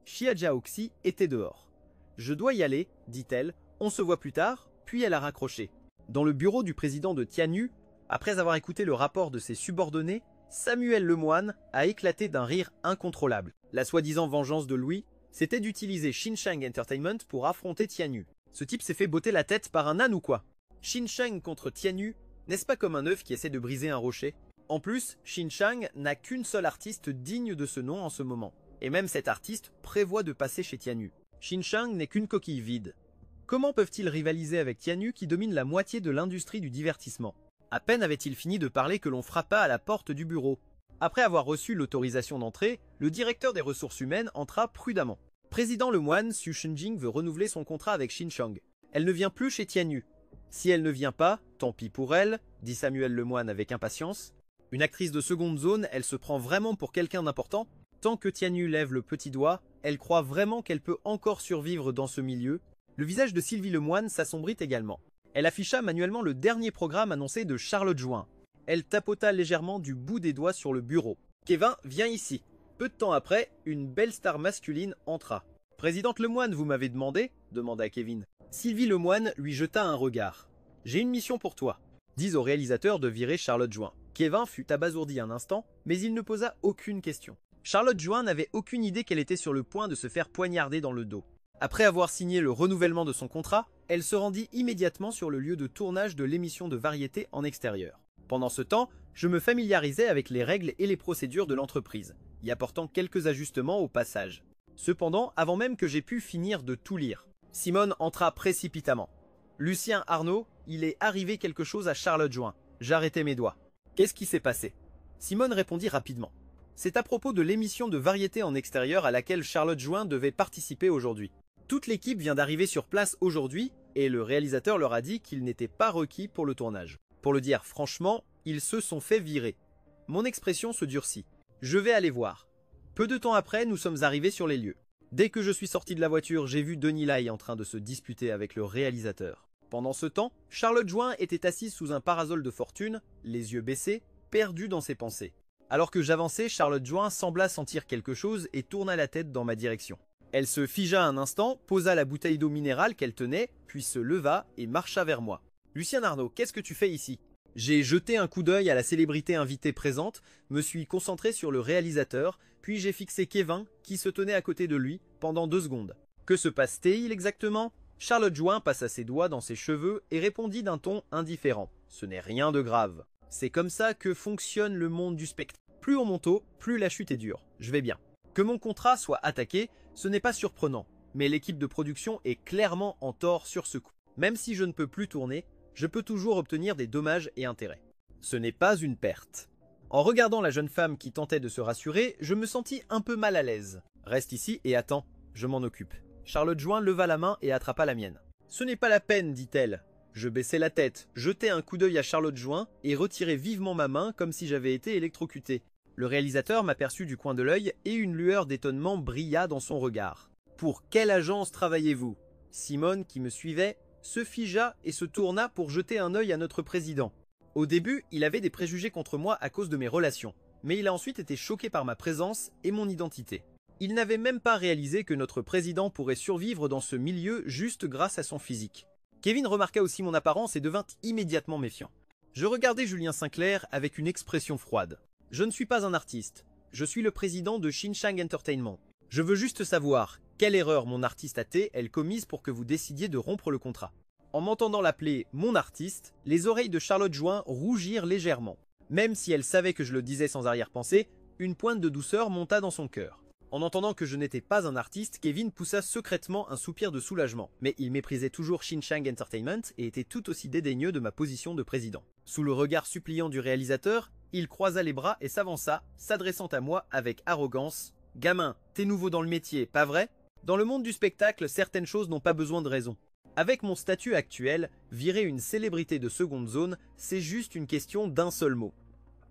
Xia Jiaoxi était dehors. « Je dois y aller, dit-elle, on se voit plus tard », puis elle a raccroché. Dans le bureau du président de Tianyu, après avoir écouté le rapport de ses subordonnés, Samuel Lemoine a éclaté d'un rire incontrôlable. La soi-disant vengeance de Louis, c'était d'utiliser Xinsheng Entertainment pour affronter Tianyu. Ce type s'est fait botter la tête par un âne ou quoi? Xinsheng contre Tianyu, n'est-ce pas comme un œuf qui essaie de briser un rocher? En plus, Xinsheng n'a qu'une seule artiste digne de ce nom en ce moment. Et même cet artiste prévoit de passer chez Tianyu. Xinsheng n'est qu'une coquille vide. Comment peuvent-ils rivaliser avec Tianyu qui domine la moitié de l'industrie du divertissement? À peine avait-il fini de parler que l'on frappa à la porte du bureau. Après avoir reçu l'autorisation d'entrer, le directeur des ressources humaines entra prudemment. Président Lemoine, Xu Shunjing veut renouveler son contrat avec Xinsheng. Elle ne vient plus chez Tianyu. Si elle ne vient pas, tant pis pour elle, dit Samuel Lemoine avec impatience. Une actrice de seconde zone, elle se prend vraiment pour quelqu'un d'important? Tant que Tianyu lève le petit doigt, elle croit vraiment qu'elle peut encore survivre dans ce milieu. Le visage de Sylvie Lemoine s'assombrit également. Elle afficha manuellement le dernier programme annoncé de Charlotte Join. Elle tapota légèrement du bout des doigts sur le bureau. « Kevin, viens ici !» Peu de temps après, une belle star masculine entra. « Présidente Lemoine, vous m'avez demandé ?» demanda Kevin. Sylvie Lemoine lui jeta un regard. « J'ai une mission pour toi. » Dis au réalisateur de virer Charlotte Join. Kevin fut abasourdi un instant, mais il ne posa aucune question. Charlotte Join n'avait aucune idée qu'elle était sur le point de se faire poignarder dans le dos. Après avoir signé le renouvellement de son contrat, elle se rendit immédiatement sur le lieu de tournage de l'émission de variété en extérieur. Pendant ce temps, je me familiarisais avec les règles et les procédures de l'entreprise, y apportant quelques ajustements au passage. Cependant, avant même que j'aie pu finir de tout lire, Simone entra précipitamment. « Lucien Arnaud, il est arrivé quelque chose à Charlotte Join. » J'arrêtai mes doigts. « Qu'est-ce qui s'est passé ?» Simone répondit rapidement. « C'est à propos de l'émission de variété en extérieur à laquelle Charlotte Join devait participer aujourd'hui. Toute l'équipe vient d'arriver sur place aujourd'hui et le réalisateur leur a dit qu'il n'était pas requis pour le tournage. Pour le dire franchement, ils se sont fait virer. » Mon expression se durcit. Je vais aller voir. Peu de temps après, nous sommes arrivés sur les lieux. Dès que je suis sorti de la voiture, j'ai vu Denis Lai en train de se disputer avec le réalisateur. Pendant ce temps, Charlotte Join était assise sous un parasol de fortune, les yeux baissés, perdue dans ses pensées. Alors que j'avançais, Charlotte Join sembla sentir quelque chose et tourna la tête dans ma direction. Elle se figea un instant, posa la bouteille d'eau minérale qu'elle tenait, puis se leva et marcha vers moi. « Lucien Arnaud, qu'est-ce que tu fais ici ?» J'ai jeté un coup d'œil à la célébrité invitée présente, me suis concentré sur le réalisateur, puis j'ai fixé Kevin, qui se tenait à côté de lui, pendant 2 secondes. Que se passe-t-il exactement? Charlotte Join passa ses doigts dans ses cheveux et répondit d'un ton indifférent. Ce n'est rien de grave. C'est comme ça que fonctionne le monde du spectacle. Plus on monte haut, plus la chute est dure. Je vais bien. Que mon contrat soit attaqué, ce n'est pas surprenant, mais l'équipe de production est clairement en tort sur ce coup. Même si je ne peux plus tourner, je peux toujours obtenir des dommages et intérêts. Ce n'est pas une perte. En regardant la jeune femme qui tentait de se rassurer, je me sentis un peu mal à l'aise. Reste ici et attends, je m'en occupe. Charlotte Join leva la main et attrapa la mienne. Ce n'est pas la peine, dit-elle. Je baissai la tête, jetai un coup d'œil à Charlotte Join et retirai vivement ma main comme si j'avais été électrocuté. Le réalisateur m'aperçut du coin de l'œil et une lueur d'étonnement brilla dans son regard. « Pour quelle agence travaillez-vous » Simone, qui me suivait, se figea et se tourna pour jeter un œil à notre président. Au début, il avait des préjugés contre moi à cause de mes relations, mais il a ensuite été choqué par ma présence et mon identité. Il n'avait même pas réalisé que notre président pourrait survivre dans ce milieu juste grâce à son physique. Kevin remarqua aussi mon apparence et devint immédiatement méfiant. Je regardais Julien Sinclair avec une expression froide. Je ne suis pas un artiste, je suis le président de Xinsheng Entertainment. Je veux juste savoir quelle erreur mon artiste a-t-elle commise pour que vous décidiez de rompre le contrat. En m'entendant l'appeler mon artiste, les oreilles de Charlotte Join rougirent légèrement. Même si elle savait que je le disais sans arrière-pensée, une pointe de douceur monta dans son cœur. En entendant que je n'étais pas un artiste, Kevin poussa secrètement un soupir de soulagement. Mais il méprisait toujours Xinsheng Entertainment et était tout aussi dédaigneux de ma position de président. Sous le regard suppliant du réalisateur, il croisa les bras et s'avança, s'adressant à moi avec arrogance. « Gamin, t'es nouveau dans le métier, pas vrai ? Dans le monde du spectacle, certaines choses n'ont pas besoin de raison. Avec mon statut actuel, virer une célébrité de seconde zone, c'est juste une question d'un seul mot. »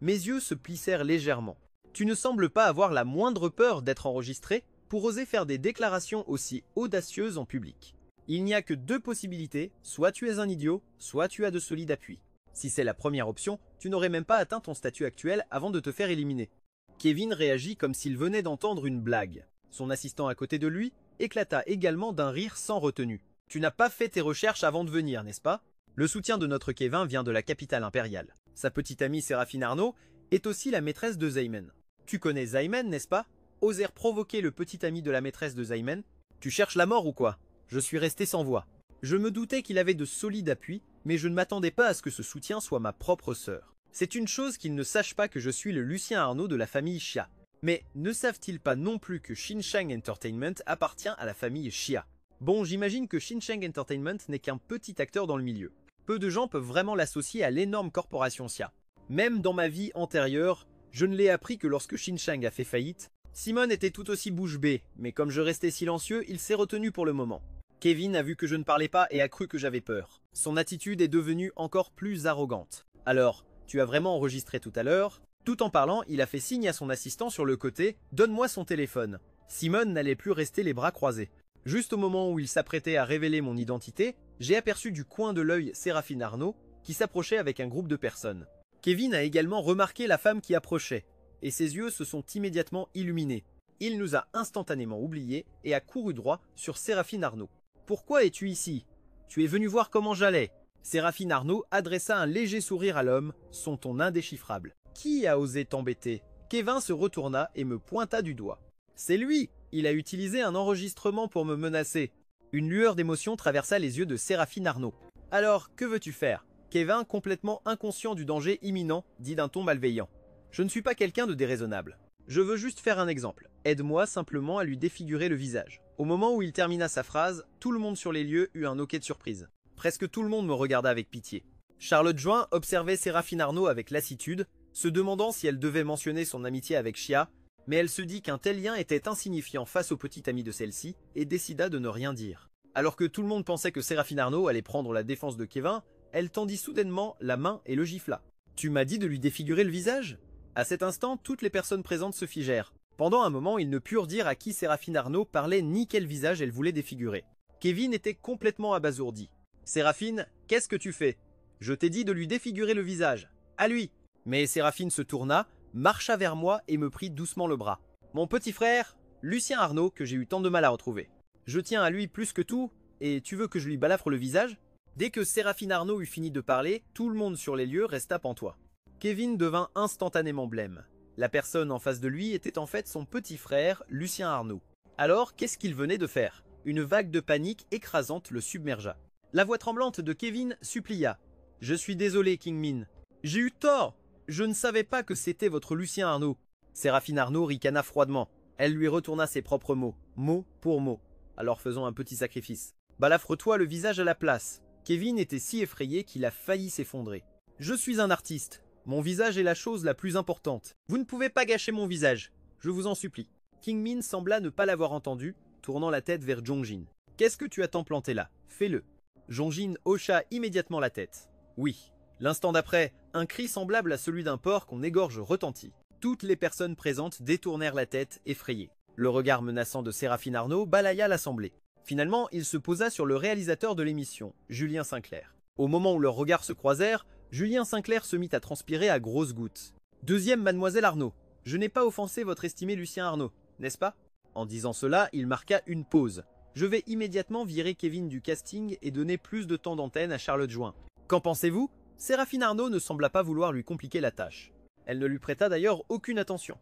Mes yeux se plissèrent légèrement. « Tu ne sembles pas avoir la moindre peur d'être enregistré pour oser faire des déclarations aussi audacieuses en public. Il n'y a que 2 possibilités, soit tu es un idiot, soit tu as de solides appuis. Si c'est la première option, tu n'aurais même pas atteint ton statut actuel avant de te faire éliminer. » Kevin réagit comme s'il venait d'entendre une blague. Son assistant à côté de lui éclata également d'un rire sans retenue. Tu n'as pas fait tes recherches avant de venir, n'est-ce pas? Le soutien de notre Kevin vient de la capitale impériale. Sa petite amie Séraphine Arnaud est aussi la maîtresse de Zaymen. Tu connais Zaymen, n'est-ce pas? Osèrent provoquer le petit ami de la maîtresse de Zaymen. Tu cherches la mort ou quoi? Je suis resté sans voix. Je me doutais qu'il avait de solides appuis, mais je ne m'attendais pas à ce que ce soutien soit ma propre sœur. C'est une chose qu'ils ne sachent pas que je suis le Lucien Arnaud de la famille Chia. Mais ne savent-ils pas non plus que Xinsheng Entertainment appartient à la famille Chia? Bon, j'imagine que Xinsheng Entertainment n'est qu'un petit acteur dans le milieu. Peu de gens peuvent vraiment l'associer à l'énorme corporation Chia. Même dans ma vie antérieure, je ne l'ai appris que lorsque Xinsheng a fait faillite. Simon était tout aussi bouche bée, mais comme je restais silencieux, il s'est retenu pour le moment. Kevin a vu que je ne parlais pas et a cru que j'avais peur. Son attitude est devenue encore plus arrogante. Alors, tu as vraiment enregistré tout à l'heure? Tout en parlant, il a fait signe à son assistant sur le côté « Donne-moi son téléphone ». Simon n'allait plus rester les bras croisés. Juste au moment où il s'apprêtait à révéler mon identité, j'ai aperçu du coin de l'œil Séraphine Arnaud qui s'approchait avec un groupe de personnes. Kevin a également remarqué la femme qui approchait, et ses yeux se sont immédiatement illuminés. Il nous a instantanément oubliés et a couru droit sur Séraphine Arnaud. « Pourquoi es-tu ici? Tu es venu voir comment j'allais ?» Séraphine Arnaud adressa un léger sourire à l'homme, son ton indéchiffrable. « Qui a osé t'embêter ?» Kevin se retourna et me pointa du doigt. « C'est lui! Il a utilisé un enregistrement pour me menacer. » Une lueur d'émotion traversa les yeux de Séraphine Arnaud. « Alors, que veux-tu faire ?» Kevin, complètement inconscient du danger imminent, dit d'un ton malveillant. « Je ne suis pas quelqu'un de déraisonnable. Je veux juste faire un exemple. Aide-moi simplement à lui défigurer le visage. » Au moment où il termina sa phrase, tout le monde sur les lieux eut un hoquet de surprise. Presque tout le monde me regarda avec pitié. Charlotte Join observait Séraphine Arnaud avec lassitude, se demandant si elle devait mentionner son amitié avec Chia, mais elle se dit qu'un tel lien était insignifiant face au petit ami de celle-ci et décida de ne rien dire. Alors que tout le monde pensait que Séraphine Arnaud allait prendre la défense de Kevin, elle tendit soudainement la main et le gifla. « Tu m'as dit de lui défigurer le visage ?» À cet instant, toutes les personnes présentes se figèrent. Pendant un moment, ils ne purent dire à qui Séraphine Arnaud parlait ni quel visage elle voulait défigurer. Kevin était complètement abasourdi. « Séraphine, qu'est-ce que tu fais? Je t'ai dit de lui défigurer le visage. À lui !» Mais Séraphine se tourna, marcha vers moi et me prit doucement le bras. « Mon petit frère, Lucien Arnaud, que j'ai eu tant de mal à retrouver. Je tiens à lui plus que tout, et tu veux que je lui balafre le visage ?» Dès que Séraphine Arnaud eut fini de parler, tout le monde sur les lieux resta pantois. Kevin devint instantanément blême. La personne en face de lui était en fait son petit frère, Lucien Arnaud. Alors, qu'est-ce qu'il venait de faire? Une vague de panique écrasante le submergea. La voix tremblante de Kevin supplia. « Je suis désolé, King Min. J'ai eu tort. Je ne savais pas que c'était votre Lucien Arnaud. » Séraphine Arnaud ricana froidement. Elle lui retourna ses propres mots, mot pour mot. Alors faisons un petit sacrifice. « Balafre-toi le visage à la place. » Kevin était si effrayé qu'il a failli s'effondrer. « Je suis un artiste. Mon visage est la chose la plus importante. Vous ne pouvez pas gâcher mon visage. Je vous en supplie. » King Min sembla ne pas l'avoir entendu, tournant la tête vers Jongjin. « Qu'est-ce que tu as tant planté là? Fais-le. » Jongjin hocha immédiatement la tête. Oui. L'instant d'après, un cri semblable à celui d'un porc qu'on égorge retentit. Toutes les personnes présentes détournèrent la tête, effrayées. Le regard menaçant de Séraphine Arnaud balaya l'assemblée. Finalement, il se posa sur le réalisateur de l'émission, Julien Sinclair. Au moment où leurs regards se croisèrent, Julien Sinclair se mit à transpirer à grosses gouttes. « Deuxième mademoiselle Arnaud, je n'ai pas offensé votre estimé Lucien Arnaud, n'est-ce pas ?» En disant cela, il marqua une pause. « Je vais immédiatement virer Kevin du casting et donner plus de temps d'antenne à Charlotte Join. Qu'en pensez-vous ?» Séraphine Arnaud ne sembla pas vouloir lui compliquer la tâche. Elle ne lui prêta d'ailleurs aucune attention.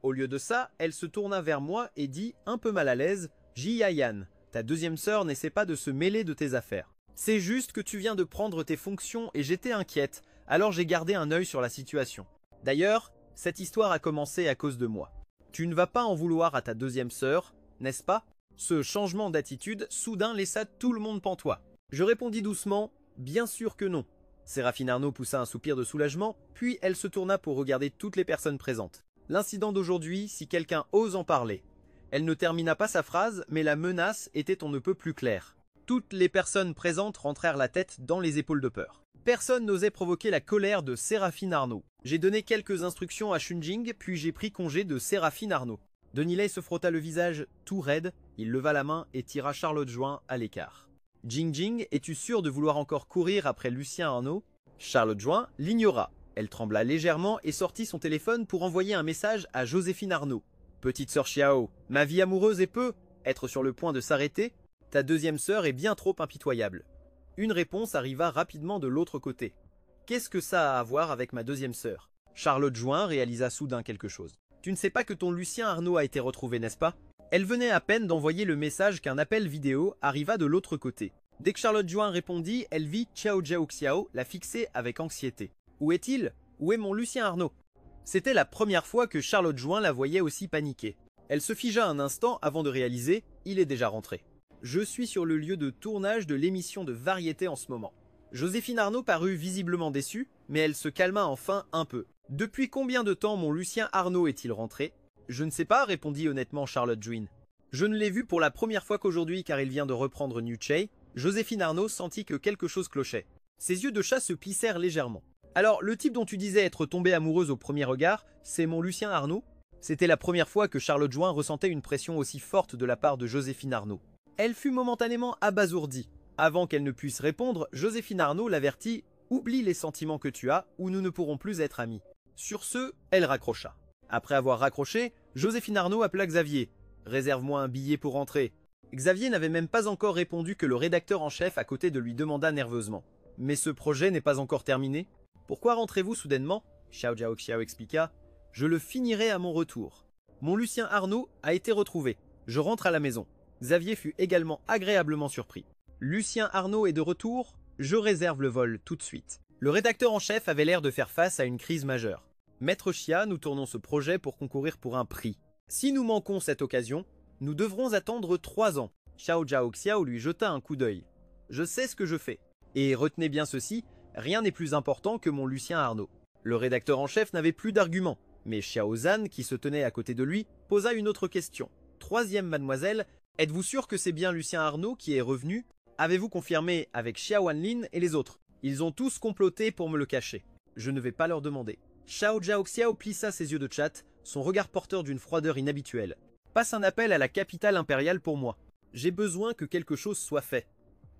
Au lieu de ça, elle se tourna vers moi et dit, un peu mal à l'aise, « Ji-Yan, ta deuxième sœur n'essaie pas de se mêler de tes affaires. C'est juste que tu viens de prendre tes fonctions et j'étais inquiète, alors j'ai gardé un œil sur la situation. D'ailleurs, cette histoire a commencé à cause de moi. Tu ne vas pas en vouloir à ta deuxième sœur, n'est-ce pas ?» Ce changement d'attitude soudain laissa tout le monde pantois. Je répondis doucement, « Bien sûr que non. » Séraphine Arnaud poussa un soupir de soulagement, puis elle se tourna pour regarder toutes les personnes présentes. L'incident d'aujourd'hui, si quelqu'un ose en parler. Elle ne termina pas sa phrase, mais la menace était on ne peut plus claire. Toutes les personnes présentes rentrèrent la tête dans les épaules de peur. Personne n'osait provoquer la colère de Séraphine Arnaud. J'ai donné quelques instructions à Shunjing, puis j'ai pris congé de Séraphine Arnaud. Denilei se frotta le visage tout raide, il leva la main et tira Charlotte Join à l'écart. « Jing, es-tu sûr de vouloir encore courir après Lucien Arnaud ?» Charlotte Join l'ignora. Elle trembla légèrement et sortit son téléphone pour envoyer un message à Joséphine Arnaud. Petite sœur Xiao, ma vie amoureuse est peu être sur le point de s'arrêter. Ta deuxième sœur est bien trop impitoyable. Une réponse arriva rapidement de l'autre côté. Qu'est-ce que ça a à voir avec ma deuxième sœur? Charlotte Join réalisa soudain quelque chose. Tu ne sais pas que ton Lucien Arnaud a été retrouvé, n'est-ce pas? Elle venait à peine d'envoyer le message qu'un appel vidéo arriva de l'autre côté. Dès que Charlotte Join répondit, elle vit Xiao Jiao Xiao la fixer avec anxiété. Où est-il? Où est mon Lucien Arnaud? C'était la première fois que Charlotte Join la voyait aussi paniquée. Elle se figea un instant avant de réaliser, il est déjà rentré. Je suis sur le lieu de tournage de l'émission de variété en ce moment. Joséphine Arnaud parut visiblement déçue, mais elle se calma enfin un peu. Depuis combien de temps mon Lucien Arnaud est-il rentré? Je ne sais pas, répondit honnêtement Charlotte Join. Je ne l'ai vu pour la première fois qu'aujourd'hui car il vient de reprendre New Chey. Joséphine Arnaud sentit que quelque chose clochait. Ses yeux de chat se plissèrent légèrement. Alors, le type dont tu disais être tombée amoureuse au premier regard, c'est mon Lucien Arnaud? C'était la première fois que Charlotte Join ressentait une pression aussi forte de la part de Joséphine Arnaud. Elle fut momentanément abasourdie. Avant qu'elle ne puisse répondre, Joséphine Arnaud l'avertit « Oublie les sentiments que tu as ou nous ne pourrons plus être amis ». Sur ce, elle raccrocha. Après avoir raccroché, Joséphine Arnaud appela Xavier. « Réserve-moi un billet pour rentrer ». Xavier n'avait même pas encore répondu que le rédacteur en chef à côté de lui demanda nerveusement. « Mais ce projet n'est pas encore terminé? Pourquoi rentrez-vous soudainement ?» Xiao Jiao Xiao expliqua. « Je le finirai à mon retour. Mon Lucien Arnaud a été retrouvé. Je rentre à la maison. » Xavier fut également agréablement surpris. « Lucien Arnaud est de retour? Je réserve le vol tout de suite. » Le rédacteur en chef avait l'air de faire face à une crise majeure. « Maître Chia, nous tournons ce projet pour concourir pour un prix. Si nous manquons cette occasion, nous devrons attendre 3 ans. » Xiao Jiao Xiao lui jeta un coup d'œil. « Je sais ce que je fais. Et retenez bien ceci, rien n'est plus important que mon Lucien Arnaud. » Le rédacteur en chef n'avait plus d'arguments, mais Xiao Zhan, qui se tenait à côté de lui, posa une autre question. « Troisième mademoiselle, êtes-vous sûr que c'est bien Lucien Arnaud qui est revenu? Avez-vous confirmé avec Xia Wanlin et les autres? Ils ont tous comploté pour me le cacher. Je ne vais pas leur demander. » Xiao Jiao Xiao plissa ses yeux de chatte, son regard porteur d'une froideur inhabituelle. « Passe un appel à la capitale impériale pour moi. J'ai besoin que quelque chose soit fait. »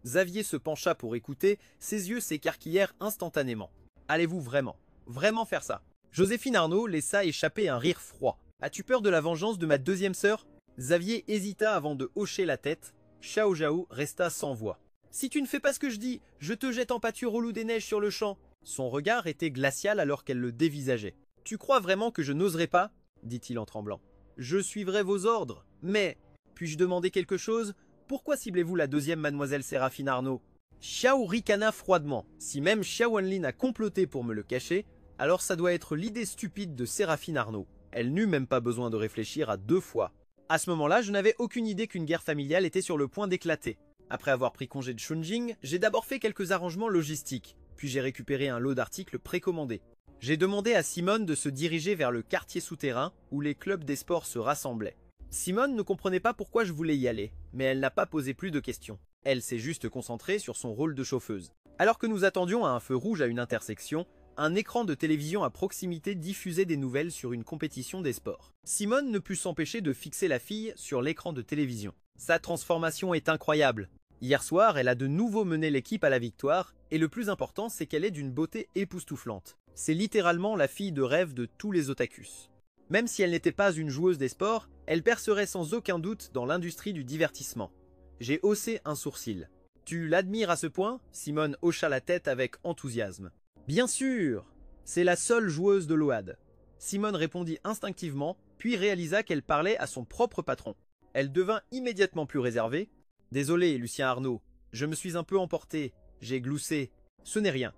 Xavier se pencha pour écouter, ses yeux s'écarquillèrent instantanément. « Allez-vous vraiment faire ça ?» Joséphine Arnaud laissa échapper un rire froid. « As-tu peur de la vengeance de ma deuxième sœur ?» Xavier hésita avant de hocher la tête. Xiao Jiao resta sans voix. « Si tu ne fais pas ce que je dis, je te jette en pâture au loup des neiges sur le champ. » Son regard était glacial alors qu'elle le dévisageait. « Tu crois vraiment que je n'oserais pas ?» dit-il en tremblant. « Je suivrai vos ordres, mais... Puis-je demander quelque chose? Pourquoi ciblez-vous la deuxième mademoiselle Séraphine Arnaud ?» Xiao ricana froidement. « Si même Xia Wanlin a comploté pour me le cacher, alors ça doit être l'idée stupide de Séraphine Arnaud. Elle n'eut même pas besoin de réfléchir à 2 fois. À ce moment-là, je n'avais aucune idée qu'une guerre familiale était sur le point d'éclater. Après avoir pris congé de Chunjing, j'ai d'abord fait quelques arrangements logistiques, puis j'ai récupéré un lot d'articles précommandés. J'ai demandé à Simone de se diriger vers le quartier souterrain où les clubs des sports se rassemblaient. Simone ne comprenait pas pourquoi je voulais y aller, mais elle n'a pas posé plus de questions. Elle s'est juste concentrée sur son rôle de chauffeuse. Alors que nous attendions à un feu rouge à une intersection, un écran de télévision à proximité diffusait des nouvelles sur une compétition des sports. Simone ne put s'empêcher de fixer la fille sur l'écran de télévision. Sa transformation est incroyable. Hier soir, elle a de nouveau mené l'équipe à la victoire, et le plus important, c'est qu'elle est d'une beauté époustouflante. C'est littéralement la fille de rêve de tous les otakus. Même si elle n'était pas une joueuse des sports, elle percerait sans aucun doute dans l'industrie du divertissement. J'ai haussé un sourcil. « Tu l'admires à ce point ?» Simone hocha la tête avec enthousiasme. « Bien sûr, c'est la seule joueuse de l'OAD. » Simone répondit instinctivement, puis réalisa qu'elle parlait à son propre patron. Elle devint immédiatement plus réservée. « Désolé, Lucien Arnaud, je me suis un peu emporté, j'ai gloussé. Ce n'est rien. »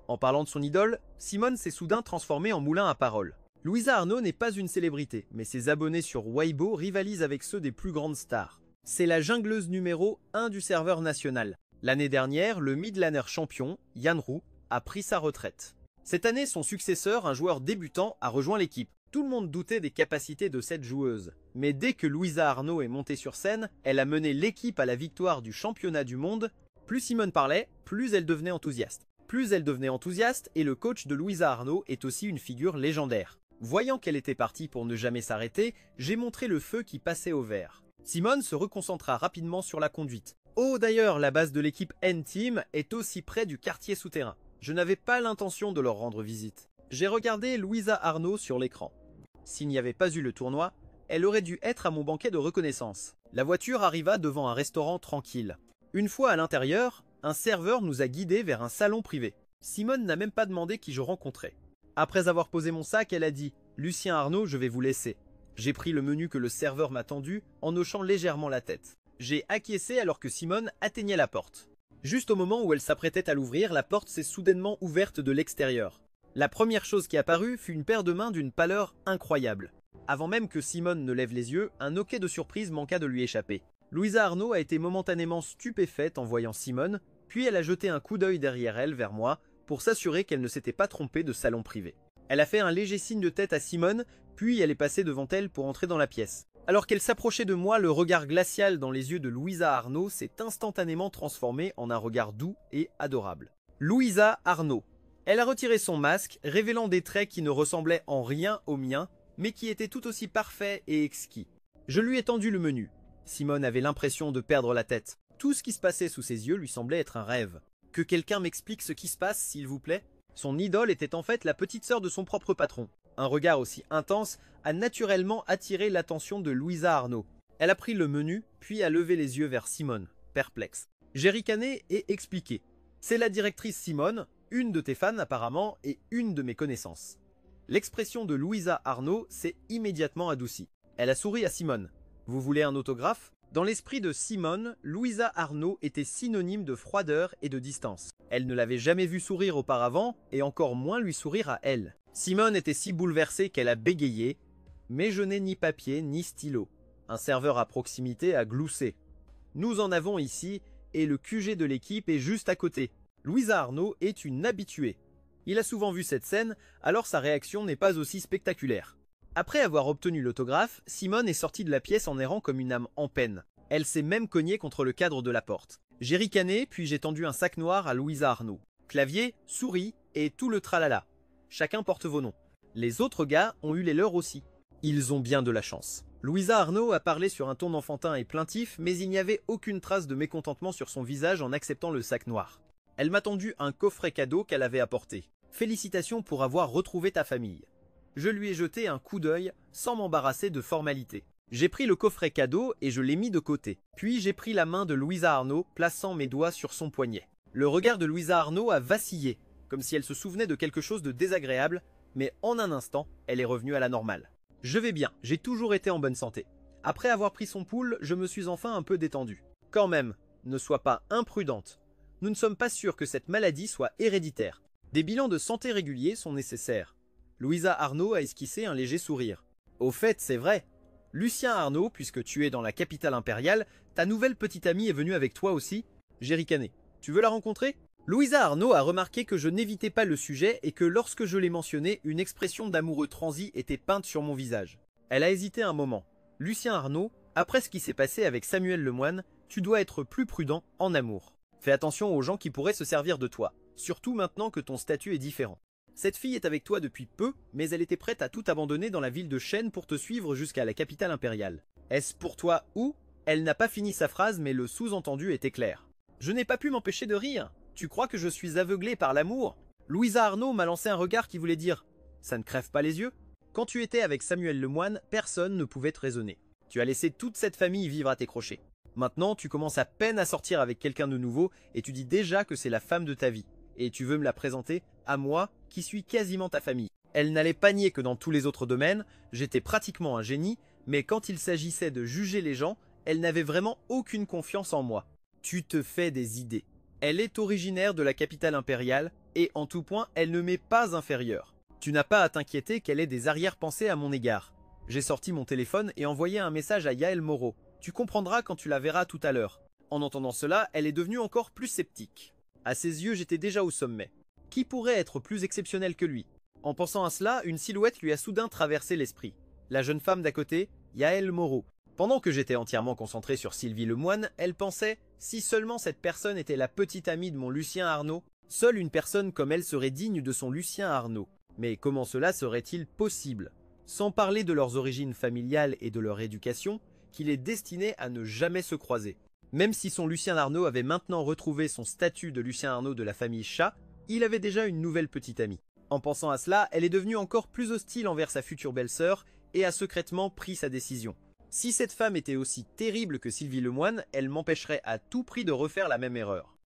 En parlant de son idole, Simone s'est soudain transformée en moulin à paroles. Louisa Arnaud n'est pas une célébrité, mais ses abonnés sur Weibo rivalisent avec ceux des plus grandes stars. C'est la jungleuse numéro 1 du serveur national. L'année dernière, le mid-laner champion, Yanru, a pris sa retraite. Cette année, son successeur, un joueur débutant, a rejoint l'équipe. Tout le monde doutait des capacités de cette joueuse. Mais dès que Louisa Arnaud est montée sur scène, elle a mené l'équipe à la victoire du championnat du monde. Plus Simone parlait, plus elle devenait enthousiaste. Et le coach de Louisa Arnaud est aussi une figure légendaire. Voyant qu'elle était partie pour ne jamais s'arrêter, j'ai montré le feu qui passait au vert. Simone se reconcentra rapidement sur la conduite. Oh d'ailleurs, la base de l'équipe N-Team est aussi près du quartier souterrain. Je n'avais pas l'intention de leur rendre visite. J'ai regardé Louisa Arnaud sur l'écran. S'il n'y avait pas eu le tournoi, elle aurait dû être à mon banquet de reconnaissance. La voiture arriva devant un restaurant tranquille. Une fois à l'intérieur, un serveur nous a guidés vers un salon privé. Simone n'a même pas demandé qui je rencontrais. Après avoir posé mon sac, elle a dit « Lucien Arnaud, je vais vous laisser ». J'ai pris le menu que le serveur m'a tendu en hochant légèrement la tête. J'ai acquiescé alors que Simone atteignait la porte. Juste au moment où elle s'apprêtait à l'ouvrir, la porte s'est soudainement ouverte de l'extérieur. La première chose qui apparut fut une paire de mains d'une pâleur incroyable. Avant même que Simone ne lève les yeux, un hoquet de surprise manqua de lui échapper. Louisa Arnaud a été momentanément stupéfaite en voyant Simone, puis elle a jeté un coup d'œil derrière elle vers moi pour s'assurer qu'elle ne s'était pas trompée de salon privé. Elle a fait un léger signe de tête à Simone, puis elle est passée devant elle pour entrer dans la pièce. Alors qu'elle s'approchait de moi, le regard glacial dans les yeux de Louisa Arnaud s'est instantanément transformé en un regard doux et adorable. Louisa Arnaud. Elle a retiré son masque, révélant des traits qui ne ressemblaient en rien aux miens, mais qui étaient tout aussi parfaits et exquis. Je lui ai tendu le menu. Simone avait l'impression de perdre la tête. Tout ce qui se passait sous ses yeux lui semblait être un rêve. Que quelqu'un m'explique ce qui se passe, s'il vous plaît? Son idole était en fait la petite sœur de son propre patron. Un regard aussi intense a naturellement attiré l'attention de Louisa Arnaud. Elle a pris le menu, puis a levé les yeux vers Simone, perplexe. J'ai ricané et expliqué. C'est la directrice Simone, une de tes fans apparemment, et une de mes connaissances. L'expression de Louisa Arnaud s'est immédiatement adoucie. Elle a souri à Simone. Vous voulez un autographe? Dans l'esprit de Simone, Louisa Arnaud était synonyme de froideur et de distance. Elle ne l'avait jamais vu sourire auparavant, et encore moins lui sourire à elle. Simone était si bouleversée qu'elle a bégayé, mais je n'ai ni papier ni stylo. Un serveur à proximité a gloussé. Nous en avons ici, et le QG de l'équipe est juste à côté. Louisa Arnaud est une habituée. Il a souvent vu cette scène, alors sa réaction n'est pas aussi spectaculaire. Après avoir obtenu l'autographe, Simone est sortie de la pièce en errant comme une âme en peine. Elle s'est même cognée contre le cadre de la porte. J'ai ricané, puis j'ai tendu un sac noir à Louisa Arnaud. Clavier, souris et tout le tralala. Chacun porte vos noms. Les autres gars ont eu les leurs aussi. Ils ont bien de la chance. Louisa Arnaud a parlé sur un ton enfantin et plaintif, mais il n'y avait aucune trace de mécontentement sur son visage en acceptant le sac noir. Elle m'a tendu un coffret cadeau qu'elle avait apporté. Félicitations pour avoir retrouvé ta famille. Je lui ai jeté un coup d'œil sans m'embarrasser de formalité. J'ai pris le coffret cadeau et je l'ai mis de côté. Puis j'ai pris la main de Louisa Arnaud, plaçant mes doigts sur son poignet. Le regard de Louisa Arnaud a vacillé, comme si elle se souvenait de quelque chose de désagréable, mais en un instant, elle est revenue à la normale. Je vais bien, j'ai toujours été en bonne santé. Après avoir pris son pouls, je me suis enfin un peu détendu. Quand même, ne sois pas imprudente. Nous ne sommes pas sûrs que cette maladie soit héréditaire. Des bilans de santé réguliers sont nécessaires. Louisa Arnaud a esquissé un léger sourire. Au fait, c'est vrai. Lucien Arnaud, puisque tu es dans la capitale impériale, ta nouvelle petite amie est venue avec toi aussi? J'ai ricané. Tu veux la rencontrer? Louisa Arnaud a remarqué que je n'évitais pas le sujet et que lorsque je l'ai mentionné, une expression d'amoureux transi était peinte sur mon visage. Elle a hésité un moment. Lucien Arnaud, après ce qui s'est passé avec Samuel Lemoine, tu dois être plus prudent en amour. Fais attention aux gens qui pourraient se servir de toi, surtout maintenant que ton statut est différent. Cette fille est avec toi depuis peu, mais elle était prête à tout abandonner dans la ville de Chêne pour te suivre jusqu'à la capitale impériale. Est-ce pour toi ou? Elle n'a pas fini sa phrase, mais le sous-entendu était clair. Je n'ai pas pu m'empêcher de rire. Tu crois que je suis aveuglé par l'amour? Louisa Arnaud m'a lancé un regard qui voulait dire « Ça ne crève pas les yeux ?» Quand tu étais avec Samuel Lemoine, personne ne pouvait te raisonner. Tu as laissé toute cette famille vivre à tes crochets. Maintenant, tu commences à peine à sortir avec quelqu'un de nouveau et tu dis déjà que c'est la femme de ta vie. Et tu veux me la présenter à moi, qui suis quasiment ta famille. Elle n'allait pas nier que dans tous les autres domaines, j'étais pratiquement un génie, mais quand il s'agissait de juger les gens, elle n'avait vraiment aucune confiance en moi. Tu te fais des idées. Elle est originaire de la capitale impériale, et en tout point, elle ne m'est pas inférieure. Tu n'as pas à t'inquiéter qu'elle ait des arrière-pensées à mon égard. J'ai sorti mon téléphone et envoyé un message à Yael Moreau. Tu comprendras quand tu la verras tout à l'heure. En entendant cela, elle est devenue encore plus sceptique. À ses yeux, j'étais déjà au sommet. Qui pourrait être plus exceptionnel que lui? En pensant à cela, une silhouette lui a soudain traversé l'esprit. La jeune femme d'à côté, Yael Moreau. Pendant que j'étais entièrement concentré sur Sylvie Lemoine, elle pensait « Si seulement cette personne était la petite amie de mon Lucien Arnaud, seule une personne comme elle serait digne de son Lucien Arnaud. Mais comment cela serait-il possible? Sans parler de leurs origines familiales et de leur éducation, qu'il est destiné à ne jamais se croiser. Même si son Lucien Arnaud avait maintenant retrouvé son statut de Lucien Arnaud de la famille Chat, il avait déjà une nouvelle petite amie. En pensant à cela, elle est devenue encore plus hostile envers sa future belle-sœur et a secrètement pris sa décision. Si cette femme était aussi terrible que Sylvie Lemoine, elle m'empêcherait à tout prix de refaire la même erreur.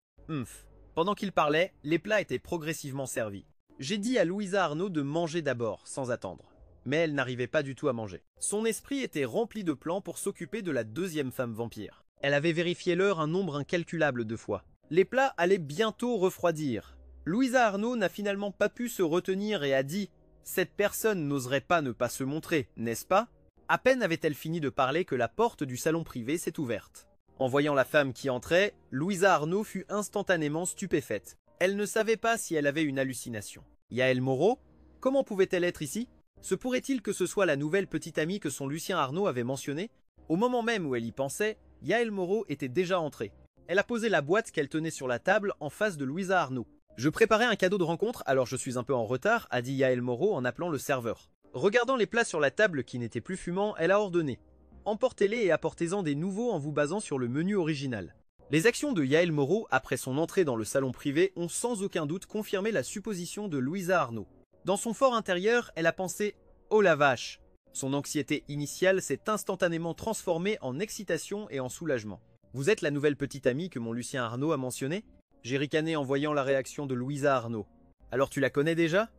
Pendant qu'il parlait, les plats étaient progressivement servis. J'ai dit à Louisa Arnaud de manger d'abord, sans attendre. Mais elle n'arrivait pas du tout à manger. Son esprit était rempli de plans pour s'occuper de la deuxième femme vampire. Elle avait vérifié l'heure un nombre incalculable de fois. Les plats allaient bientôt refroidir. Louisa Arnaud n'a finalement pas pu se retenir et a dit « Cette personne n'oserait pas ne pas se montrer, n'est-ce pas ?» À peine avait-elle fini de parler que la porte du salon privé s'est ouverte. En voyant la femme qui entrait, Louisa Arnaud fut instantanément stupéfaite. Elle ne savait pas si elle avait une hallucination. Yael Moreau? Comment pouvait-elle être ici? Se pourrait-il que ce soit la nouvelle petite amie que son Lucien Arnaud avait mentionnée? Au moment même où elle y pensait, Yael Moreau était déjà entrée. Elle a posé la boîte qu'elle tenait sur la table en face de Louisa Arnaud. « Je préparais un cadeau de rencontre, alors je suis un peu en retard », a dit Yael Moreau en appelant le serveur. Regardant les plats sur la table qui n'étaient plus fumants, elle a ordonné « Emportez-les et apportez-en des nouveaux en vous basant sur le menu original ». Les actions de Yael Moreau après son entrée dans le salon privé ont sans aucun doute confirmé la supposition de Louisa Arnaud. Dans son fort intérieur, elle a pensé « Oh la vache !». Son anxiété initiale s'est instantanément transformée en excitation et en soulagement. « Vous êtes la nouvelle petite amie que mon Lucien Arnaud a mentionnée ?» J'ai ricané en voyant la réaction de Louisa Arnaud. « Alors tu la connais déjà ?»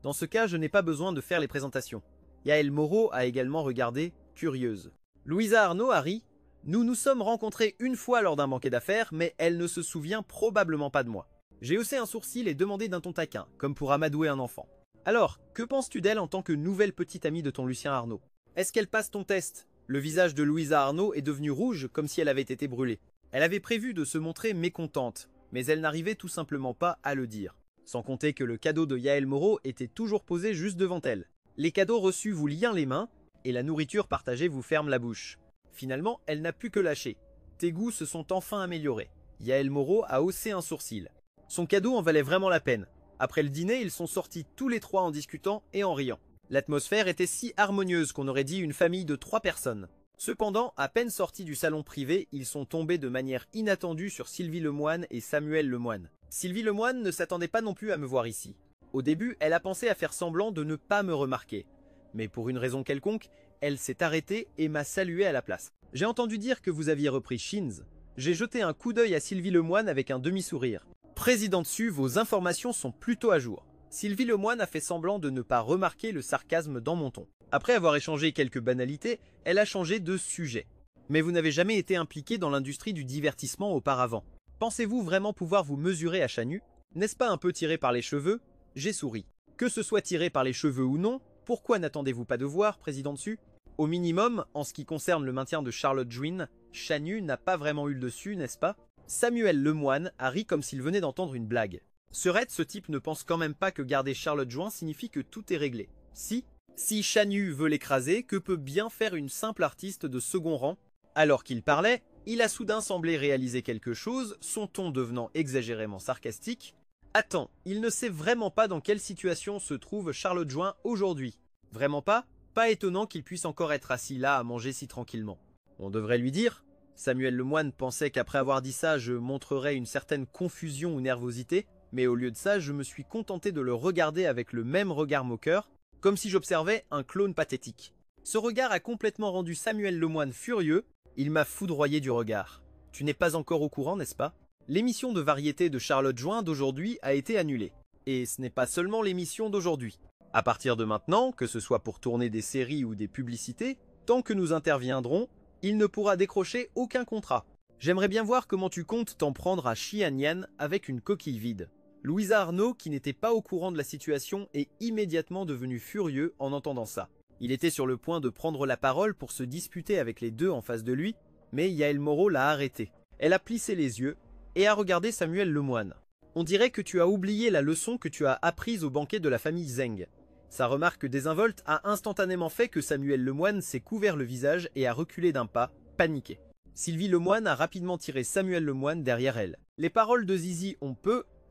Dans ce cas, je n'ai pas besoin de faire les présentations. Yael Moreau a également regardé, curieuse. Louisa Arnaud a ri. « Nous nous sommes rencontrés une fois lors d'un banquet d'affaires, mais elle ne se souvient probablement pas de moi. » J'ai haussé un sourcil et demandé d'un ton taquin, comme pour amadouer un enfant. « Alors, que penses-tu d'elle en tant que nouvelle petite amie de ton Lucien Arnaud? Est-ce qu'elle passe ton test ?» Le visage de Louisa Arnaud est devenu rouge comme si elle avait été brûlée. Elle avait prévu de se montrer mécontente, mais elle n'arrivait tout simplement pas à le dire. Sans compter que le cadeau de Yael Moreau était toujours posé juste devant elle. Les cadeaux reçus vous lient les mains, et la nourriture partagée vous ferme la bouche. Finalement, elle n'a plus que lâcher. Tes goûts se sont enfin améliorés. Yael Moreau a haussé un sourcil. Son cadeau en valait vraiment la peine. Après le dîner, ils sont sortis tous les trois en discutant et en riant. L'atmosphère était si harmonieuse qu'on aurait dit une famille de 3 personnes. Cependant, à peine sortis du salon privé, ils sont tombés de manière inattendue sur Sylvie Lemoine et Samuel Lemoine. Sylvie Lemoine ne s'attendait pas non plus à me voir ici. Au début, elle a pensé à faire semblant de ne pas me remarquer. Mais pour une raison quelconque, elle s'est arrêtée et m'a salué à la place. J'ai entendu dire que vous aviez repris Shins. J'ai jeté un coup d'œil à Sylvie Lemoine avec un demi-sourire. Président dessus, vos informations sont plutôt à jour. Sylvie Lemoine a fait semblant de ne pas remarquer le sarcasme dans mon ton. Après avoir échangé quelques banalités, elle a changé de sujet. Mais vous n'avez jamais été impliqué dans l'industrie du divertissement auparavant. Pensez-vous vraiment pouvoir vous mesurer à Chanu? N'est-ce pas un peu tiré par les cheveux? J'ai souri. Que ce soit tiré par les cheveux ou non, pourquoi n'attendez-vous pas de voir, président dessus? Au minimum, en ce qui concerne le maintien de Charlotte Juin, Chanu n'a pas vraiment eu le dessus, n'est-ce pas? Samuel Lemoine a ri comme s'il venait d'entendre une blague. Ce type ne pense quand même pas que garder Charlotte Juin signifie que tout est réglé. Si Chanu veut l'écraser, que peut bien faire une simple artiste de second rang? Alors qu'il parlait, il a soudain semblé réaliser quelque chose, son ton devenant exagérément sarcastique. Attends, il ne sait vraiment pas dans quelle situation se trouve Charlotte Juin aujourd'hui. Vraiment pas? Pas étonnant qu'il puisse encore être assis là à manger si tranquillement. On devrait lui dire. Samuel Lemoine pensait qu'après avoir dit ça, je montrerais une certaine confusion ou nervosité, mais au lieu de ça, je me suis contenté de le regarder avec le même regard moqueur, comme si j'observais un clone pathétique. Ce regard a complètement rendu Samuel Lemoine furieux, il m'a foudroyé du regard. Tu n'es pas encore au courant, n'est-ce pas? L'émission de variété de Charlotte Juin d'aujourd'hui a été annulée. Et ce n'est pas seulement l'émission d'aujourd'hui. À partir de maintenant, que ce soit pour tourner des séries ou des publicités, tant que nous interviendrons, il ne pourra décrocher aucun contrat. J'aimerais bien voir comment tu comptes t'en prendre à Xianyan avec une coquille vide. Louisa Arnaud, qui n'était pas au courant de la situation, est immédiatement devenu furieux en entendant ça. Il était sur le point de prendre la parole pour se disputer avec les deux en face de lui, mais Yael Moreau l'a arrêté. Elle a plissé les yeux et a regardé Samuel Lemoine. On dirait que tu as oublié la leçon que tu as apprise au banquet de la famille Zeng. Sa remarque désinvolte a instantanément fait que Samuel Lemoine s'est couvert le visage et a reculé d'un pas, paniqué. Sylvie Lemoine a rapidement tiré Samuel Lemoine derrière elle. Les paroles de Zizi ont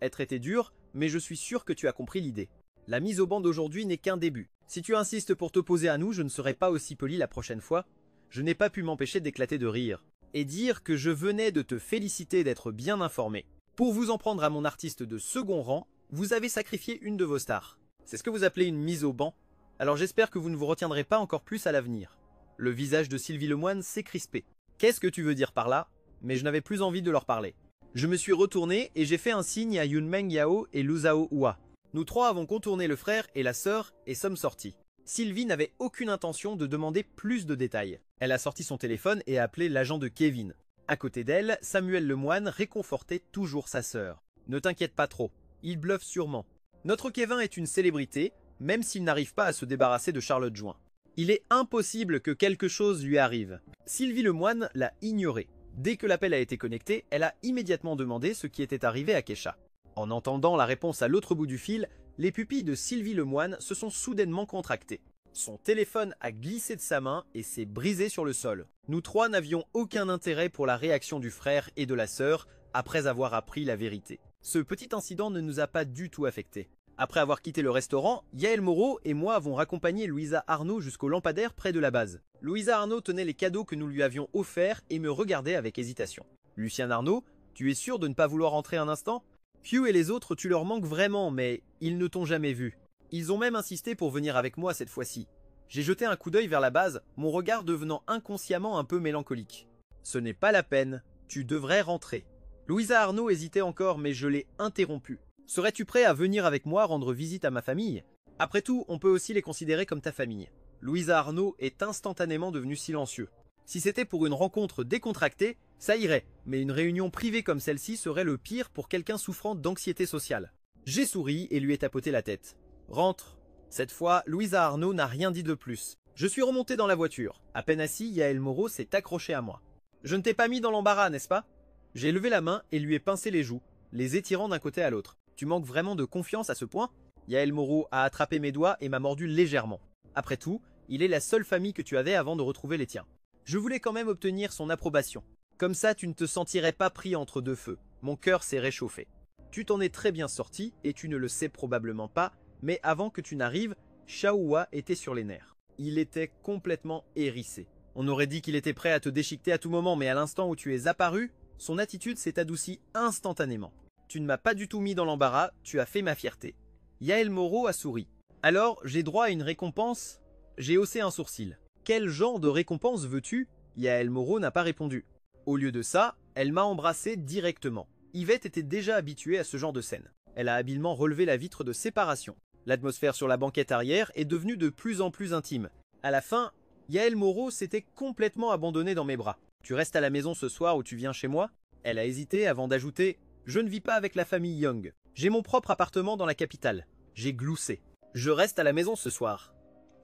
être été dures, mais je suis sûr que tu as compris l'idée. La mise au banc d'aujourd'hui n'est qu'un début. Si tu insistes pour t'opposer à nous, je ne serai pas aussi poli la prochaine fois. Je n'ai pas pu m'empêcher d'éclater de rire. Et dire que je venais de te féliciter d'être bien informé. Pour vous en prendre à mon artiste de second rang, vous avez sacrifié une de vos stars. C'est ce que vous appelez une mise au banc? Alors j'espère que vous ne vous retiendrez pas encore plus à l'avenir. Le visage de Sylvie Lemoine s'est crispé. Qu'est-ce que tu veux dire par là? Mais je n'avais plus envie de leur parler. Je me suis retourné et j'ai fait un signe à Yunmeng Yao et Lu Zhao Hua. Nous trois avons contourné le frère et la sœur et sommes sortis. Sylvie n'avait aucune intention de demander plus de détails. Elle a sorti son téléphone et a appelé l'agent de Kevin. À côté d'elle, Samuel Lemoine réconfortait toujours sa sœur. Ne t'inquiète pas trop, il bluffe sûrement. Notre Kevin est une célébrité, même s'il n'arrive pas à se débarrasser de Charlotte Join. Il est impossible que quelque chose lui arrive. Sylvie Lemoine l'a ignoré. Dès que l'appel a été connecté, elle a immédiatement demandé ce qui était arrivé à Kesha. En entendant la réponse à l'autre bout du fil, les pupilles de Sylvie Lemoine se sont soudainement contractées. Son téléphone a glissé de sa main et s'est brisé sur le sol. Nous trois n'avions aucun intérêt pour la réaction du frère et de la sœur après avoir appris la vérité. Ce petit incident ne nous a pas du tout affectés. Après avoir quitté le restaurant, Yael Moreau et moi avons raccompagné Louisa Arnaud jusqu'au lampadaire près de la base. Louisa Arnaud tenait les cadeaux que nous lui avions offerts et me regardait avec hésitation. Lucien Arnaud, tu es sûr de ne pas vouloir entrer un instant? Hugh et les autres, tu leur manques vraiment, mais ils ne t'ont jamais vu. Ils ont même insisté pour venir avec moi cette fois-ci. J'ai jeté un coup d'œil vers la base, mon regard devenant inconsciemment un peu mélancolique. Ce n'est pas la peine, tu devrais rentrer. Louisa Arnaud hésitait encore, mais je l'ai interrompue. Serais-tu prêt à venir avec moi rendre visite à ma famille? Après tout, on peut aussi les considérer comme ta famille. Louisa Arnaud est instantanément devenu silencieux. Si c'était pour une rencontre décontractée, ça irait, mais une réunion privée comme celle-ci serait le pire pour quelqu'un souffrant d'anxiété sociale. J'ai souri et lui ai tapoté la tête. Rentre. Cette fois, Louisa Arnaud n'a rien dit de plus. Je suis remonté dans la voiture. À peine assis, Yael Moreau s'est accroché à moi. Je ne t'ai pas mis dans l'embarras, n'est-ce pas? J'ai levé la main et lui ai pincé les joues, les étirant d'un côté à l'autre. Tu manques vraiment de confiance à ce point? Yael Moreau a attrapé mes doigts et m'a mordu légèrement. Après tout, il est la seule famille que tu avais avant de retrouver les tiens. Je voulais quand même obtenir son approbation. Comme ça, tu ne te sentirais pas pris entre deux feux. Mon cœur s'est réchauffé. Tu t'en es très bien sorti et tu ne le sais probablement pas, mais avant que tu n'arrives, Shaohua était sur les nerfs. Il était complètement hérissé. On aurait dit qu'il était prêt à te déchiqueter à tout moment, mais à l'instant où tu es apparu, son attitude s'est adoucie instantanément. Tu ne m'as pas du tout mis dans l'embarras, tu as fait ma fierté. Yael Moreau a souri. Alors, j'ai droit à une récompense? J'ai haussé un sourcil. Quel genre de récompense veux-tu? Yael Moreau n'a pas répondu. Au lieu de ça, elle m'a embrassé directement. Yvette était déjà habituée à ce genre de scène. Elle a habilement relevé la vitre de séparation. L'atmosphère sur la banquette arrière est devenue de plus en plus intime. À la fin, Yael Moreau s'était complètement abandonnée dans mes bras. Tu restes à la maison ce soir ou tu viens chez moi? Elle a hésité avant d'ajouter « Je ne vis pas avec la famille Young. J'ai mon propre appartement dans la capitale. » J'ai gloussé. « Je reste à la maison ce soir. »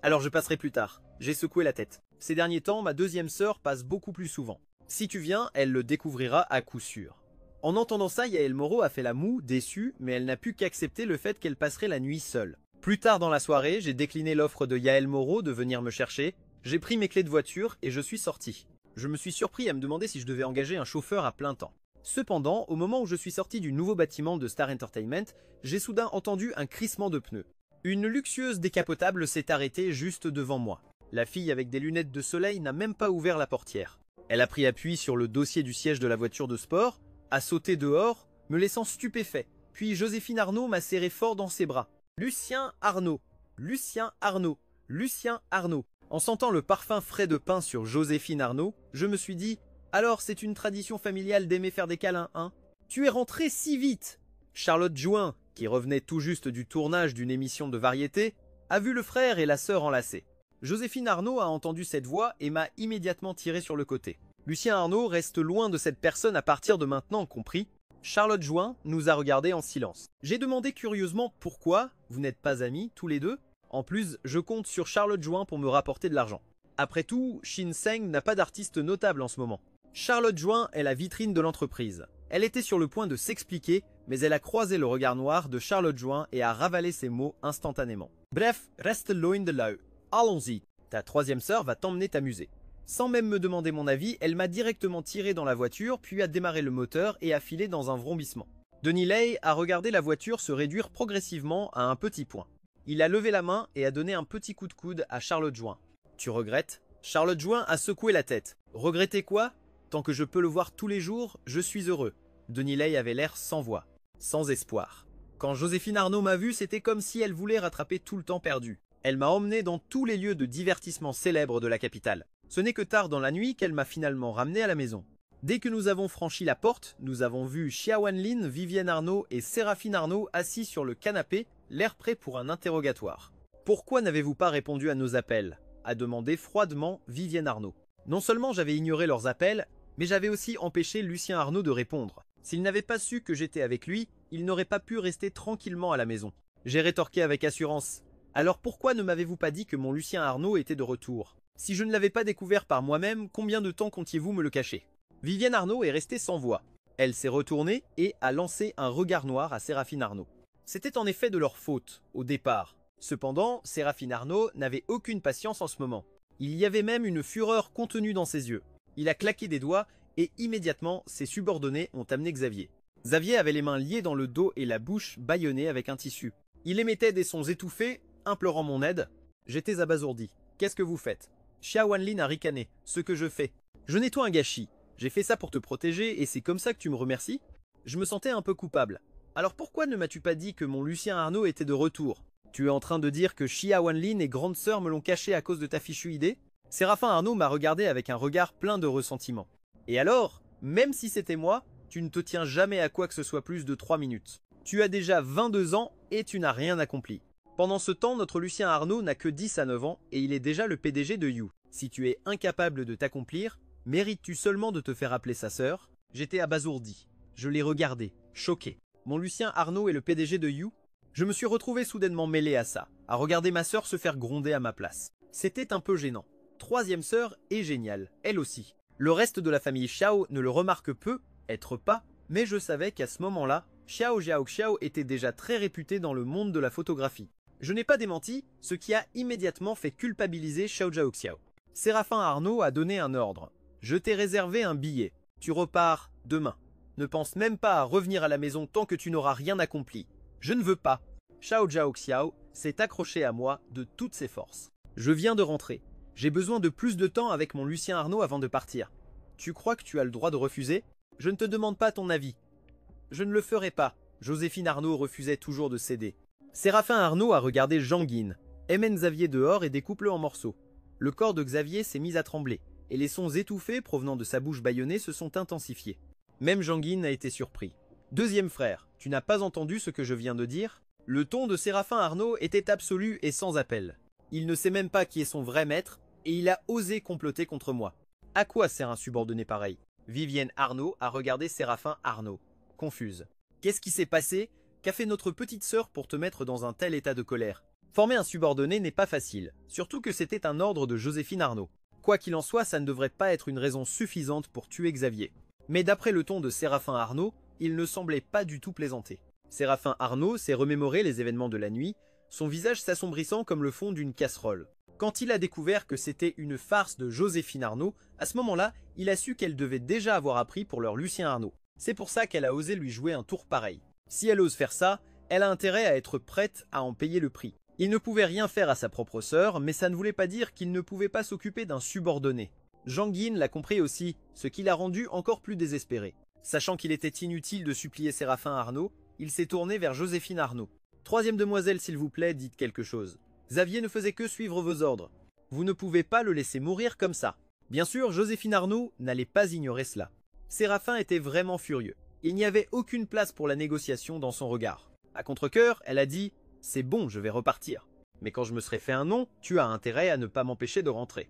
Alors je passerai plus tard. J'ai secoué la tête. Ces derniers temps, ma deuxième sœur passe beaucoup plus souvent. Si tu viens, elle le découvrira à coup sûr. En entendant ça, Yael Moreau a fait la moue, déçue, mais elle n'a pu qu'accepter le fait qu'elle passerait la nuit seule. Plus tard dans la soirée, j'ai décliné l'offre de Yael Moreau de venir me chercher, j'ai pris mes clés de voiture et je suis sorti. Je me suis surpris à me demander si je devais engager un chauffeur à plein temps. Cependant, au moment où je suis sorti du nouveau bâtiment de Star Entertainment, j'ai soudain entendu un crissement de pneus. Une luxueuse décapotable s'est arrêtée juste devant moi. La fille avec des lunettes de soleil n'a même pas ouvert la portière. Elle a pris appui sur le dossier du siège de la voiture de sport, a sauté dehors, me laissant stupéfait. Puis Joséphine Arnaud m'a serré fort dans ses bras. Lucien Arnaud, Lucien Arnaud, Lucien Arnaud. En sentant le parfum frais de pain sur Joséphine Arnaud, je me suis dit « Alors c'est une tradition familiale d'aimer faire des câlins, hein? Tu es rentré si vite !» Charlotte Join, qui revenait tout juste du tournage d'une émission de variété, a vu le frère et la sœur enlacés. Joséphine Arnaud a entendu cette voix et m'a immédiatement tiré sur le côté. Lucien Arnaud reste loin de cette personne à partir de maintenant, compris? Charlotte Join nous a regardés en silence. J'ai demandé curieusement pourquoi vous n'êtes pas amis tous les deux. En plus, je compte sur Charlotte Join pour me rapporter de l'argent. Après tout, Shin Seng n'a pas d'artiste notable en ce moment. Charlotte Join est la vitrine de l'entreprise. Elle était sur le point de s'expliquer, mais elle a croisé le regard noir de Charlotte Join et a ravalé ses mots instantanément. Bref, reste loin de là. Allons-y. Ta troisième sœur va t'emmener t'amuser. Sans même me demander mon avis, elle m'a directement tiré dans la voiture, puis a démarré le moteur et a filé dans un vrombissement. Denis Lay a regardé la voiture se réduire progressivement à un petit point. Il a levé la main et a donné un petit coup de coude à Charlotte Join. Tu regrettes? Charlotte Join a secoué la tête. Regretter quoi? Tant que je peux le voir tous les jours, je suis heureux. Denis Lay avait l'air sans voix, sans espoir. Quand Joséphine Arnaud m'a vu, c'était comme si elle voulait rattraper tout le temps perdu. Elle m'a emmené dans tous les lieux de divertissement célèbres de la capitale. Ce n'est que tard dans la nuit qu'elle m'a finalement ramené à la maison. Dès que nous avons franchi la porte, nous avons vu Xia Wanlin, Vivienne Arnaud et Séraphine Arnaud assis sur le canapé, l'air prêt pour un interrogatoire. « Pourquoi n'avez-vous pas répondu à nos appels ?» a demandé froidement Vivienne Arnaud. Non seulement j'avais ignoré leurs appels, mais j'avais aussi empêché Lucien Arnaud de répondre. S'il n'avait pas su que j'étais avec lui, il n'aurait pas pu rester tranquillement à la maison. J'ai rétorqué avec assurance. « Alors pourquoi ne m'avez-vous pas dit que mon Lucien Arnaud était de retour? Si je ne l'avais pas découvert par moi-même, combien de temps comptiez-vous me le cacher ?» Vivienne Arnaud est restée sans voix. Elle s'est retournée et a lancé un regard noir à Séraphine Arnaud. C'était en effet de leur faute, au départ. Cependant, Séraphine Arnaud n'avait aucune patience en ce moment. Il y avait même une fureur contenue dans ses yeux. Il a claqué des doigts et immédiatement, ses subordonnés ont amené Xavier. Xavier avait les mains liées dans le dos et la bouche bâillonnée avec un tissu. Il émettait des sons étouffés, implorant mon aide. J'étais abasourdi. « Qu'est-ce que vous faites ?» Xia Wanlin a ricané. « Ce que je fais. Je nettoie un gâchis. J'ai fait ça pour te protéger et c'est comme ça que tu me remercies ?» Je me sentais un peu coupable. « Alors pourquoi ne m'as-tu pas dit que mon Lucien Arnaud était de retour? Tu es en train de dire que Xia Wanlin et Grande Sœur me l'ont caché à cause de ta fichue idée ?» Séraphin Arnaud m'a regardé avec un regard plein de ressentiment. « Et alors, même si c'était moi, tu ne te tiens jamais à quoi que ce soit plus de 3 minutes. Tu as déjà 22 ans et tu n'as rien accompli. Pendant ce temps, notre Lucien Arnaud n'a que 10 à 9 ans et il est déjà le PDG de You. Si tu es incapable de t'accomplir, mérites-tu seulement de te faire appeler sa sœur ?» J'étais abasourdi. Je l'ai regardé, choqué. Mon Lucien Arnaud est le PDG de You? Je me suis retrouvé soudainement mêlé à ça, à regarder ma sœur se faire gronder à ma place. C'était un peu gênant. Troisième sœur est géniale, elle aussi. Le reste de la famille Xiao ne le remarque peu, être pas, mais je savais qu'à ce moment-là, Xiao Zhaoxiao était déjà très réputé dans le monde de la photographie. Je n'ai pas démenti, ce qui a immédiatement fait culpabiliser Xiao Zhaoxiao. Séraphin Arnaud a donné un ordre. « Je t'ai réservé un billet. Tu repars demain. Ne pense même pas à revenir à la maison tant que tu n'auras rien accompli. Je ne veux pas. » Xiao Zhaoxiao s'est accroché à moi de toutes ses forces. « Je viens de rentrer. J'ai besoin de plus de temps avec mon Lucien Arnaud avant de partir. Tu crois que tu as le droit de refuser? Je ne te demande pas ton avis. » « Je ne le ferai pas. » Joséphine Arnaud refusait toujours de céder. Séraphin Arnaud a regardé Jean-Guine, emmène Xavier dehors et découpe-le en morceaux. Le corps de Xavier s'est mis à trembler, et les sons étouffés provenant de sa bouche bâillonnée se sont intensifiés. Même Jean-Guine a été surpris. « Deuxième frère, tu n'as pas entendu ce que je viens de dire ?» Le ton de Séraphin Arnaud était absolu et sans appel. Il ne sait même pas qui est son vrai maître, et il a osé comploter contre moi. À quoi sert un subordonné pareil? Vivienne Arnaud a regardé Séraphin Arnaud, confuse. Qu'est-ce qui s'est passé? Qu'a fait notre petite sœur pour te mettre dans un tel état de colère? Former un subordonné n'est pas facile, surtout que c'était un ordre de Joséphine Arnaud. Quoi qu'il en soit, ça ne devrait pas être une raison suffisante pour tuer Xavier. Mais d'après le ton de Séraphin Arnaud, il ne semblait pas du tout plaisanter. Séraphin Arnaud s'est remémoré les événements de la nuit, son visage s'assombrissant comme le fond d'une casserole. Quand il a découvert que c'était une farce de Joséphine Arnaud, à ce moment-là, il a su qu'elle devait déjà avoir appris pour leur Lucien Arnaud. C'est pour ça qu'elle a osé lui jouer un tour pareil. Si elle ose faire ça, elle a intérêt à être prête à en payer le prix. Il ne pouvait rien faire à sa propre sœur, mais ça ne voulait pas dire qu'il ne pouvait pas s'occuper d'un subordonné. Jean-Guine l'a compris aussi, ce qui l'a rendu encore plus désespéré. Sachant qu'il était inutile de supplier Séraphin Arnaud, il s'est tourné vers Joséphine Arnaud. « Troisième demoiselle, s'il vous plaît, dites quelque chose. Xavier ne faisait que suivre vos ordres. Vous ne pouvez pas le laisser mourir comme ça. » Bien sûr, Joséphine Arnaud n'allait pas ignorer cela. Séraphin était vraiment furieux. Il n'y avait aucune place pour la négociation dans son regard. À contre-cœur, elle a dit « C'est bon, je vais repartir. Mais quand je me serai fait un nom, tu as intérêt à ne pas m'empêcher de rentrer. »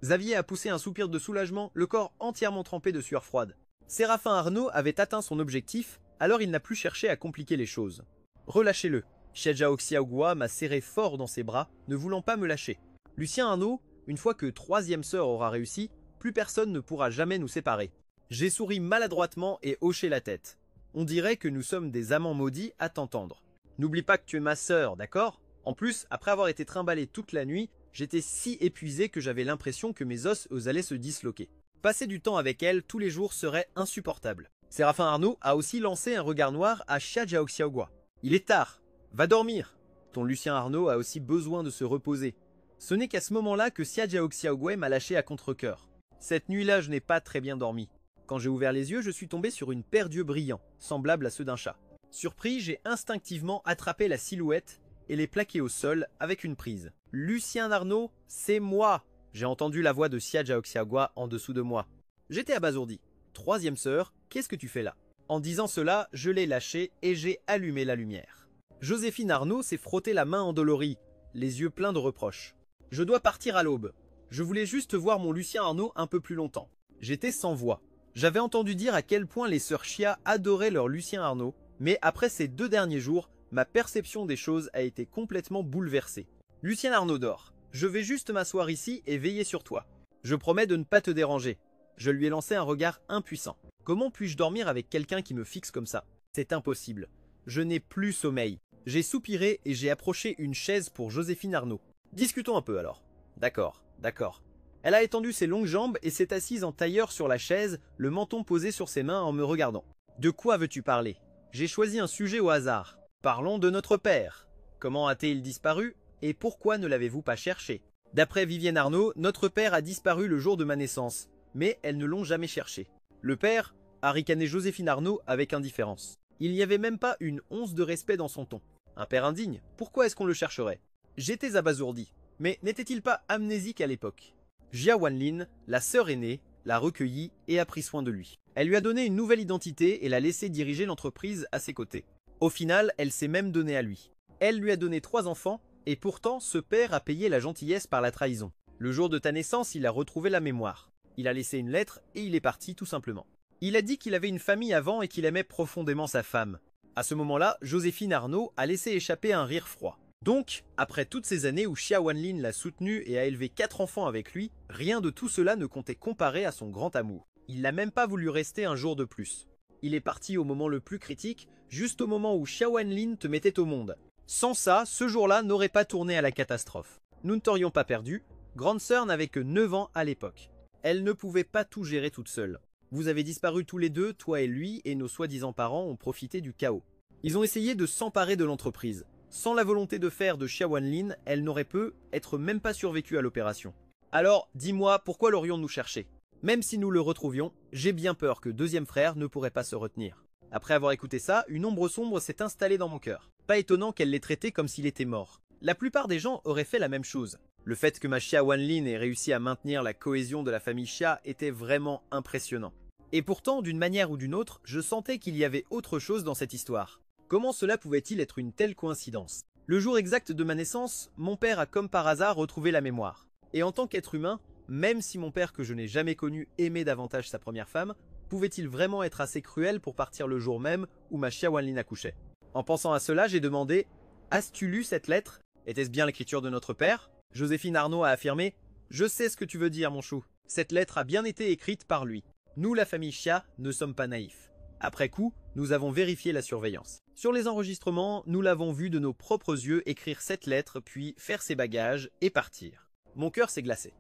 Xavier a poussé un soupir de soulagement, le corps entièrement trempé de sueur froide. Séraphin Arnaud avait atteint son objectif, alors il n'a plus cherché à compliquer les choses. « Relâchez-le. » Xia Zhaoxiao m'a serré fort dans ses bras, ne voulant pas me lâcher. Lucien Arnaud, une fois que troisième sœur aura réussi, plus personne ne pourra jamais nous séparer. J'ai souri maladroitement et hoché la tête. On dirait que nous sommes des amants maudits à t'entendre. N'oublie pas que tu es ma sœur, d'accord? En plus, après avoir été trimballé toute la nuit, j'étais si épuisé que j'avais l'impression que mes os allaient se disloquer. Passer du temps avec elle tous les jours serait insupportable. Séraphin Arnaud a aussi lancé un regard noir à Xia Zhaoxiao. Il est tard, va dormir. Ton Lucien Arnaud a aussi besoin de se reposer. Ce n'est qu'à ce moment-là que Xia Zhaoxiao m'a lâché à contre-cœur. Cette nuit-là, je n'ai pas très bien dormi. Quand j'ai ouvert les yeux, je suis tombé sur une paire d'yeux brillants, semblables à ceux d'un chat. Surpris, j'ai instinctivement attrapé la silhouette et les plaquer au sol avec une prise. « Lucien Arnaud, c'est moi !» J'ai entendu la voix de Sia Jaoxiagua en dessous de moi. J'étais abasourdi. « Troisième sœur, qu'est-ce que tu fais là ?» En disant cela, je l'ai lâché et j'ai allumé la lumière. Joséphine Arnaud s'est frotté la main endolorie, les yeux pleins de reproches. « Je dois partir à l'aube. Je voulais juste voir mon Lucien Arnaud un peu plus longtemps. » J'étais sans voix. J'avais entendu dire à quel point les sœurs Chia adoraient leur Lucien Arnaud, mais après ces 2 derniers jours, ma perception des choses a été complètement bouleversée. « Lucien Arnaud dort. Je vais juste m'asseoir ici et veiller sur toi. Je promets de ne pas te déranger. » Je lui ai lancé un regard impuissant. Comment puis-je dormir avec quelqu'un qui me fixe comme ça? C'est impossible. Je n'ai plus sommeil. J'ai soupiré et j'ai approché une chaise pour Joséphine Arnaud. Discutons un peu alors. D'accord, d'accord. Elle a étendu ses longues jambes et s'est assise en tailleur sur la chaise, le menton posé sur ses mains en me regardant. De quoi veux-tu parler? J'ai choisi un sujet au hasard. Parlons de notre père. Comment a-t-il disparu et pourquoi ne l'avez-vous pas cherché? D'après Vivienne Arnaud, notre père a disparu le jour de ma naissance, mais elles ne l'ont jamais cherché. Le père a ricané Joséphine Arnaud avec indifférence. Il n'y avait même pas une once de respect dans son ton. Un père indigne, pourquoi est-ce qu'on le chercherait? J'étais abasourdi, mais n'était-il pas amnésique à l'époque? Jia Wanlin, la sœur aînée, l'a recueilli et a pris soin de lui. Elle lui a donné une nouvelle identité et l'a laissé diriger l'entreprise à ses côtés. Au final, elle s'est même donnée à lui. Elle lui a donné 3 enfants, et pourtant ce père a payé la gentillesse par la trahison. Le jour de ta naissance, il a retrouvé la mémoire. Il a laissé une lettre et il est parti tout simplement. Il a dit qu'il avait une famille avant et qu'il aimait profondément sa femme. À ce moment-là, Joséphine Arnaud a laissé échapper un rire froid. Donc, après toutes ces années où Jia Wanlin l'a soutenu et a élevé 4 enfants avec lui, rien de tout cela ne comptait comparer à son grand amour. Il n'a même pas voulu rester un jour de plus. Il est parti au moment le plus critique, juste au moment où Jia Wanlin te mettait au monde. Sans ça, ce jour-là n'aurait pas tourné à la catastrophe. Nous ne t'aurions pas perdu, grande sœur n'avait que 9 ans à l'époque. Elle ne pouvait pas tout gérer toute seule. Vous avez disparu tous les deux, toi et lui, et nos soi-disant parents ont profité du chaos. Ils ont essayé de s'emparer de l'entreprise. Sans la volonté de faire de Jia Wanlin, elle n'aurait pu être même pas survécue à l'opération. Alors, dis-moi, pourquoi l'aurions-nous cherché? Même si nous le retrouvions, j'ai bien peur que deuxième frère ne pourrait pas se retenir. Après avoir écouté ça, une ombre sombre s'est installée dans mon cœur. Pas étonnant qu'elle l'ait traité comme s'il était mort. La plupart des gens auraient fait la même chose. Le fait que ma Jia Wanlin ait réussi à maintenir la cohésion de la famille Chia était vraiment impressionnant. Et pourtant, d'une manière ou d'une autre, je sentais qu'il y avait autre chose dans cette histoire. Comment cela pouvait-il être une telle coïncidence? Le jour exact de ma naissance, mon père a comme par hasard retrouvé la mémoire. Et en tant qu'être humain, même si mon père que je n'ai jamais connu aimait davantage sa première femme, pouvait-il vraiment être assez cruel pour partir le jour même où ma Jia Wanlin accouchait? En pensant à cela, j'ai demandé « As-tu lu cette lettre? Était-ce bien l'écriture de notre père ?» Joséphine Arnaud a affirmé « Je sais ce que tu veux dire, mon chou. Cette lettre a bien été écrite par lui. Nous, la famille Chia, ne sommes pas naïfs. » Après coup, nous avons vérifié la surveillance. Sur les enregistrements, nous l'avons vu de nos propres yeux écrire cette lettre, puis faire ses bagages et partir. Mon cœur s'est glacé.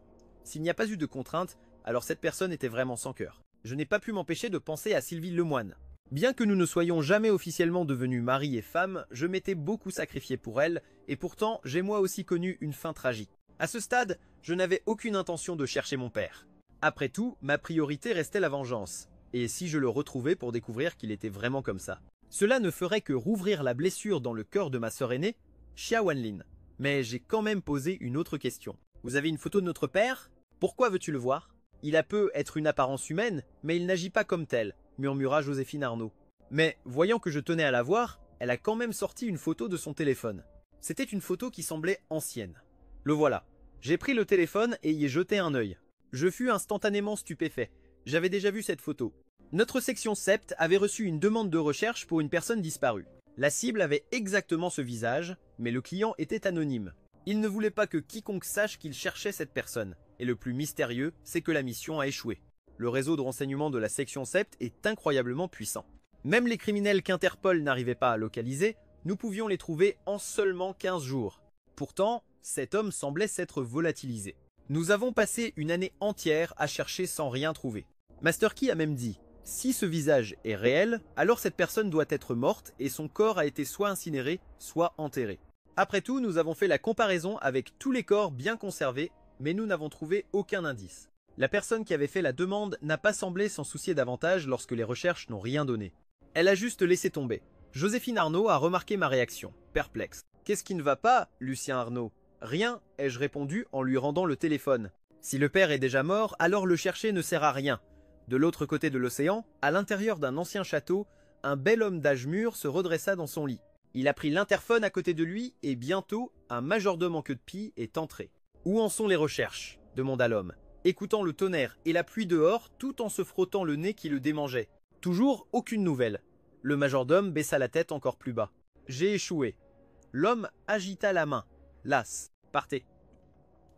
S'il n'y a pas eu de contrainte, alors cette personne était vraiment sans cœur. Je n'ai pas pu m'empêcher de penser à Sylvie Lemoine. Bien que nous ne soyons jamais officiellement devenus mari et femme, je m'étais beaucoup sacrifié pour elle, et pourtant j'ai moi aussi connu une fin tragique. À ce stade, je n'avais aucune intention de chercher mon père. Après tout, ma priorité restait la vengeance. Et si je le retrouvais pour découvrir qu'il était vraiment comme ça? Cela ne ferait que rouvrir la blessure dans le cœur de ma sœur aînée, Jia Wanlin. Mais j'ai quand même posé une autre question. Vous avez une photo de notre père? Pourquoi veux-tu le voir? Il a peut être une apparence humaine, mais il n'agit pas comme tel, murmura Joséphine Arnaud. Mais, voyant que je tenais à la voir, elle a quand même sorti une photo de son téléphone. C'était une photo qui semblait ancienne. Le voilà. J'ai pris le téléphone et y ai jeté un œil. Je fus instantanément stupéfait. J'avais déjà vu cette photo. Notre section Sept avait reçu une demande de recherche pour une personne disparue. La cible avait exactement ce visage, mais le client était anonyme. Il ne voulait pas que quiconque sache qu'il cherchait cette personne. Et le plus mystérieux, c'est que la mission a échoué. Le réseau de renseignement de la section Sept est incroyablement puissant. Même les criminels qu'Interpol n'arrivait pas à localiser, nous pouvions les trouver en seulement 15 jours. Pourtant, cet homme semblait s'être volatilisé. Nous avons passé une année entière à chercher sans rien trouver. Master Key a même dit « Si ce visage est réel, alors cette personne doit être morte et son corps a été soit incinéré, soit enterré. » Après tout, nous avons fait la comparaison avec tous les corps bien conservés, mais nous n'avons trouvé aucun indice. La personne qui avait fait la demande n'a pas semblé s'en soucier davantage lorsque les recherches n'ont rien donné. Elle a juste laissé tomber. Joséphine Arnaud a remarqué ma réaction, perplexe. Qu'est-ce qui ne va pas, Lucien Arnaud? Rien, ai-je répondu en lui rendant le téléphone. Si le père est déjà mort, alors le chercher ne sert à rien. De l'autre côté de l'océan, à l'intérieur d'un ancien château, un bel homme d'âge mûr se redressa dans son lit. Il a pris l'interphone à côté de lui et bientôt, un majordome en queue de pie est entré. « Où en sont les recherches ?» demanda l'homme, écoutant le tonnerre et la pluie dehors tout en se frottant le nez qui le démangeait. Toujours aucune nouvelle. Le majordome baissa la tête encore plus bas. « J'ai échoué. » L'homme agita la main. « Las, partez. »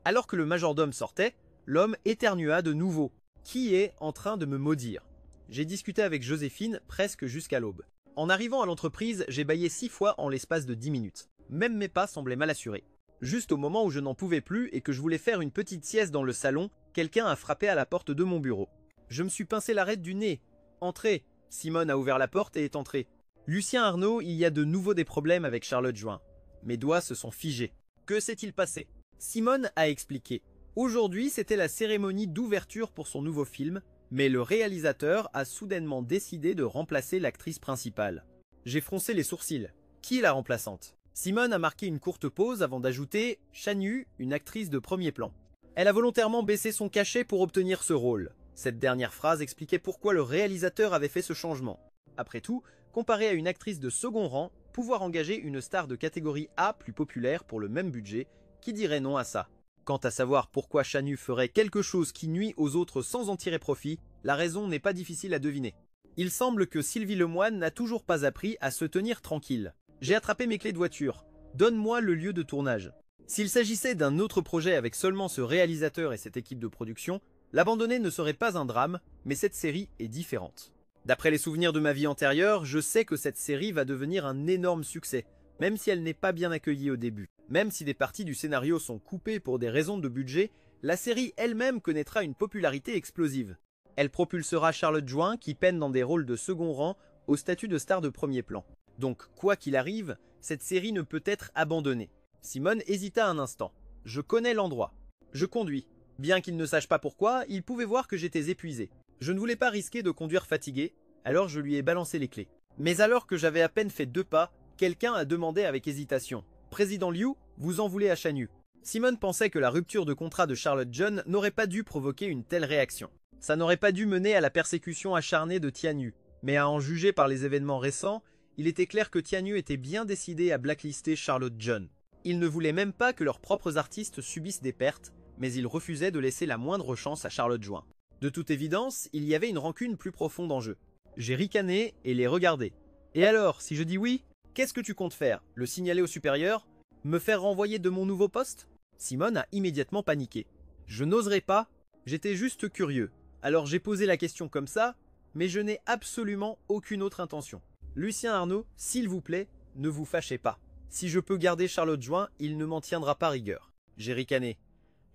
Alors que le majordome sortait, l'homme éternua de nouveau. « Qui est en train de me maudire ?» J'ai discuté avec Joséphine presque jusqu'à l'aube. En arrivant à l'entreprise, j'ai bâillé 6 fois en l'espace de 10 minutes. Même mes pas semblaient mal assurés. Juste au moment où je n'en pouvais plus et que je voulais faire une petite sieste dans le salon, quelqu'un a frappé à la porte de mon bureau. Je me suis pincé l'arête du nez. « Entrez !» Simone a ouvert la porte et est entrée. « Lucien Arnaud, il y a de nouveau des problèmes avec Charlotte Join. » Mes doigts se sont figés. Que s'est-il passé? Simone a expliqué. Aujourd'hui, c'était la cérémonie d'ouverture pour son nouveau film, mais le réalisateur a soudainement décidé de remplacer l'actrice principale. J'ai froncé les sourcils. Qui est la remplaçante? Simone a marqué une courte pause avant d'ajouter « Chanu, une actrice de premier plan ». Elle a volontairement baissé son cachet pour obtenir ce rôle. Cette dernière phrase expliquait pourquoi le réalisateur avait fait ce changement. Après tout, comparé à une actrice de second rang, pouvoir engager une star de catégorie A plus populaire pour le même budget, qui dirait non à ça? Quant à savoir pourquoi Chanu ferait quelque chose qui nuit aux autres sans en tirer profit, la raison n'est pas difficile à deviner. Il semble que Sylvie Lemoine n'a toujours pas appris à se tenir tranquille. J'ai attrapé mes clés de voiture. Donne-moi le lieu de tournage. S'il s'agissait d'un autre projet avec seulement ce réalisateur et cette équipe de production, l'abandonner ne serait pas un drame, mais cette série est différente. D'après les souvenirs de ma vie antérieure, je sais que cette série va devenir un énorme succès, même si elle n'est pas bien accueillie au début. Même si des parties du scénario sont coupées pour des raisons de budget, la série elle-même connaîtra une popularité explosive. Elle propulsera Charlotte Join, qui peine dans des rôles de second rang, au statut de star de premier plan. Donc, quoi qu'il arrive, cette série ne peut être abandonnée. Simone hésita un instant. Je connais l'endroit. Je conduis. Bien qu'il ne sache pas pourquoi, il pouvait voir que j'étais épuisé. Je ne voulais pas risquer de conduire fatigué, alors je lui ai balancé les clés. Mais alors que j'avais à peine fait 2 pas, quelqu'un a demandé avec hésitation. Président Liu, vous en voulez à Chanu. Simone pensait que la rupture de contrat de Charlotte John n'aurait pas dû provoquer une telle réaction. Ça n'aurait pas dû mener à la persécution acharnée de Tianyu. Mais à en juger par les événements récents, il était clair que Tianyu était bien décidé à blacklister Charlotte John. Ils ne voulaient même pas que leurs propres artistes subissent des pertes, mais ils refusaient de laisser la moindre chance à Charlotte Join. De toute évidence, il y avait une rancune plus profonde en jeu. J'ai ricané et les regardé. Et alors, si je dis oui, qu'est-ce que tu comptes faire? Le signaler au supérieur? Me faire renvoyer de mon nouveau poste? Simone a immédiatement paniqué. Je n'oserais pas, j'étais juste curieux. Alors j'ai posé la question comme ça, mais je n'ai absolument aucune autre intention. Lucien Arnaud, s'il vous plaît, ne vous fâchez pas. Si je peux garder Charlotte Join, il ne m'en tiendra pas rigueur. J'ai ricané.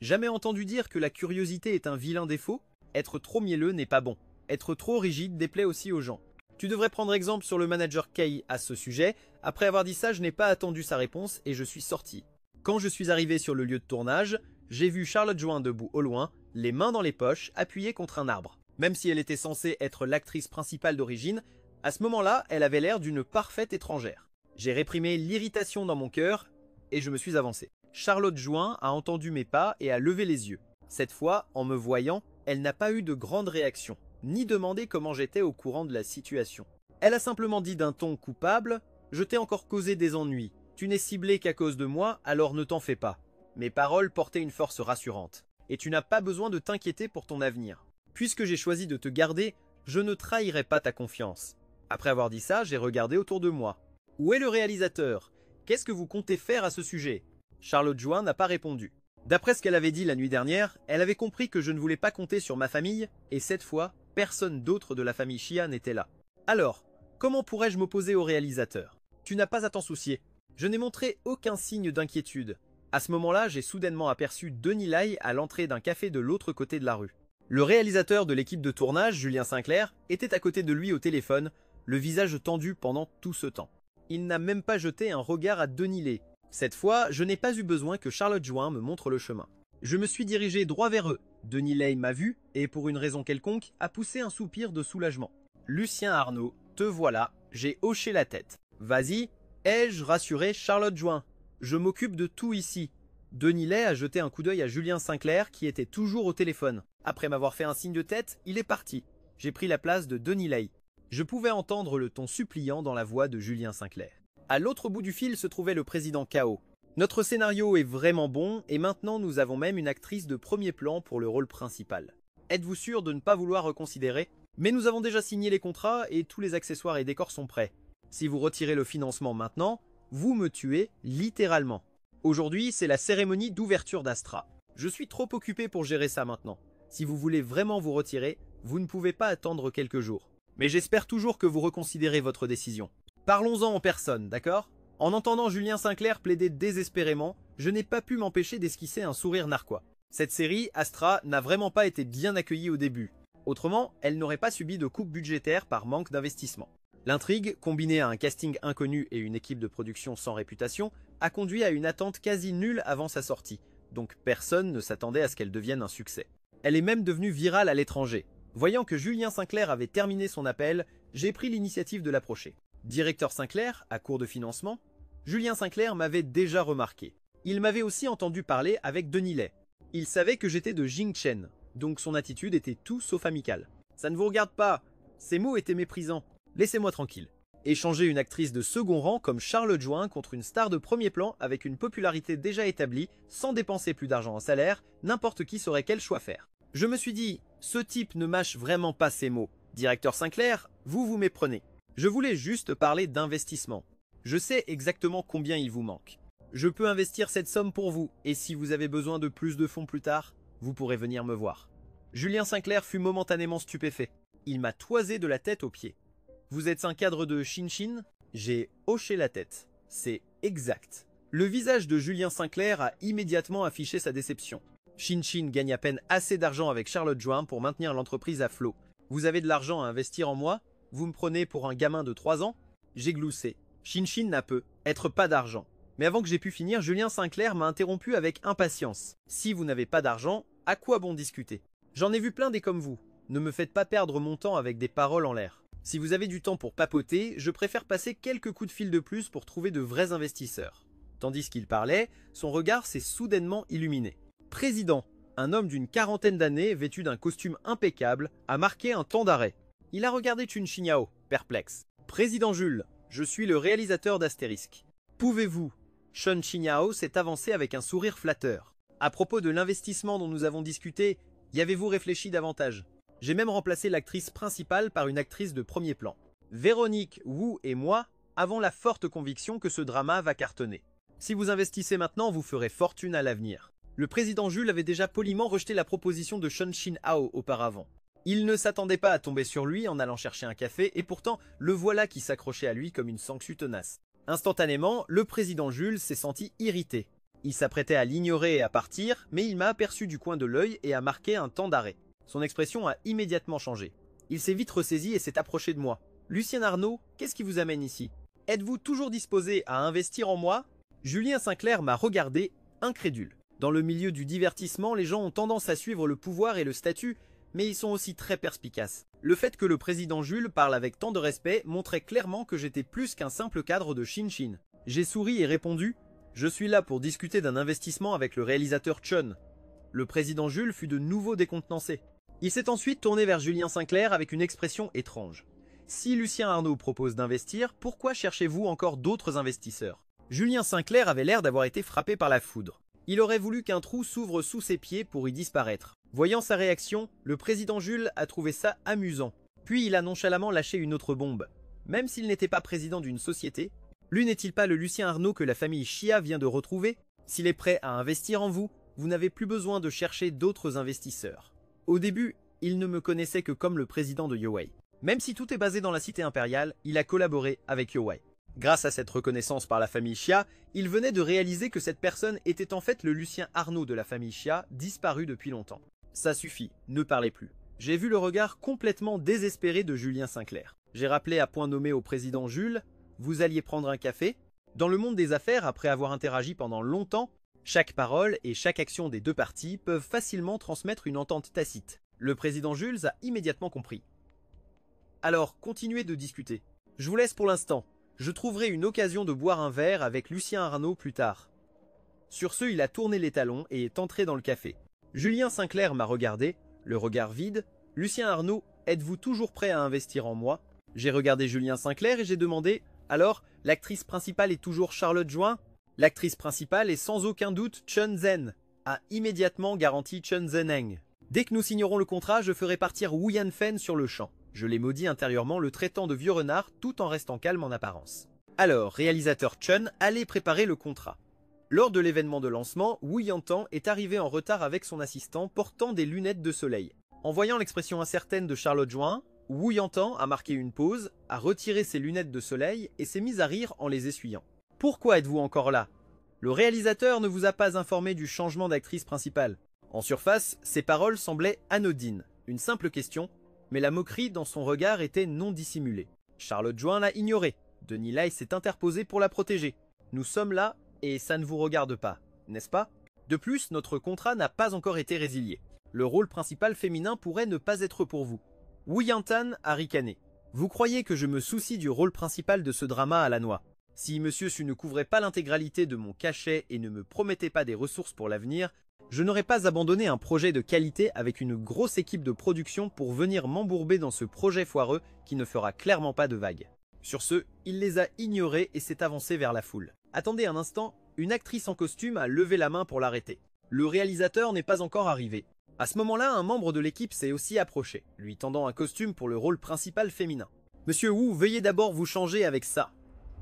Jamais entendu dire que la curiosité est un vilain défaut? Être trop mielleux n'est pas bon. Être trop rigide déplaît aussi aux gens. Tu devrais prendre exemple sur le manager Kei à ce sujet. Après avoir dit ça, je n'ai pas attendu sa réponse et je suis sorti. Quand je suis arrivé sur le lieu de tournage, j'ai vu Charlotte Join debout au loin, les mains dans les poches, appuyée contre un arbre. Même si elle était censée être l'actrice principale d'origine, à ce moment-là, elle avait l'air d'une parfaite étrangère. J'ai réprimé l'irritation dans mon cœur et je me suis avancé. Charlotte Join a entendu mes pas et a levé les yeux. Cette fois, en me voyant, elle n'a pas eu de grande réaction, ni demandé comment j'étais au courant de la situation. Elle a simplement dit d'un ton coupable « Je t'ai encore causé des ennuis. Tu n'es ciblé qu'à cause de moi, alors ne t'en fais pas. » Mes paroles portaient une force rassurante. Et tu n'as pas besoin de t'inquiéter pour ton avenir. Puisque j'ai choisi de te garder, je ne trahirai pas ta confiance. Après avoir dit ça, j'ai regardé autour de moi. Où est le réalisateur? Qu'est-ce que vous comptez faire à ce sujet? Charlotte Join n'a pas répondu. D'après ce qu'elle avait dit la nuit dernière, elle avait compris que je ne voulais pas compter sur ma famille, et cette fois, personne d'autre de la famille Chia n'était là. Alors, comment pourrais-je m'opposer au réalisateur? Tu n'as pas à t'en soucier. Je n'ai montré aucun signe d'inquiétude. À ce moment-là, j'ai soudainement aperçu Denis Lai à l'entrée d'un café de l'autre côté de la rue. Le réalisateur de l'équipe de tournage, Julien Sinclair, était à côté de lui au téléphone, le visage tendu pendant tout ce temps. Il n'a même pas jeté un regard à Denis Lai. Cette fois, je n'ai pas eu besoin que Charlotte Join me montre le chemin. Je me suis dirigé droit vers eux. Denis Lai m'a vu et, pour une raison quelconque, a poussé un soupir de soulagement. Lucien Arnaud, te voilà, j'ai hoché la tête. Vas-y, ai-je rassuré Charlotte Join? Je m'occupe de tout ici. Denis Lay a jeté un coup d'œil à Julien Sinclair qui était toujours au téléphone. Après m'avoir fait un signe de tête, il est parti. J'ai pris la place de Denis Lay. Je pouvais entendre le ton suppliant dans la voix de Julien Sinclair. À l'autre bout du fil se trouvait le président K.O. Notre scénario est vraiment bon et maintenant nous avons même une actrice de premier plan pour le rôle principal. Êtes-vous sûr de ne pas vouloir reconsidérer? Mais nous avons déjà signé les contrats et tous les accessoires et décors sont prêts. Si vous retirez le financement maintenant, vous me tuez littéralement. Aujourd'hui, c'est la cérémonie d'ouverture d'Astra. Je suis trop occupé pour gérer ça maintenant. Si vous voulez vraiment vous retirer, vous ne pouvez pas attendre quelques jours. Mais j'espère toujours que vous reconsidérez votre décision. Parlons-en en personne, d'accord? En entendant Julien Sinclair plaider désespérément, je n'ai pas pu m'empêcher d'esquisser un sourire narquois. Cette série, Astra, n'a vraiment pas été bien accueillie au début. Autrement, elle n'aurait pas subi de coupe budgétaire par manque d'investissement. L'intrigue, combinée à un casting inconnu et une équipe de production sans réputation, a conduit à une attente quasi nulle avant sa sortie, donc personne ne s'attendait à ce qu'elle devienne un succès. Elle est même devenue virale à l'étranger. Voyant que Julien Sinclair avait terminé son appel, j'ai pris l'initiative de l'approcher. Directeur Sinclair, à court de financement, Julien Sinclair m'avait déjà remarqué. Il m'avait aussi entendu parler avec Denis Lay. Il savait que j'étais de Jingchen, donc son attitude était tout sauf amicale. Ça ne vous regarde pas, ces mots étaient méprisants. Laissez-moi tranquille. Échanger une actrice de second rang comme Charlotte Join contre une star de premier plan avec une popularité déjà établie, sans dépenser plus d'argent en salaire, n'importe qui saurait quel choix faire. Je me suis dit, ce type ne mâche vraiment pas ses mots. Directeur Sinclair, vous méprenez. Je voulais juste parler d'investissement. Je sais exactement combien il vous manque. Je peux investir cette somme pour vous, et si vous avez besoin de plus de fonds plus tard, vous pourrez venir me voir. Julien Sinclair fut momentanément stupéfait. Il m'a toisé de la tête aux pieds. Vous êtes un cadre de Shinshin? J'ai hoché la tête. C'est exact. Le visage de Julien Sinclair a immédiatement affiché sa déception. Shinshin gagne à peine assez d'argent avec Charlotte Join pour maintenir l'entreprise à flot. Vous avez de l'argent à investir en moi? Vous me prenez pour un gamin de 3 ans? J'ai gloussé. Shinshin n'a peut être pas d'argent. Mais avant que j'ai pu finir, Julien Sinclair m'a interrompu avec impatience. Si vous n'avez pas d'argent, à quoi bon discuter? J'en ai vu plein des comme vous. Ne me faites pas perdre mon temps avec des paroles en l'air. Si vous avez du temps pour papoter, je préfère passer quelques coups de fil de plus pour trouver de vrais investisseurs. Tandis qu'il parlait, son regard s'est soudainement illuminé. Président, un homme d'une quarantaine d'années, vêtu d'un costume impeccable, a marqué un temps d'arrêt. Il a regardé Chun Shinyao, perplexe. Président Jules, je suis le réalisateur d'Astérisque. Pouvez-vous? Chun Shinyao s'est avancé avec un sourire flatteur. À propos de l'investissement dont nous avons discuté, y avez-vous réfléchi davantage? J'ai même remplacé l'actrice principale par une actrice de premier plan. Véronique, Wu et moi avons la forte conviction que ce drama va cartonner. Si vous investissez maintenant, vous ferez fortune à l'avenir. Le président Jules avait déjà poliment rejeté la proposition de Chun Shin-hao auparavant. Il ne s'attendait pas à tomber sur lui en allant chercher un café et pourtant le voilà qui s'accrochait à lui comme une sangsue tenace. Instantanément, le président Jules s'est senti irrité. Il s'apprêtait à l'ignorer et à partir, mais il m'a aperçu du coin de l'œil et a marqué un temps d'arrêt. Son expression a immédiatement changé. Il s'est vite ressaisi et s'est approché de moi. « Lucien Arnaud, qu'est-ce qui vous amène ici? Êtes-vous toujours disposé à investir en moi ?» Julien Sinclair m'a regardé, incrédule. Dans le milieu du divertissement, les gens ont tendance à suivre le pouvoir et le statut, mais ils sont aussi très perspicaces. Le fait que le président Jules parle avec tant de respect montrait clairement que j'étais plus qu'un simple cadre de Shinshin. J'ai souri et répondu « Je suis là pour discuter d'un investissement avec le réalisateur Chun. » Le président Jules fut de nouveau décontenancé. Il s'est ensuite tourné vers Julien Sinclair avec une expression étrange. « Si Lucien Arnaud propose d'investir, pourquoi cherchez-vous encore d'autres investisseurs ?» Julien Sinclair avait l'air d'avoir été frappé par la foudre. Il aurait voulu qu'un trou s'ouvre sous ses pieds pour y disparaître. Voyant sa réaction, le président Jules a trouvé ça amusant. Puis il a nonchalamment lâché une autre bombe. Même s'il n'était pas président d'une société, lui n'est-il pas le Lucien Arnaud que la famille Chia vient de retrouver? S'il est prêt à investir en vous, vous n'avez plus besoin de chercher d'autres investisseurs. Au début, il ne me connaissait que comme le président de Yoei. Même si tout est basé dans la cité impériale, il a collaboré avec Yoei. Grâce à cette reconnaissance par la famille Chia, il venait de réaliser que cette personne était en fait le Lucien Arnaud de la famille Chia, disparu depuis longtemps. Ça suffit, ne parlez plus. J'ai vu le regard complètement désespéré de Julien Sinclair. J'ai rappelé à point nommé au président Jules, vous alliez prendre un café? Dans le monde des affaires, après avoir interagi pendant longtemps, chaque parole et chaque action des deux parties peuvent facilement transmettre une entente tacite. Le président Jules a immédiatement compris. Alors, continuez de discuter. Je vous laisse pour l'instant. Je trouverai une occasion de boire un verre avec Lucien Arnaud plus tard. Sur ce, il a tourné les talons et est entré dans le café. Julien Sinclair m'a regardé, le regard vide. « Lucien Arnaud, êtes-vous toujours prêt à investir en moi ?» J'ai regardé Julien Sinclair et j'ai demandé « Alors, l'actrice principale est toujours Charlotte Join ?» L'actrice principale est sans aucun doute Chun Zhen, a immédiatement garanti Chun Zheneng. Dès que nous signerons le contrat, je ferai partir Wu Yanfen sur le champ. Je l'ai maudit intérieurement, le traitant de vieux renard tout en restant calme en apparence. Alors, réalisateur Chun, allez préparer le contrat. Lors de l'événement de lancement, Wu Yantan est arrivé en retard avec son assistant portant des lunettes de soleil. En voyant l'expression incertaine de Charlotte Join, Wu Yantan a marqué une pause, a retiré ses lunettes de soleil et s'est mis à rire en les essuyant. « Pourquoi êtes-vous encore là ? Le réalisateur ne vous a pas informé du changement d'actrice principale. » En surface, ses paroles semblaient anodines, une simple question, mais la moquerie dans son regard était non dissimulée. Charlotte Join l'a ignoré. Denis Lai s'est interposé pour la protéger. Nous sommes là et ça ne vous regarde pas, n'est-ce pas? De plus, notre contrat n'a pas encore été résilié. Le rôle principal féminin pourrait ne pas être pour vous. Wu Yantan a ricané. Vous croyez que je me soucie du rôle principal de ce drama à la noix? Si Monsieur Su ne couvrait pas l'intégralité de mon cachet et ne me promettait pas des ressources pour l'avenir, je n'aurais pas abandonné un projet de qualité avec une grosse équipe de production pour venir m'embourber dans ce projet foireux qui ne fera clairement pas de vagues. Sur ce, il les a ignorés et s'est avancé vers la foule. Attendez un instant, une actrice en costume a levé la main pour l'arrêter. Le réalisateur n'est pas encore arrivé. À ce moment-là, un membre de l'équipe s'est aussi approché, lui tendant un costume pour le rôle principal féminin. « Monsieur Wu, veuillez d'abord vous changer avec ça. »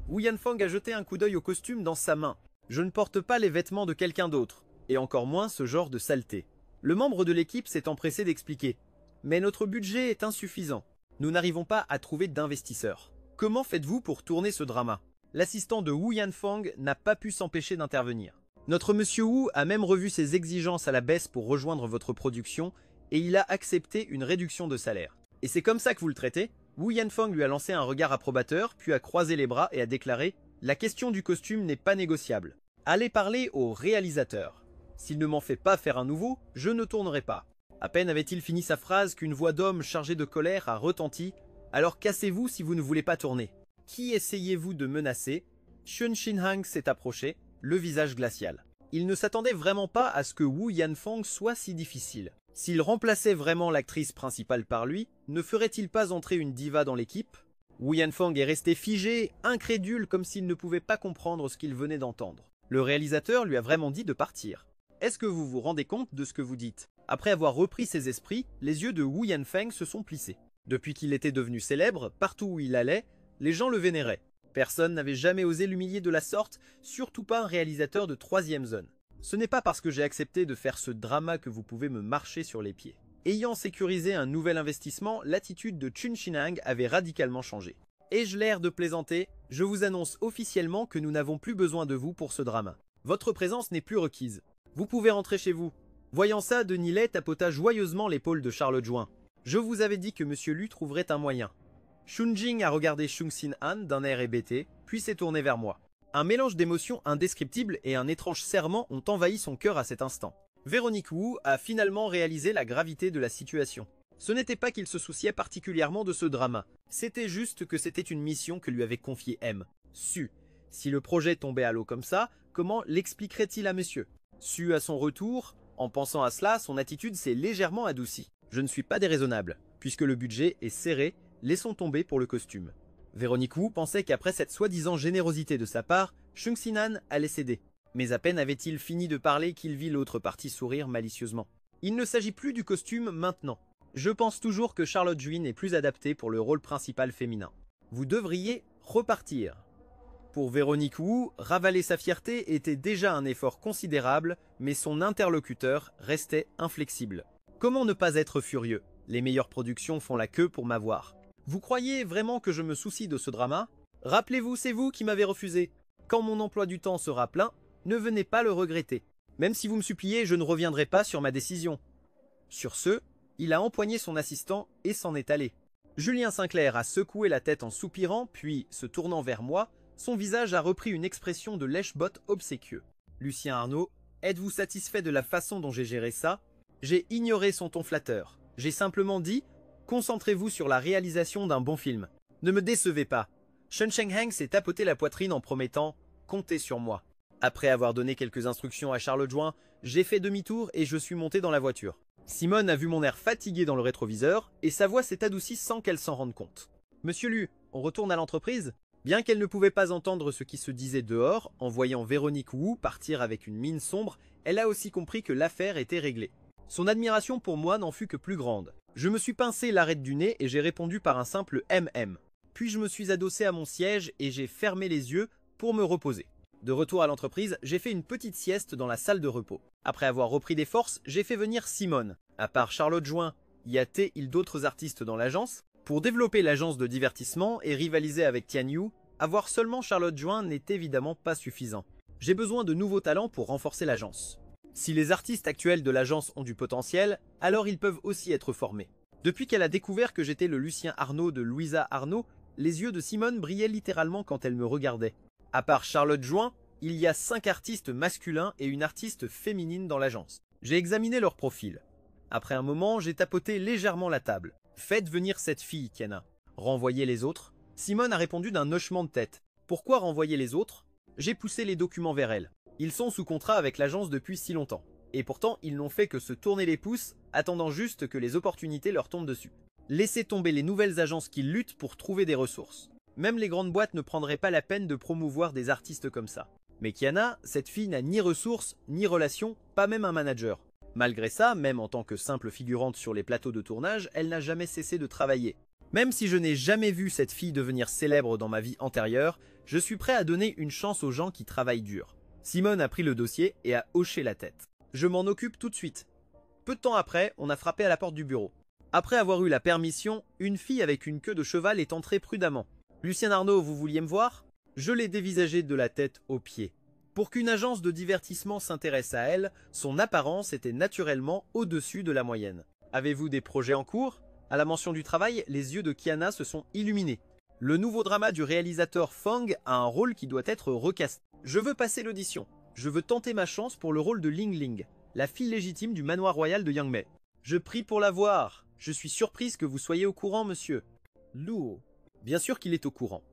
Wu Yanfeng a jeté un coup d'œil au costume dans sa main. « Je ne porte pas les vêtements de quelqu'un d'autre. Et encore moins ce genre de saleté. » Le membre de l'équipe s'est empressé d'expliquer. « Mais notre budget est insuffisant. Nous n'arrivons pas à trouver d'investisseurs. Comment faites-vous pour tourner ce drama ?» L'assistant de Wu Yanfeng n'a pas pu s'empêcher d'intervenir. « Notre monsieur Wu a même revu ses exigences à la baisse pour rejoindre votre production et il a accepté une réduction de salaire. Et c'est comme ça que vous le traitez ?» Wu Yanfeng lui a lancé un regard approbateur, puis a croisé les bras et a déclaré « La question du costume n'est pas négociable. Allez parler au réalisateur. S'il ne m'en fait pas faire un nouveau, je ne tournerai pas. » À peine avait-il fini sa phrase qu'une voix d'homme chargée de colère a retenti. « Alors cassez-vous si vous ne voulez pas tourner. » Qui essayez-vous de menacer? Chun Shinhang s'est approché, le visage glacial. Il ne s'attendait vraiment pas à ce que Wu Yanfeng soit si difficile. S'il remplaçait vraiment l'actrice principale par lui, ne ferait-il pas entrer une diva dans l'équipe? Wu Yanfeng est resté figé, incrédule, comme s'il ne pouvait pas comprendre ce qu'il venait d'entendre. Le réalisateur lui a vraiment dit de partir. Est-ce que vous vous rendez compte de ce que vous dites? Après avoir repris ses esprits, les yeux de Wu Yanfeng se sont plissés. Depuis qu'il était devenu célèbre, partout où il allait, les gens le vénéraient. Personne n'avait jamais osé l'humilier de la sorte, surtout pas un réalisateur de 3e zone. Ce n'est pas parce que j'ai accepté de faire ce drama que vous pouvez me marcher sur les pieds. Ayant sécurisé un nouvel investissement, l'attitude de Chun Shinhang avait radicalement changé. Ai-je l'air de plaisanter? Je vous annonce officiellement que nous n'avons plus besoin de vous pour ce drama. Votre présence n'est plus requise. Vous pouvez rentrer chez vous. Voyant ça, Denis Lai tapota joyeusement l'épaule de Charlotte Join. Je vous avais dit que Monsieur Lu trouverait un moyen. Shunjing a regardé Chung Sin-han d'un air hébété, puis s'est tourné vers moi. Un mélange d'émotions indescriptibles et un étrange serrement ont envahi son cœur à cet instant. Véronique Wu a finalement réalisé la gravité de la situation. Ce n'était pas qu'il se souciait particulièrement de ce drama, c'était juste que c'était une mission que lui avait confiée M. Su. Si le projet tombait à l'eau comme ça, comment l'expliquerait-il à monsieur? Su à son retour, en pensant à cela, son attitude s'est légèrement adoucie. Je ne suis pas déraisonnable, puisque le budget est serré. Laissons tomber pour le costume. Véronique Wu pensait qu'après cette soi-disant générosité de sa part, Chung Sin-han allait céder. Mais à peine avait-il fini de parler qu'il vit l'autre partie sourire malicieusement. Il ne s'agit plus du costume maintenant. Je pense toujours que Charlotte Juin est plus adaptée pour le rôle principal féminin. Vous devriez repartir. Pour Véronique Wu, ravaler sa fierté était déjà un effort considérable, mais son interlocuteur restait inflexible. Comment ne pas être furieux? Les meilleures productions font la queue pour m'avoir. Vous croyez vraiment que je me soucie de ce drama? Rappelez-vous, c'est vous qui m'avez refusé. Quand mon emploi du temps sera plein, ne venez pas le regretter. Même si vous me suppliez, je ne reviendrai pas sur ma décision. Sur ce, il a empoigné son assistant et s'en est allé. Julien Sinclair a secoué la tête en soupirant, puis, se tournant vers moi, son visage a repris une expression de lèche-bot obséquieux. Lucien Arnaud, êtes-vous satisfait de la façon dont j'ai géré ça? J'ai ignoré son ton flatteur. J'ai simplement dit « Concentrez-vous sur la réalisation d'un bon film. Ne me décevez pas. » Chun Shinhang s'est tapoté la poitrine en promettant « Comptez sur moi. » Après avoir donné quelques instructions à Charlotte Join, j'ai fait demi-tour et je suis monté dans la voiture. Simone a vu mon air fatigué dans le rétroviseur et sa voix s'est adoucie sans qu'elle s'en rende compte. « Monsieur Lu, on retourne à l'entreprise ?» Bien qu'elle ne pouvait pas entendre ce qui se disait dehors, en voyant Véronique Wu partir avec une mine sombre, elle a aussi compris que l'affaire était réglée. Son admiration pour moi n'en fut que plus grande. Je me suis pincé l'arête du nez et j'ai répondu par un simple MM. Puis je me suis adossé à mon siège et j'ai fermé les yeux pour me reposer. De retour à l'entreprise, j'ai fait une petite sieste dans la salle de repos. Après avoir repris des forces, j'ai fait venir Simone. À part Charlotte Join, y a-t-il d'autres artistes dans l'agence? Pour développer l'agence de divertissement et rivaliser avec Tian Yu, avoir seulement Charlotte Join n'est évidemment pas suffisant. J'ai besoin de nouveaux talents pour renforcer l'agence. Si les artistes actuels de l'agence ont du potentiel, alors ils peuvent aussi être formés. Depuis qu'elle a découvert que j'étais le Lucien Arnaud de Louisa Arnaud, les yeux de Simone brillaient littéralement quand elle me regardait. À part Charlotte Join, il y a 5 artistes masculins et une artiste féminine dans l'agence. J'ai examiné leur profil. Après un moment, j'ai tapoté légèrement la table. « Faites venir cette fille, Kiana. » Renvoyez les autres. Simone a répondu d'un hochement de tête. « Pourquoi renvoyer les autres ?» J'ai poussé les documents vers elle. Ils sont sous contrat avec l'agence depuis si longtemps. Et pourtant, ils n'ont fait que se tourner les pouces, attendant juste que les opportunités leur tombent dessus. Laissez tomber les nouvelles agences qui luttent pour trouver des ressources. Même les grandes boîtes ne prendraient pas la peine de promouvoir des artistes comme ça. Mais Kiana, cette fille n'a ni ressources, ni relations, pas même un manager. Malgré ça, même en tant que simple figurante sur les plateaux de tournage, elle n'a jamais cessé de travailler. Même si je n'ai jamais vu cette fille devenir célèbre dans ma vie antérieure, je suis prêt à donner une chance aux gens qui travaillent dur. Simone a pris le dossier et a hoché la tête. Je m'en occupe tout de suite. Peu de temps après, on a frappé à la porte du bureau. Après avoir eu la permission, une fille avec une queue de cheval est entrée prudemment. « Lucien Arnaud, vous vouliez me voir ?» Je l'ai dévisagée de la tête aux pieds. Pour qu'une agence de divertissement s'intéresse à elle, son apparence était naturellement au-dessus de la moyenne. « Avez-vous des projets en cours ?» À la mention du travail, les yeux de Kiana se sont illuminés. Le nouveau drama du réalisateur Fang a un rôle qui doit être recasté. Je veux passer l'audition. Je veux tenter ma chance pour le rôle de Ling Ling, la fille légitime du manoir royal de Yang Mei. Je prie pour la voir. Je suis surprise que vous soyez au courant, monsieur. Luo. Bien sûr qu'il est au courant.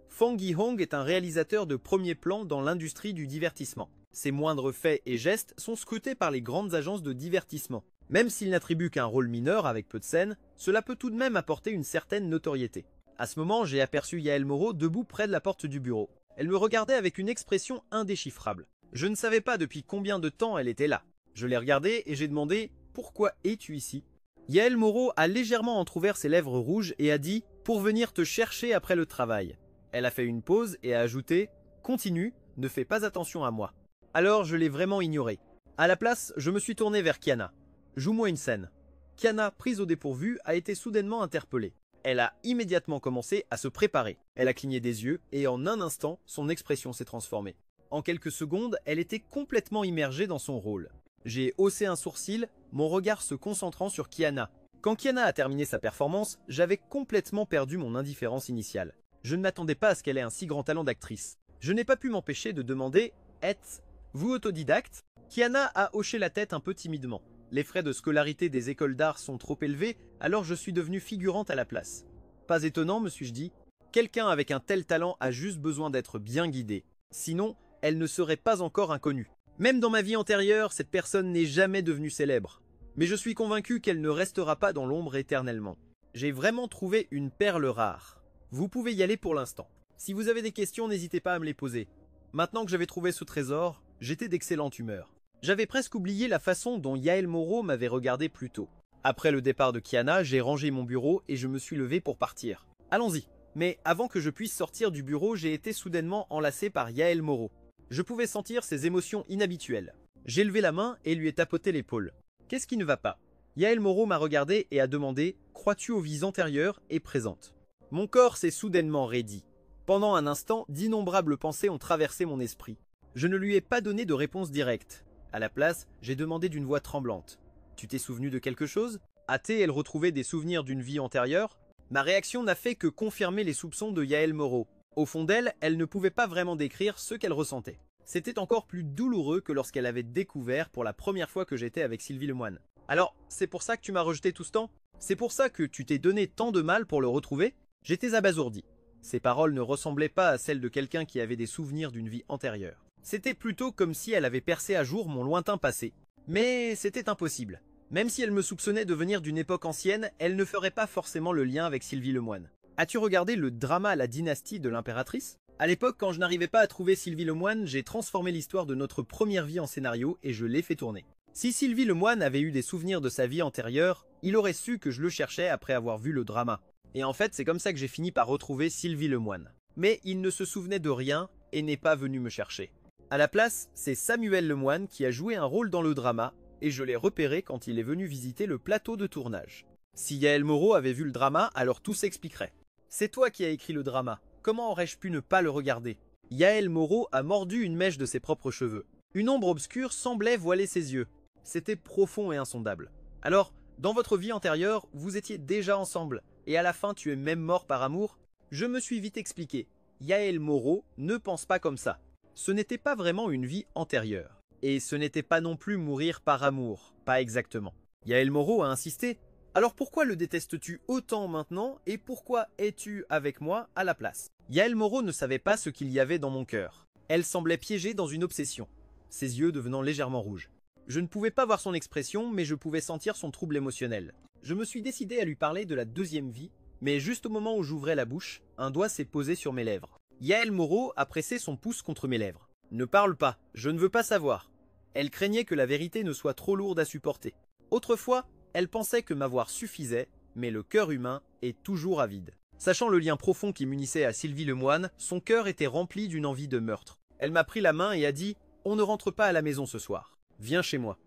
Fang Yihong est un réalisateur de premier plan dans l'industrie du divertissement. Ses moindres faits et gestes sont scrutés par les grandes agences de divertissement. Même s'il n'attribue qu'un rôle mineur avec peu de scènes, cela peut tout de même apporter une certaine notoriété. À ce moment, j'ai aperçu Yael Moreau debout près de la porte du bureau. Elle me regardait avec une expression indéchiffrable. Je ne savais pas depuis combien de temps elle était là. Je l'ai regardée et j'ai demandé « Pourquoi es-tu ici ?» Yael Moreau a légèrement entrouvert ses lèvres rouges et a dit « Pour venir te chercher après le travail ». Elle a fait une pause et a ajouté « Continue, ne fais pas attention à moi ». Alors je l'ai vraiment ignoré. À la place, je me suis tourné vers Kiana. « Joue-moi une scène ». Kiana, prise au dépourvu, a été soudainement interpellée. Elle a immédiatement commencé à se préparer. Elle a cligné des yeux et en un instant, son expression s'est transformée. En quelques secondes, elle était complètement immergée dans son rôle. J'ai haussé un sourcil, mon regard se concentrant sur Kiana. Quand Kiana a terminé sa performance, j'avais complètement perdu mon indifférence initiale. Je ne m'attendais pas à ce qu'elle ait un si grand talent d'actrice. Je n'ai pas pu m'empêcher de demander « Êtes-vous autodidacte ?» Kiana a hoché la tête un peu timidement. Les frais de scolarité des écoles d'art sont trop élevés, alors je suis devenue figurante à la place. Pas étonnant, me suis-je dit. Quelqu'un avec un tel talent a juste besoin d'être bien guidé. Sinon, elle ne serait pas encore inconnue. Même dans ma vie antérieure, cette personne n'est jamais devenue célèbre. Mais je suis convaincu qu'elle ne restera pas dans l'ombre éternellement. J'ai vraiment trouvé une perle rare. Vous pouvez y aller pour l'instant. Si vous avez des questions, n'hésitez pas à me les poser. Maintenant que j'avais trouvé ce trésor, j'étais d'excellente humeur. J'avais presque oublié la façon dont Yael Moreau m'avait regardé plus tôt. Après le départ de Kiana, j'ai rangé mon bureau et je me suis levé pour partir. Allons-y. Mais avant que je puisse sortir du bureau, j'ai été soudainement enlacé par Yael Moreau. Je pouvais sentir ses émotions inhabituelles. J'ai levé la main et lui ai tapoté l'épaule. Qu'est-ce qui ne va pas? Yael Moreau m'a regardé et a demandé « Crois-tu aux vies antérieures et présentes ?» Mon corps s'est soudainement raidi. Pendant un instant, d'innombrables pensées ont traversé mon esprit. Je ne lui ai pas donné de réponse directe. À la place, j'ai demandé d'une voix tremblante. « Tu t'es souvenu de quelque chose? A-t-elle retrouvé des souvenirs d'une vie antérieure ?» Ma réaction n'a fait que confirmer les soupçons de Yael Moreau. Au fond d'elle, elle ne pouvait pas vraiment décrire ce qu'elle ressentait. C'était encore plus douloureux que lorsqu'elle avait découvert pour la première fois que j'étais avec Sylvie Lemoine. « Alors, c'est pour ça que tu m'as rejeté tout ce temps? C'est pour ça que tu t'es donné tant de mal pour le retrouver ?» J'étais abasourdi. Ces paroles ne ressemblaient pas à celles de quelqu'un qui avait des souvenirs d'une vie antérieure. C'était plutôt comme si elle avait percé à jour mon lointain passé. Mais c'était impossible. Même si elle me soupçonnait de venir d'une époque ancienne, elle ne ferait pas forcément le lien avec Sylvie Lemoine. As-tu regardé le drama La Dynastie de l'impératrice? À l'époque, quand je n'arrivais pas à trouver Sylvie Lemoine, j'ai transformé l'histoire de notre première vie en scénario et je l'ai fait tourner. Si Sylvie Lemoine avait eu des souvenirs de sa vie antérieure, il aurait su que je le cherchais après avoir vu le drama. Et en fait, c'est comme ça que j'ai fini par retrouver Sylvie Lemoine. Mais il ne se souvenait de rien et n'est pas venu me chercher. À la place, c'est Samuel Lemoine qui a joué un rôle dans le drama, et je l'ai repéré quand il est venu visiter le plateau de tournage. Si Yael Moreau avait vu le drama, alors tout s'expliquerait. C'est toi qui as écrit le drama, comment aurais-je pu ne pas le regarder? Yael Moreau a mordu une mèche de ses propres cheveux. Une ombre obscure semblait voiler ses yeux. C'était profond et insondable. Alors, dans votre vie antérieure, vous étiez déjà ensemble, et à la fin tu es même mort par amour? Je me suis vite expliqué. Yael Moreau ne pense pas comme ça. Ce n'était pas vraiment une vie antérieure. Et ce n'était pas non plus mourir par amour, pas exactement. Yael Moreau a insisté. Alors pourquoi le détestes-tu autant maintenant et pourquoi es-tu avec moi à la place? Yael Moreau ne savait pas ce qu'il y avait dans mon cœur. Elle semblait piégée dans une obsession, ses yeux devenant légèrement rouges. Je ne pouvais pas voir son expression, mais je pouvais sentir son trouble émotionnel. Je me suis décidé à lui parler de la deuxième vie, mais juste au moment où j'ouvrais la bouche, un doigt s'est posé sur mes lèvres. Yael Moreau a pressé son pouce contre mes lèvres. Ne parle pas, je ne veux pas savoir. Elle craignait que la vérité ne soit trop lourde à supporter. Autrefois, elle pensait que m'avoir suffisait, mais le cœur humain est toujours avide. Sachant le lien profond qui m'unissait à Sylvie Lemoine, son cœur était rempli d'une envie de meurtre. Elle m'a pris la main et a dit « On ne rentre pas à la maison ce soir. Viens chez moi. »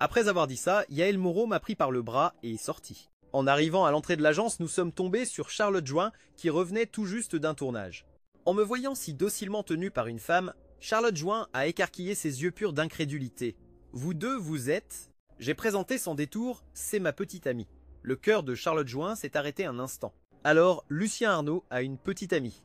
Après avoir dit ça, Yael Moreau m'a pris par le bras et est sorti. En arrivant à l'entrée de l'agence, nous sommes tombés sur Charlotte Join qui revenait tout juste d'un tournage. En me voyant si docilement tenu par une femme, Charlotte Join a écarquillé ses yeux purs d'incrédulité. « Vous deux, vous êtes… » J'ai présenté sans détour « C'est ma petite amie ». Le cœur de Charlotte Join s'est arrêté un instant. Alors, Lucien Arnaud a une petite amie.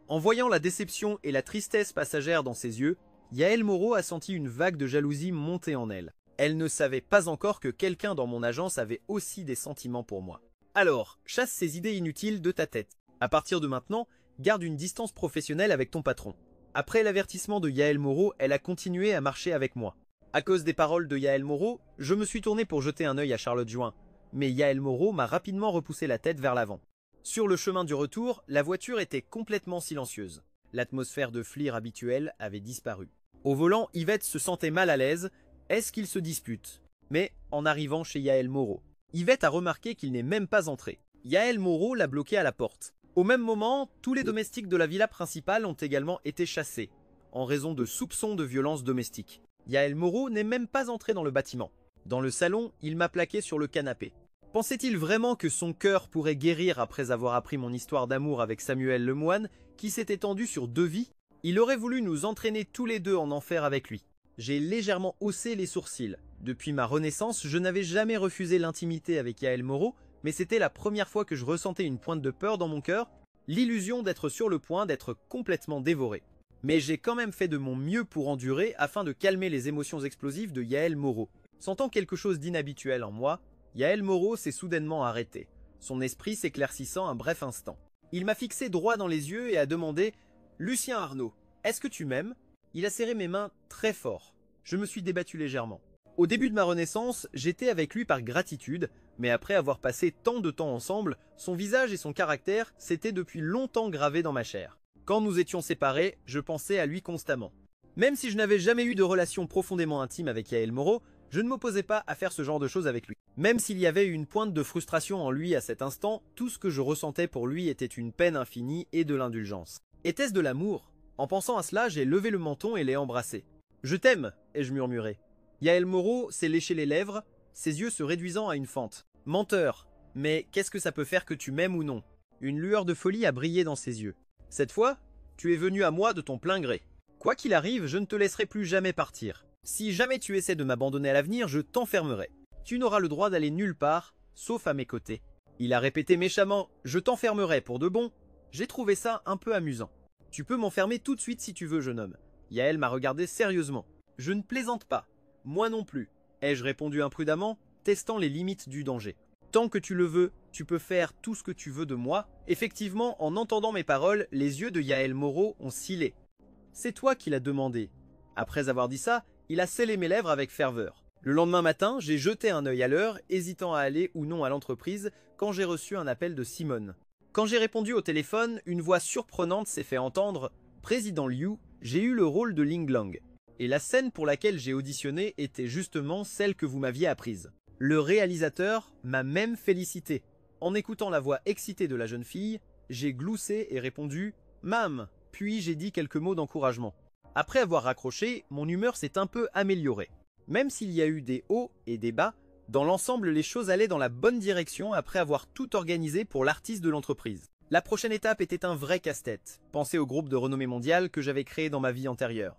En voyant la déception et la tristesse passagère dans ses yeux, Yael Moreau a senti une vague de jalousie monter en elle. Elle ne savait pas encore que quelqu'un dans mon agence avait aussi des sentiments pour moi. Alors, chasse ces idées inutiles de ta tête. À partir de maintenant, garde une distance professionnelle avec ton patron. Après l'avertissement de Yael Moreau, elle a continué à marcher avec moi. À cause des paroles de Yael Moreau, je me suis tourné pour jeter un œil à Charlotte Join, mais Yael Moreau m'a rapidement repoussé la tête vers l'avant. Sur le chemin du retour, la voiture était complètement silencieuse. L'atmosphère de flir habituelle avait disparu. Au volant, Yvette se sentait mal à l'aise. Est-ce qu'ils se disputent? Mais en arrivant chez Yael Moreau, Yvette a remarqué qu'il n'est même pas entré. Yael Moreau l'a bloqué à la porte. Au même moment, tous les domestiques de la villa principale ont également été chassés, en raison de soupçons de violence domestique. Yael Moreau n'est même pas entré dans le bâtiment. Dans le salon, il m'a plaqué sur le canapé. Pensait-il vraiment que son cœur pourrait guérir après avoir appris mon histoire d'amour avec Samuel Lemoine, qui s'est étendue sur 2 vies? Il aurait voulu nous entraîner tous les deux en enfer avec lui. J'ai légèrement haussé les sourcils. Depuis ma renaissance, je n'avais jamais refusé l'intimité avec Yael Moreau, mais c'était la première fois que je ressentais une pointe de peur dans mon cœur, l'illusion d'être sur le point d'être complètement dévoré. Mais j'ai quand même fait de mon mieux pour endurer afin de calmer les émotions explosives de Yael Moreau. Sentant quelque chose d'inhabituel en moi, Yael Moreau s'est soudainement arrêté, son esprit s'éclaircissant un bref instant. Il m'a fixé droit dans les yeux et a demandé « Lucien Arnaud, est-ce que tu m'aimes ?» Il a serré mes mains très fort. Je me suis débattu légèrement. Au début de ma renaissance, j'étais avec lui par gratitude, mais après avoir passé tant de temps ensemble, son visage et son caractère s'étaient depuis longtemps gravés dans ma chair. Quand nous étions séparés, je pensais à lui constamment. Même si je n'avais jamais eu de relation profondément intime avec Yael Moreau, je ne m'opposais pas à faire ce genre de choses avec lui. Même s'il y avait une pointe de frustration en lui à cet instant, tout ce que je ressentais pour lui était une peine infinie et de l'indulgence. Était-ce de l'amour? En pensant à cela, j'ai levé le menton et l'ai embrassé. « Je t'aime !» ai-je murmuré. Yael Moreau s'est léché les lèvres, ses yeux se réduisant à une fente. « Menteur! Mais qu'est-ce que ça peut faire que tu m'aimes ou non ?» Une lueur de folie a brillé dans ses yeux. « Cette fois, tu es venu à moi de ton plein gré. Quoi qu'il arrive, je ne te laisserai plus jamais partir. Si jamais tu essaies de m'abandonner à l'avenir, je t'enfermerai. Tu n'auras le droit d'aller nulle part, sauf à mes côtés. » Il a répété méchamment « Je t'enfermerai pour de bon. » J'ai trouvé ça un peu amusant. « Tu peux m'enfermer tout de suite si tu veux, jeune homme. » Yael m'a regardé sérieusement. « Je ne plaisante pas. Moi non plus. » ai-je répondu imprudemment, testant les limites du danger. « Tant que tu le veux, tu peux faire tout ce que tu veux de moi. » Effectivement, en entendant mes paroles, les yeux de Yael Moreau ont scellé. « C'est toi qui l'as demandé. Après avoir dit ça, il a scellé mes lèvres avec ferveur. Le lendemain matin, j'ai jeté un œil à l'heure, hésitant à aller ou non à l'entreprise, quand j'ai reçu un appel de Simone. Quand j'ai répondu au téléphone, une voix surprenante s'est fait entendre « Président Liu, j'ai eu le rôle de Ling Lang. Et la scène pour laquelle j'ai auditionné était justement celle que vous m'aviez apprise. » Le réalisateur m'a même félicité. En écoutant la voix excitée de la jeune fille, j'ai gloussé et répondu « Mam !» Puis j'ai dit quelques mots d'encouragement. Après avoir raccroché, mon humeur s'est un peu améliorée. Même s'il y a eu des hauts et des bas, dans l'ensemble les choses allaient dans la bonne direction après avoir tout organisé pour l'artiste de l'entreprise. La prochaine étape était un vrai casse-tête, penser au groupe de renommée mondiale que j'avais créé dans ma vie antérieure.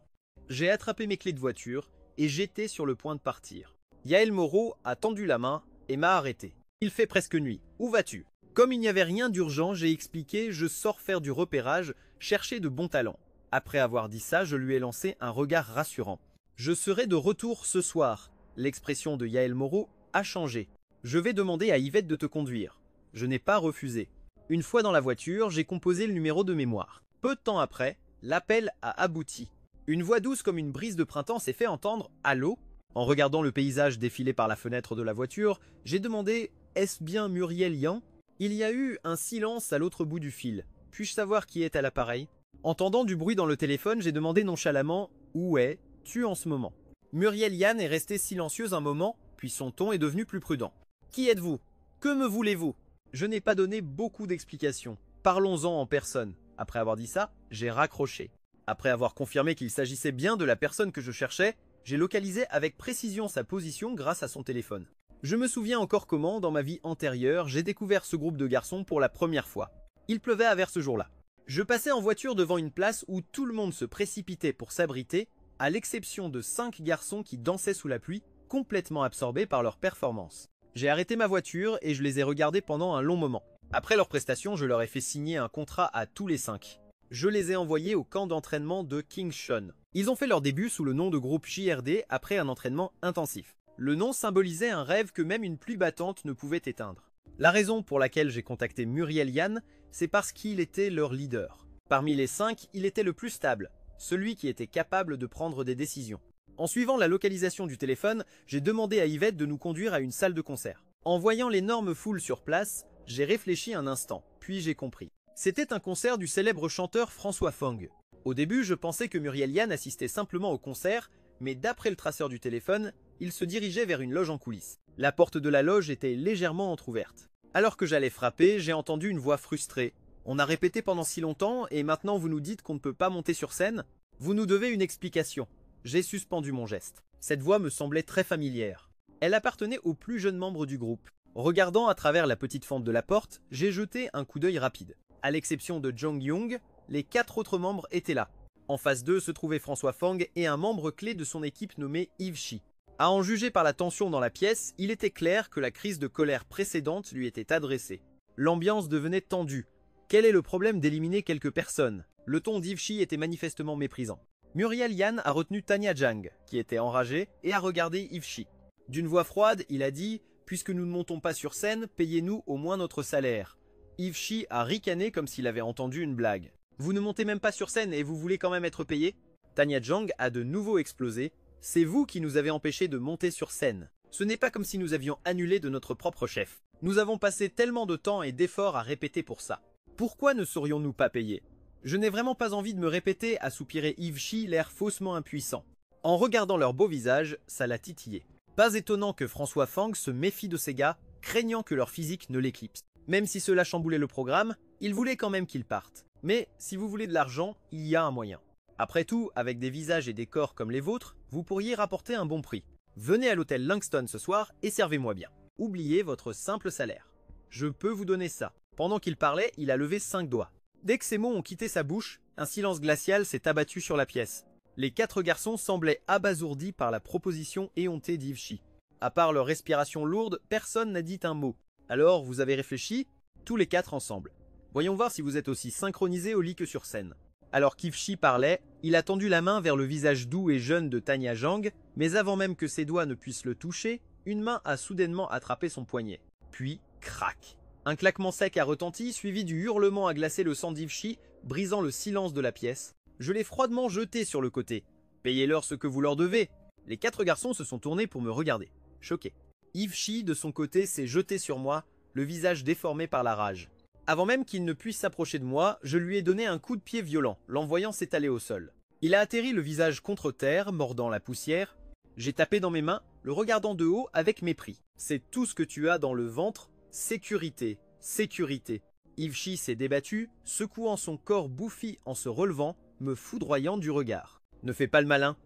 J'ai attrapé mes clés de voiture et j'étais sur le point de partir. Yael Moreau a tendu la main et m'a arrêté. Il fait presque nuit. Où vas-tu? Comme il n'y avait rien d'urgent, j'ai expliqué « je sors faire du repérage, chercher de bons talents ». Après avoir dit ça, je lui ai lancé un regard rassurant. « Je serai de retour ce soir ». L'expression de Yael Moreau a changé. « Je vais demander à Yvette de te conduire ». Je n'ai pas refusé. Une fois dans la voiture, j'ai composé le numéro de mémoire. Peu de temps après, l'appel a abouti. Une voix douce comme une brise de printemps s'est fait entendre « Allô ?» En regardant le paysage défiler par la fenêtre de la voiture, j'ai demandé « Est-ce bien Muriel Yan ?» Il y a eu un silence à l'autre bout du fil. Puis-je savoir qui est à l'appareil? Entendant du bruit dans le téléphone, j'ai demandé nonchalamment « Où es-tu en ce moment ?» Muriel Yan est restée silencieuse un moment, puis son ton est devenu plus prudent. « Qui êtes-vous? Que me voulez-vous » Je n'ai pas donné beaucoup d'explications. Parlons-en en personne. Après avoir dit ça, j'ai raccroché. Après avoir confirmé qu'il s'agissait bien de la personne que je cherchais, j'ai localisé avec précision sa position grâce à son téléphone. Je me souviens encore comment, dans ma vie antérieure, j'ai découvert ce groupe de garçons pour la première fois. Il pleuvait à verse ce jour-là. Je passais en voiture devant une place où tout le monde se précipitait pour s'abriter, à l'exception de 5 garçons qui dansaient sous la pluie, complètement absorbés par leur performance. J'ai arrêté ma voiture et je les ai regardés pendant un long moment. Après leur prestation, je leur ai fait signer un contrat à tous les 5. Je les ai envoyés au camp d'entraînement de Kingshon. Ils ont fait leur début sous le nom de groupe JRD après un entraînement intensif. Le nom symbolisait un rêve que même une pluie battante ne pouvait éteindre. La raison pour laquelle j'ai contacté Muriel Yan, c'est parce qu'il était leur leader. Parmi les 5, il était le plus stable, celui qui était capable de prendre des décisions. En suivant la localisation du téléphone, j'ai demandé à Yvette de nous conduire à une salle de concert. En voyant l'énorme foule sur place, j'ai réfléchi un instant, puis j'ai compris. C'était un concert du célèbre chanteur François Fang. Au début, je pensais que Muriel Yan assistait simplement au concert, mais d'après le traceur du téléphone, il se dirigeait vers une loge en coulisses. La porte de la loge était légèrement entrouverte. Alors que j'allais frapper, j'ai entendu une voix frustrée. « On a répété pendant si longtemps et maintenant vous nous dites qu'on ne peut pas monter sur scène? Vous nous devez une explication. » J'ai suspendu mon geste. Cette voix me semblait très familière. Elle appartenait au plus jeune membre du groupe. Regardant à travers la petite fente de la porte, j'ai jeté un coup d'œil rapide. À l'exception de Jong Young, les 4 autres membres étaient là. En face d'eux se trouvait François Fang et un membre clé de son équipe nommé Yves Shi. À en juger par la tension dans la pièce, il était clair que la crise de colère précédente lui était adressée. L'ambiance devenait tendue. Quel est le problème d'éliminer quelques personnes? Le ton d'Yves Shi était manifestement méprisant. Muriel Yan a retenu Tanya Jang, qui était enragée, et a regardé Yves Shi. D'une voix froide, il a dit « Puisque nous ne montons pas sur scène, payez-nous au moins notre salaire ». Yves Shi a ricané comme s'il avait entendu une blague. « Vous ne montez même pas sur scène et vous voulez quand même être payé ?» Tanya Jang a de nouveau explosé. « C'est vous qui nous avez empêchés de monter sur scène. Ce n'est pas comme si nous avions annulé de notre propre chef. Nous avons passé tellement de temps et d'efforts à répéter pour ça. Pourquoi ne serions-nous pas payés ?» Je n'ai vraiment pas envie de me répéter, a soupiré Yves Shi, l'air faussement impuissant. En regardant leur beau visage, ça l'a titillé. Pas étonnant que François Fang se méfie de ces gars, craignant que leur physique ne l'éclipse. Même si cela chamboulait le programme, il voulait quand même qu'ils partent. Mais si vous voulez de l'argent, il y a un moyen. Après tout, avec des visages et des corps comme les vôtres, vous pourriez rapporter un bon prix. Venez à l'hôtel Langston ce soir et servez-moi bien. Oubliez votre simple salaire. Je peux vous donner ça. Pendant qu'il parlait, il a levé 5 doigts. Dès que ces mots ont quitté sa bouche, un silence glacial s'est abattu sur la pièce. Les 4 garçons semblaient abasourdis par la proposition éhontée d'Yves Shi. À part leur respiration lourde, personne n'a dit un mot. Alors, vous avez réfléchi? Tous les 4 ensemble. Voyons voir si vous êtes aussi synchronisés au lit que sur scène. Alors qu'Yves Shi parlait, il a tendu la main vers le visage doux et jeune de Tanya Jang, mais avant même que ses doigts ne puissent le toucher, une main a soudainement attrapé son poignet. Puis, crac! Un claquement sec a retenti, suivi du hurlement à glacer le sang d'Yves Shi, brisant le silence de la pièce. Je l'ai froidement jeté sur le côté. Payez-leur ce que vous leur devez. Les 4 garçons se sont tournés pour me regarder, choqués. Yves Chi, de son côté, s'est jeté sur moi, le visage déformé par la rage. Avant même qu'il ne puisse s'approcher de moi, je lui ai donné un coup de pied violent, l'envoyant s'étaler au sol. Il a atterri le visage contre terre, mordant la poussière. J'ai tapé dans mes mains, le regardant de haut avec mépris. C'est tout ce que tu as dans le ventre, sécurité, sécurité. Yves Chi s'est débattu, secouant son corps bouffi en se relevant, me foudroyant du regard. Ne fais pas le malin.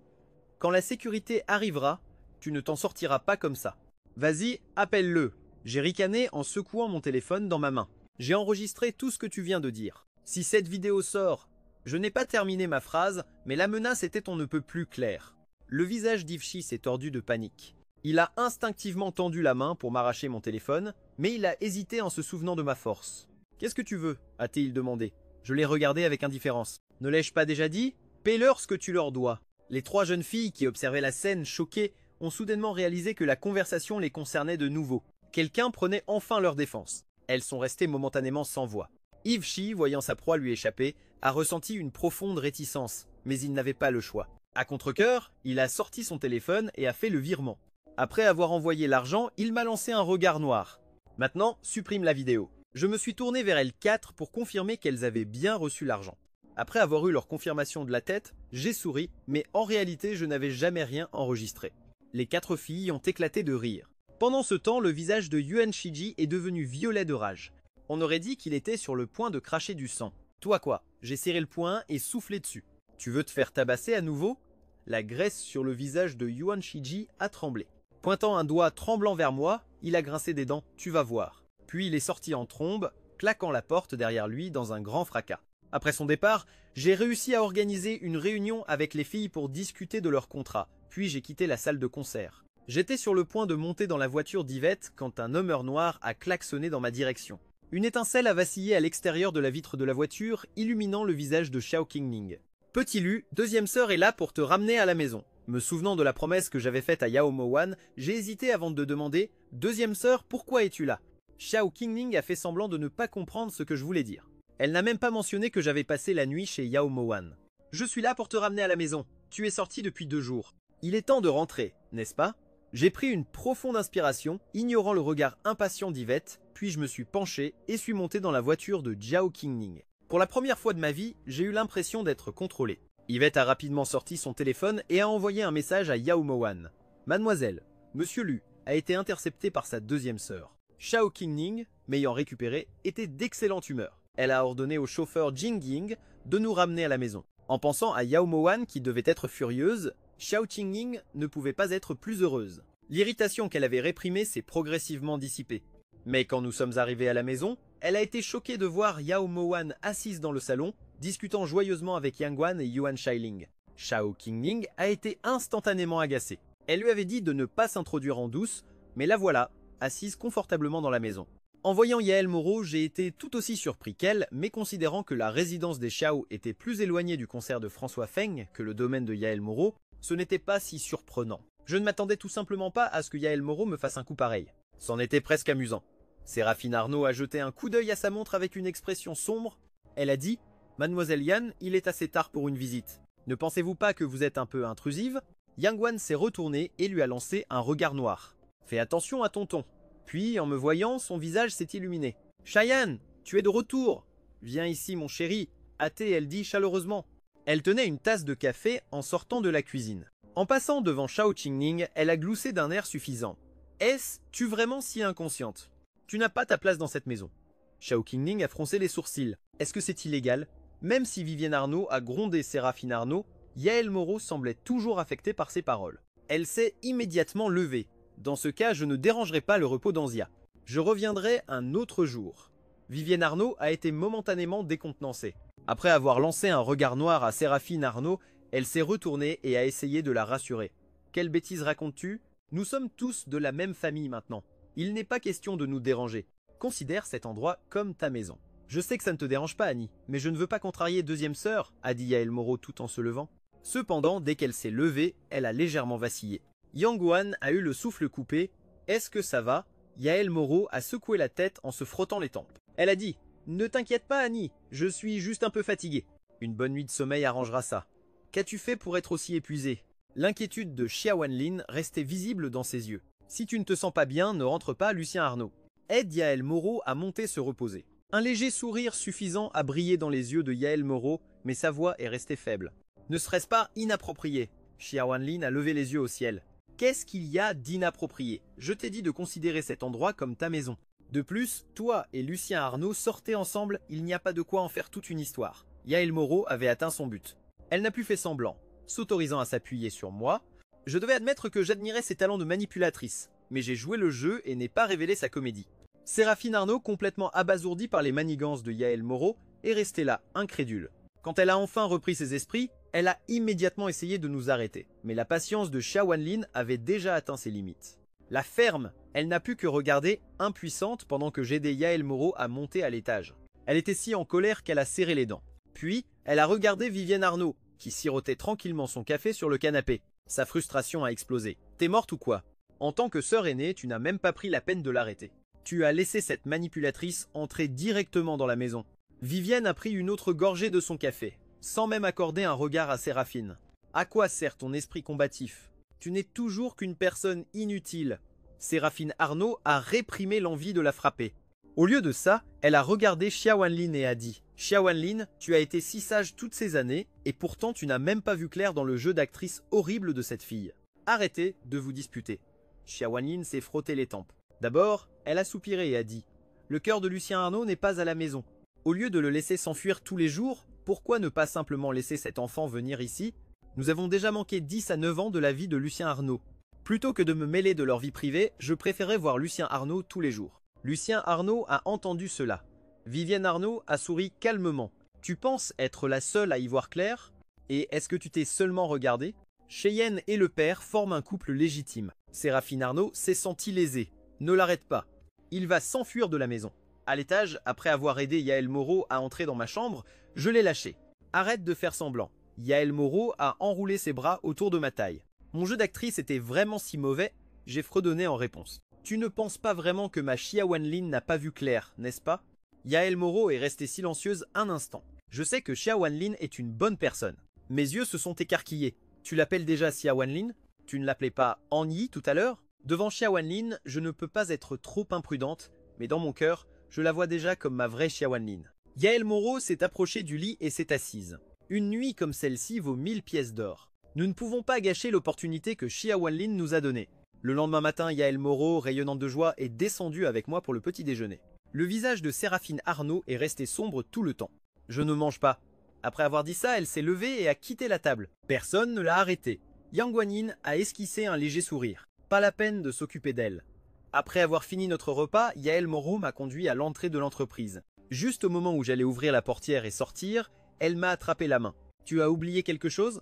Quand la sécurité arrivera, tu ne t'en sortiras pas comme ça. Vas-y, appelle-le. J'ai ricané en secouant mon téléphone dans ma main. J'ai enregistré tout ce que tu viens de dire. Si cette vidéo sort, je n'ai pas terminé ma phrase, mais la menace était on ne peut plus claire. Le visage d'Yves Chi s'est tordu de panique. Il a instinctivement tendu la main pour m'arracher mon téléphone, mais il a hésité en se souvenant de ma force. « Qu'est-ce que tu veux » a-t-il demandé. Je l'ai regardé avec indifférence. « Ne l'ai-je pas déjà dit ? Paie-leur ce que tu leur dois. » Les 3 jeunes filles qui observaient la scène, choquées, ont soudainement réalisé que la conversation les concernait de nouveau. Quelqu'un prenait enfin leur défense. Elles sont restées momentanément sans voix. Yves Chi, voyant sa proie lui échapper, a ressenti une profonde réticence, mais il n'avait pas le choix. À contre-cœur, il a sorti son téléphone et a fait le virement. Après avoir envoyé l'argent, il m'a lancé un regard noir. Maintenant, supprime la vidéo. Je me suis tourné vers elles 4 pour confirmer qu'elles avaient bien reçu l'argent. Après avoir eu leur confirmation de la tête, j'ai souri, mais en réalité je n'avais jamais rien enregistré. Les 4 filles ont éclaté de rire. Pendant ce temps, le visage de Yuan Shiji est devenu violet de rage. On aurait dit qu'il était sur le point de cracher du sang. Toi quoi? J'ai serré le poing et soufflé dessus. Tu veux te faire tabasser à nouveau? La graisse sur le visage de Yuan Shiji a tremblé. Pointant un doigt tremblant vers moi, il a grincé des dents, tu vas voir. Puis il est sorti en trombe, claquant la porte derrière lui dans un grand fracas. Après son départ, j'ai réussi à organiser une réunion avec les filles pour discuter de leur contrat, puis j'ai quitté la salle de concert. J'étais sur le point de monter dans la voiture d'Yvette quand un hommeur noir a klaxonné dans ma direction. Une étincelle a vacillé à l'extérieur de la vitre de la voiture, illuminant le visage de Xiao Qingning. Petit Lu, deuxième sœur est là pour te ramener à la maison. Me souvenant de la promesse que j'avais faite à Yao Mowan, j'ai hésité avant de demander « Deuxième sœur, pourquoi es-tu là ?» Xiao Qingning a fait semblant de ne pas comprendre ce que je voulais dire. Elle n'a même pas mentionné que j'avais passé la nuit chez Yao Mowan. « Je suis là pour te ramener à la maison. Tu es sorti depuis 2 jours. Il est temps de rentrer, n'est-ce pas ?» J'ai pris une profonde inspiration, ignorant le regard impatient d'Yvette, puis je me suis penché et suis monté dans la voiture de Xiao Qingning. Pour la première fois de ma vie, j'ai eu l'impression d'être contrôlé. Yvette a rapidement sorti son téléphone et a envoyé un message à Yao Mowan. « Mademoiselle, Monsieur Lu a été intercepté par sa deuxième sœur. » Xiao Qingning, m'ayant récupéré, était d'excellente humeur. Elle a ordonné au chauffeur Jing Ying de nous ramener à la maison. En pensant à Yao Mowan qui devait être furieuse, Xiao Qingning ne pouvait pas être plus heureuse. L'irritation qu'elle avait réprimée s'est progressivement dissipée. Mais quand nous sommes arrivés à la maison, elle a été choquée de voir Yao Mowan assise dans le salon, discutant joyeusement avec Yang Guan et Yuan Shailing. Xiao Qingning a été instantanément agacée. Elle lui avait dit de ne pas s'introduire en douce, mais la voilà, assise confortablement dans la maison. En voyant Yael Moreau, j'ai été tout aussi surpris qu'elle, mais considérant que la résidence des Xiao était plus éloignée du concert de François Feng que le domaine de Yael Moreau, ce n'était pas si surprenant. Je ne m'attendais tout simplement pas à ce que Yael Moreau me fasse un coup pareil. C'en était presque amusant. Séraphine Arnaud a jeté un coup d'œil à sa montre avec une expression sombre. Elle a dit « Mademoiselle Yan, il est assez tard pour une visite. Ne pensez-vous pas que vous êtes un peu intrusive ?» Yang Guan s'est retourné et lui a lancé un regard noir. « Fais attention à ton ton. » Puis, en me voyant, son visage s'est illuminé. « Cheyenne, tu es de retour. Viens ici, mon chéri. » hâtée, elle dit chaleureusement. Elle tenait une tasse de café en sortant de la cuisine. En passant devant Xiao Qingning, elle a gloussé d'un air suffisant. « Es-tu vraiment si inconsciente ? Tu n'as pas ta place dans cette maison. » Xiao Qingning a froncé les sourcils. « Est-ce que c'est illégal ?» Même si Vivienne Arnaud a grondé Séraphine Arnaud, Yael Moreau semblait toujours affectée par ses paroles. Elle s'est immédiatement levée. Dans ce cas, je ne dérangerai pas le repos d'Anzia. Je reviendrai un autre jour. Vivienne Arnaud a été momentanément décontenancée. Après avoir lancé un regard noir à Séraphine Arnaud, elle s'est retournée et a essayé de la rassurer. « Quelle bêtise racontes-tu ? Nous sommes tous de la même famille maintenant. Il n'est pas question de nous déranger. Considère cet endroit comme ta maison. » Je sais que ça ne te dérange pas, Annie, mais je ne veux pas contrarier deuxième sœur, a dit Yael Moreau tout en se levant. Cependant, dès qu'elle s'est levée, elle a légèrement vacillé. Yang Guan a eu le souffle coupé. « Est-ce que ça va ?» Yael Moreau a secoué la tête en se frottant les tempes. Elle a dit « Ne t'inquiète pas, Annie, je suis juste un peu fatiguée. Une bonne nuit de sommeil arrangera ça. » Qu'as-tu fait pour être aussi épuisé? L'inquiétude de Xia Wanlin restait visible dans ses yeux. Si tu ne te sens pas bien, ne rentre pas, Lucien Arnaud. Aide Yael Moreau à monter se reposer. Un léger sourire suffisant a brillé dans les yeux de Yael Moreau, mais sa voix est restée faible. Ne serait-ce pas inapproprié? Xia Wanlin a levé les yeux au ciel. Qu'est-ce qu'il y a d'inapproprié? Je t'ai dit de considérer cet endroit comme ta maison. De plus, toi et Lucien Arnaud sortez ensemble, il n'y a pas de quoi en faire toute une histoire. Yael Moreau avait atteint son but. Elle n'a plus fait semblant, s'autorisant à s'appuyer sur moi. Je devais admettre que j'admirais ses talents de manipulatrice, mais j'ai joué le jeu et n'ai pas révélé sa comédie. Séraphine Arnaud, complètement abasourdie par les manigances de Yael Moreau, est restée là, incrédule. Quand elle a enfin repris ses esprits, elle a immédiatement essayé de nous arrêter. Mais la patience de Xia Wanlin avait déjà atteint ses limites. La ferme, elle n'a pu que regarder, impuissante, pendant que j'aidais Yael Moreau à monter à l'étage. Elle était si en colère qu'elle a serré les dents. Puis, elle a regardé Vivienne Arnaud, qui sirotait tranquillement son café sur le canapé. Sa frustration a explosé. T'es morte ou quoi? En tant que sœur aînée, tu n'as même pas pris la peine de l'arrêter. Tu as laissé cette manipulatrice entrer directement dans la maison. Vivienne a pris une autre gorgée de son café, sans même accorder un regard à Séraphine. À quoi sert ton esprit combatif? Tu n'es toujours qu'une personne inutile. Séraphine Arnaud a réprimé l'envie de la frapper. Au lieu de ça, elle a regardé Xia Wanlin et a dit « Xia Wanlin, tu as été si sage toutes ces années, et pourtant tu n'as même pas vu clair dans le jeu d'actrice horrible de cette fille. Arrêtez de vous disputer. » Xia Wanlin s'est frotté les tempes. D'abord, elle a soupiré et a dit « Le cœur de Lucien Arnaud n'est pas à la maison. Au lieu de le laisser s'enfuir tous les jours, pourquoi ne pas simplement laisser cet enfant venir ici? Nous avons déjà manqué 10 à 9 ans de la vie de Lucien Arnaud. Plutôt que de me mêler de leur vie privée, je préférais voir Lucien Arnaud tous les jours. » Lucien Arnaud a entendu cela. Vivienne Arnaud a souri calmement. Tu penses être la seule à y voir clair? Et est-ce que tu t'es seulement regardé? Cheyenne et le père forment un couple légitime. Séraphine Arnaud s'est senti lésée. Ne l'arrête pas. Il va s'enfuir de la maison. À l'étage, après avoir aidé Yael Moreau à entrer dans ma chambre, je l'ai lâché. Arrête de faire semblant. Yael Moreau a enroulé ses bras autour de ma taille. Mon jeu d'actrice était vraiment si mauvais, j'ai fredonné en réponse. Tu ne penses pas vraiment que ma Xia Wanlin n'a pas vu clair, n'est-ce pas? Yael Moreau est restée silencieuse un instant. Je sais que Xia Wanlin est une bonne personne. Mes yeux se sont écarquillés. Tu l'appelles déjà Xia Wanlin? Tu ne l'appelais pas Anyi tout à l'heure? Devant Xia Wanlin, je ne peux pas être trop imprudente, mais dans mon cœur, je la vois déjà comme ma vraie Xia Wanlin. Yael Moreau s'est approchée du lit et s'est assise. Une nuit comme celle-ci vaut 1000 pièces d'or. Nous ne pouvons pas gâcher l'opportunité que Xia Wanlin nous a donnée. Le lendemain matin, Yael Moreau, rayonnante de joie, est descendue avec moi pour le petit déjeuner. Le visage de Séraphine Arnaud est resté sombre tout le temps. Je ne mange pas. Après avoir dit ça, elle s'est levée et a quitté la table. Personne ne l'a arrêtée. Yang Guanyin a esquissé un léger sourire. Pas la peine de s'occuper d'elle. Après avoir fini notre repas, Yael Moreau m'a conduit à l'entrée de l'entreprise. Juste au moment où j'allais ouvrir la portière et sortir, elle m'a attrapé la main. « Tu as oublié quelque chose ?»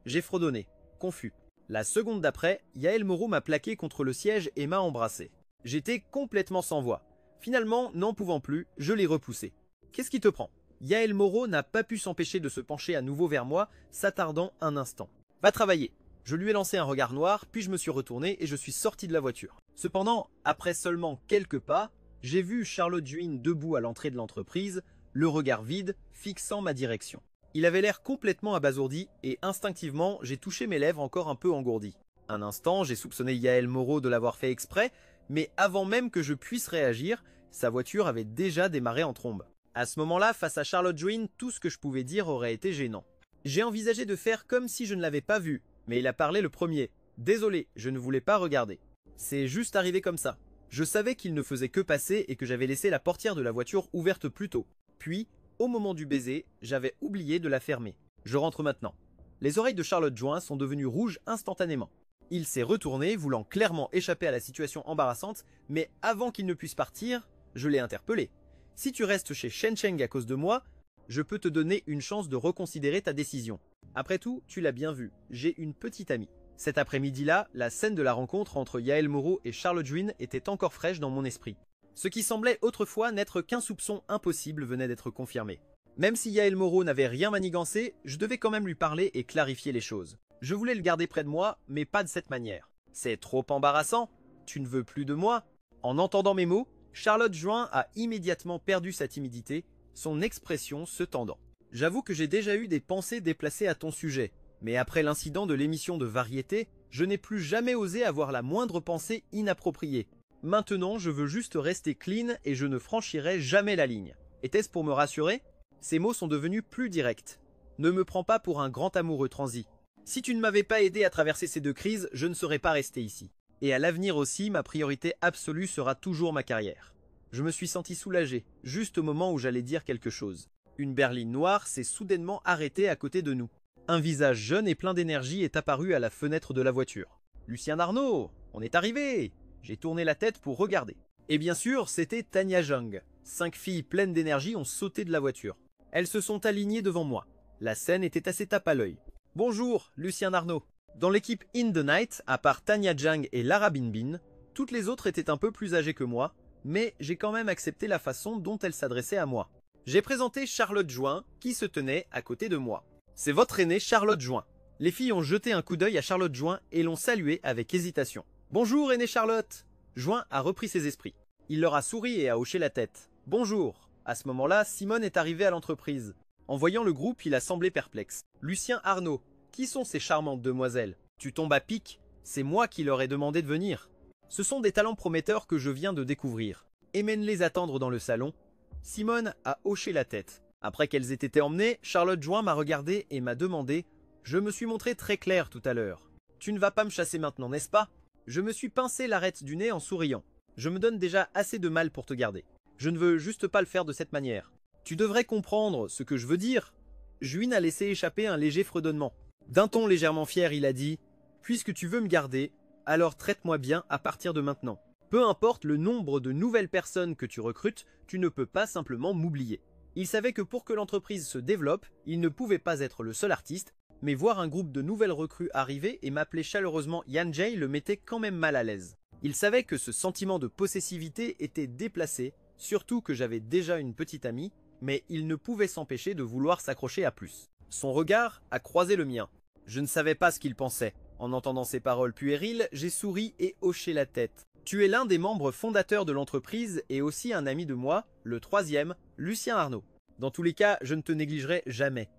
J'ai fredonné, confus. La seconde d'après, Yael Moreau m'a plaqué contre le siège et m'a embrassé. J'étais complètement sans voix. Finalement, n'en pouvant plus, je l'ai repoussé. « Qu'est-ce qui te prend ?» Yael Moreau n'a pas pu s'empêcher de se pencher à nouveau vers moi, s'attardant un instant. « Va travailler !» Je lui ai lancé un regard noir, puis je me suis retourné et je suis sorti de la voiture. Cependant, après seulement quelques pas, j'ai vu Charlotte Juin debout à l'entrée de l'entreprise, le regard vide, fixant ma direction. Il avait l'air complètement abasourdi et instinctivement, j'ai touché mes lèvres encore un peu engourdies. Un instant, j'ai soupçonné Yael Moreau de l'avoir fait exprès, mais avant même que je puisse réagir, sa voiture avait déjà démarré en trombe. À ce moment-là, face à Charlotte Juin, tout ce que je pouvais dire aurait été gênant. J'ai envisagé de faire comme si je ne l'avais pas vu, mais il a parlé le premier. Désolé, je ne voulais pas regarder. C'est juste arrivé comme ça. Je savais qu'il ne faisait que passer et que j'avais laissé la portière de la voiture ouverte plus tôt. Puis, au moment du baiser, j'avais oublié de la fermer. Je rentre maintenant. Les oreilles de Charlotte Juin sont devenues rouges instantanément. Il s'est retourné, voulant clairement échapper à la situation embarrassante, mais avant qu'il ne puisse partir, je l'ai interpellé. Si tu restes chez Shen Cheng à cause de moi, je peux te donner une chance de reconsidérer ta décision. Après tout, tu l'as bien vu, j'ai une petite amie. Cet après-midi-là, la scène de la rencontre entre Yael Moreau et Charlotte Juin était encore fraîche dans mon esprit. Ce qui semblait autrefois n'être qu'un soupçon impossible venait d'être confirmé. Même si Yael Moreau n'avait rien manigancé, je devais quand même lui parler et clarifier les choses. Je voulais le garder près de moi, mais pas de cette manière. C'est trop embarrassant. Tu ne veux plus de moi? En entendant mes mots, Charlotte Juin a immédiatement perdu sa timidité, son expression se tendant. J'avoue que j'ai déjà eu des pensées déplacées à ton sujet. Mais après l'incident de l'émission de variété, je n'ai plus jamais osé avoir la moindre pensée inappropriée. Maintenant, je veux juste rester clean et je ne franchirai jamais la ligne. Était-ce pour me rassurer? Ces mots sont devenus plus directs. Ne me prends pas pour un grand amoureux transi. Si tu ne m'avais pas aidé à traverser ces 2 crises, je ne serais pas resté ici. Et à l'avenir aussi, ma priorité absolue sera toujours ma carrière. Je me suis senti soulagé, juste au moment où j'allais dire quelque chose. Une berline noire s'est soudainement arrêtée à côté de nous. Un visage jeune et plein d'énergie est apparu à la fenêtre de la voiture. « Lucien Arnaud, on est arrivé !» J'ai tourné la tête pour regarder. Et bien sûr, c'était Tanya Jung. 5 filles pleines d'énergie ont sauté de la voiture. Elles se sont alignées devant moi. La scène était assez tape à l'œil. « Bonjour, Lucien Arnaud !» Dans l'équipe In the Night, à part Tanya Jung et Lara Binbin, toutes les autres étaient un peu plus âgées que moi, mais j'ai quand même accepté la façon dont elles s'adressaient à moi. J'ai présenté Charlotte Join, qui se tenait à côté de moi. C'est votre aînée Charlotte Join. Les filles ont jeté un coup d'œil à Charlotte Join et l'ont saluée avec hésitation. « Bonjour, aînée Charlotte !» Join a repris ses esprits. Il leur a souri et a hoché la tête. « Bonjour !» À ce moment-là, Simone est arrivée à l'entreprise. En voyant le groupe, il a semblé perplexe. « Lucien Arnaud, qui sont ces charmantes demoiselles? Tu tombes à pic? C'est moi qui leur ai demandé de venir. Ce sont des talents prometteurs que je viens de découvrir. Emmène-les attendre dans le salon. » Simone a hoché la tête. Après qu'elles aient été emmenées, Charlotte Join m'a regardé et m'a demandé « Je me suis montré très clair tout à l'heure. Tu ne vas pas me chasser maintenant, n'est-ce pas ?» Je me suis pincé l'arête du nez en souriant. Je me donne déjà assez de mal pour te garder. Je ne veux juste pas le faire de cette manière. Tu devrais comprendre ce que je veux dire. Juin a laissé échapper un léger fredonnement. D'un ton légèrement fier, il a dit « Puisque tu veux me garder, alors traite-moi bien à partir de maintenant. Peu importe le nombre de nouvelles personnes que tu recrutes, tu ne peux pas simplement m'oublier. » Il savait que pour que l'entreprise se développe, il ne pouvait pas être le seul artiste, mais voir un groupe de nouvelles recrues arriver et m'appeler chaleureusement Yan Jay le mettait quand même mal à l'aise. Il savait que ce sentiment de possessivité était déplacé, surtout que j'avais déjà une petite amie, mais il ne pouvait s'empêcher de vouloir s'accrocher à plus. Son regard a croisé le mien. Je ne savais pas ce qu'il pensait. En entendant ces paroles puériles, j'ai souri et hoché la tête. Tu es l'un des membres fondateurs de l'entreprise et aussi un ami de moi, le 3e, Lucien Arnaud. Dans tous les cas, je ne te négligerai jamais.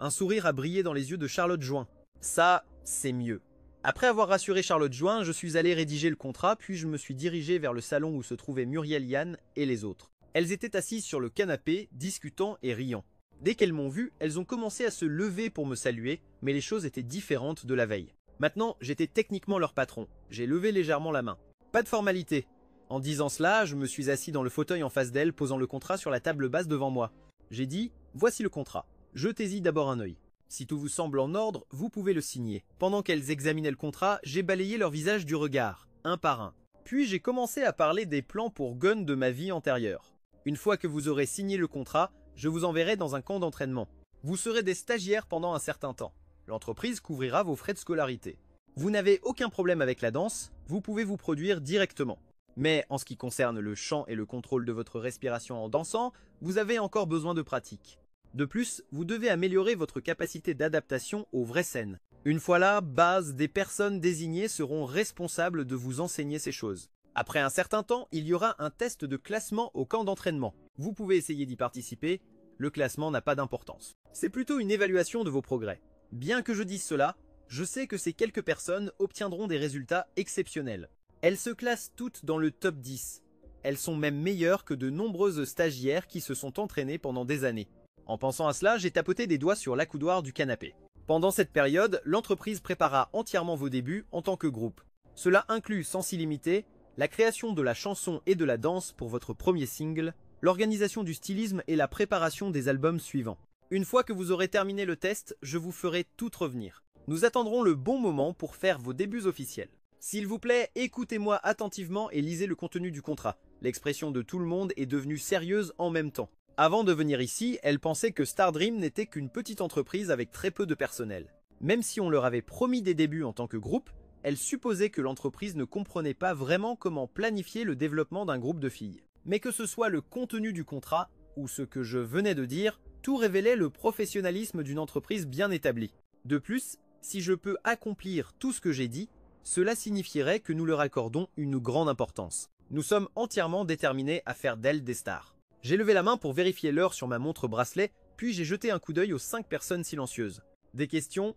Un sourire a brillé dans les yeux de Charlotte Join. Ça, c'est mieux. Après avoir rassuré Charlotte Join, je suis allé rédiger le contrat, puis je me suis dirigé vers le salon où se trouvaient Muriel Yann et les autres. Elles étaient assises sur le canapé, discutant et riant. Dès qu'elles m'ont vu, elles ont commencé à se lever pour me saluer, mais les choses étaient différentes de la veille. Maintenant, j'étais techniquement leur patron. J'ai levé légèrement la main. Pas de formalité. En disant cela, je me suis assis dans le fauteuil en face d'elle, posant le contrat sur la table basse devant moi. J'ai dit « Voici le contrat. Jetez-y d'abord un œil. Si tout vous semble en ordre, vous pouvez le signer. » Pendant qu'elles examinaient le contrat, j'ai balayé leur visage du regard, un par un. Puis j'ai commencé à parler des plans pour Gun de ma vie antérieure. Une fois que vous aurez signé le contrat, je vous enverrai dans un camp d'entraînement. Vous serez des stagiaires pendant un certain temps. L'entreprise couvrira vos frais de scolarité. Vous n'avez aucun problème avec la danse, vous pouvez vous produire directement. Mais en ce qui concerne le chant et le contrôle de votre respiration en dansant, vous avez encore besoin de pratique. De plus, vous devez améliorer votre capacité d'adaptation aux vraies scènes. Une fois là, base, des personnes désignées seront responsables de vous enseigner ces choses. Après un certain temps, il y aura un test de classement au camp d'entraînement. Vous pouvez essayer d'y participer, le classement n'a pas d'importance. C'est plutôt une évaluation de vos progrès. Bien que je dise cela, je sais que ces quelques personnes obtiendront des résultats exceptionnels. Elles se classent toutes dans le top 10. Elles sont même meilleures que de nombreuses stagiaires qui se sont entraînées pendant des années. En pensant à cela, j'ai tapoté des doigts sur l'accoudoir du canapé. Pendant cette période, l'entreprise préparera entièrement vos débuts en tant que groupe. Cela inclut Sens Illimité, la création de la chanson et de la danse pour votre premier single, l'organisation du stylisme et la préparation des albums suivants. Une fois que vous aurez terminé le test, je vous ferai tout revenir. Nous attendrons le bon moment pour faire vos débuts officiels. S'il vous plaît, écoutez-moi attentivement et lisez le contenu du contrat. L'expression de tout le monde est devenue sérieuse en même temps. Avant de venir ici, elle pensait que Stardream n'était qu'une petite entreprise avec très peu de personnel. Même si on leur avait promis des débuts en tant que groupe, elle supposait que l'entreprise ne comprenait pas vraiment comment planifier le développement d'un groupe de filles. Mais que ce soit le contenu du contrat ou ce que je venais de dire, tout révélait le professionnalisme d'une entreprise bien établie. De plus, si je peux accomplir tout ce que j'ai dit, cela signifierait que nous leur accordons une grande importance. Nous sommes entièrement déterminés à faire d'elles des stars. J'ai levé la main pour vérifier l'heure sur ma montre bracelet, puis j'ai jeté un coup d'œil aux 5 personnes silencieuses. Des questions?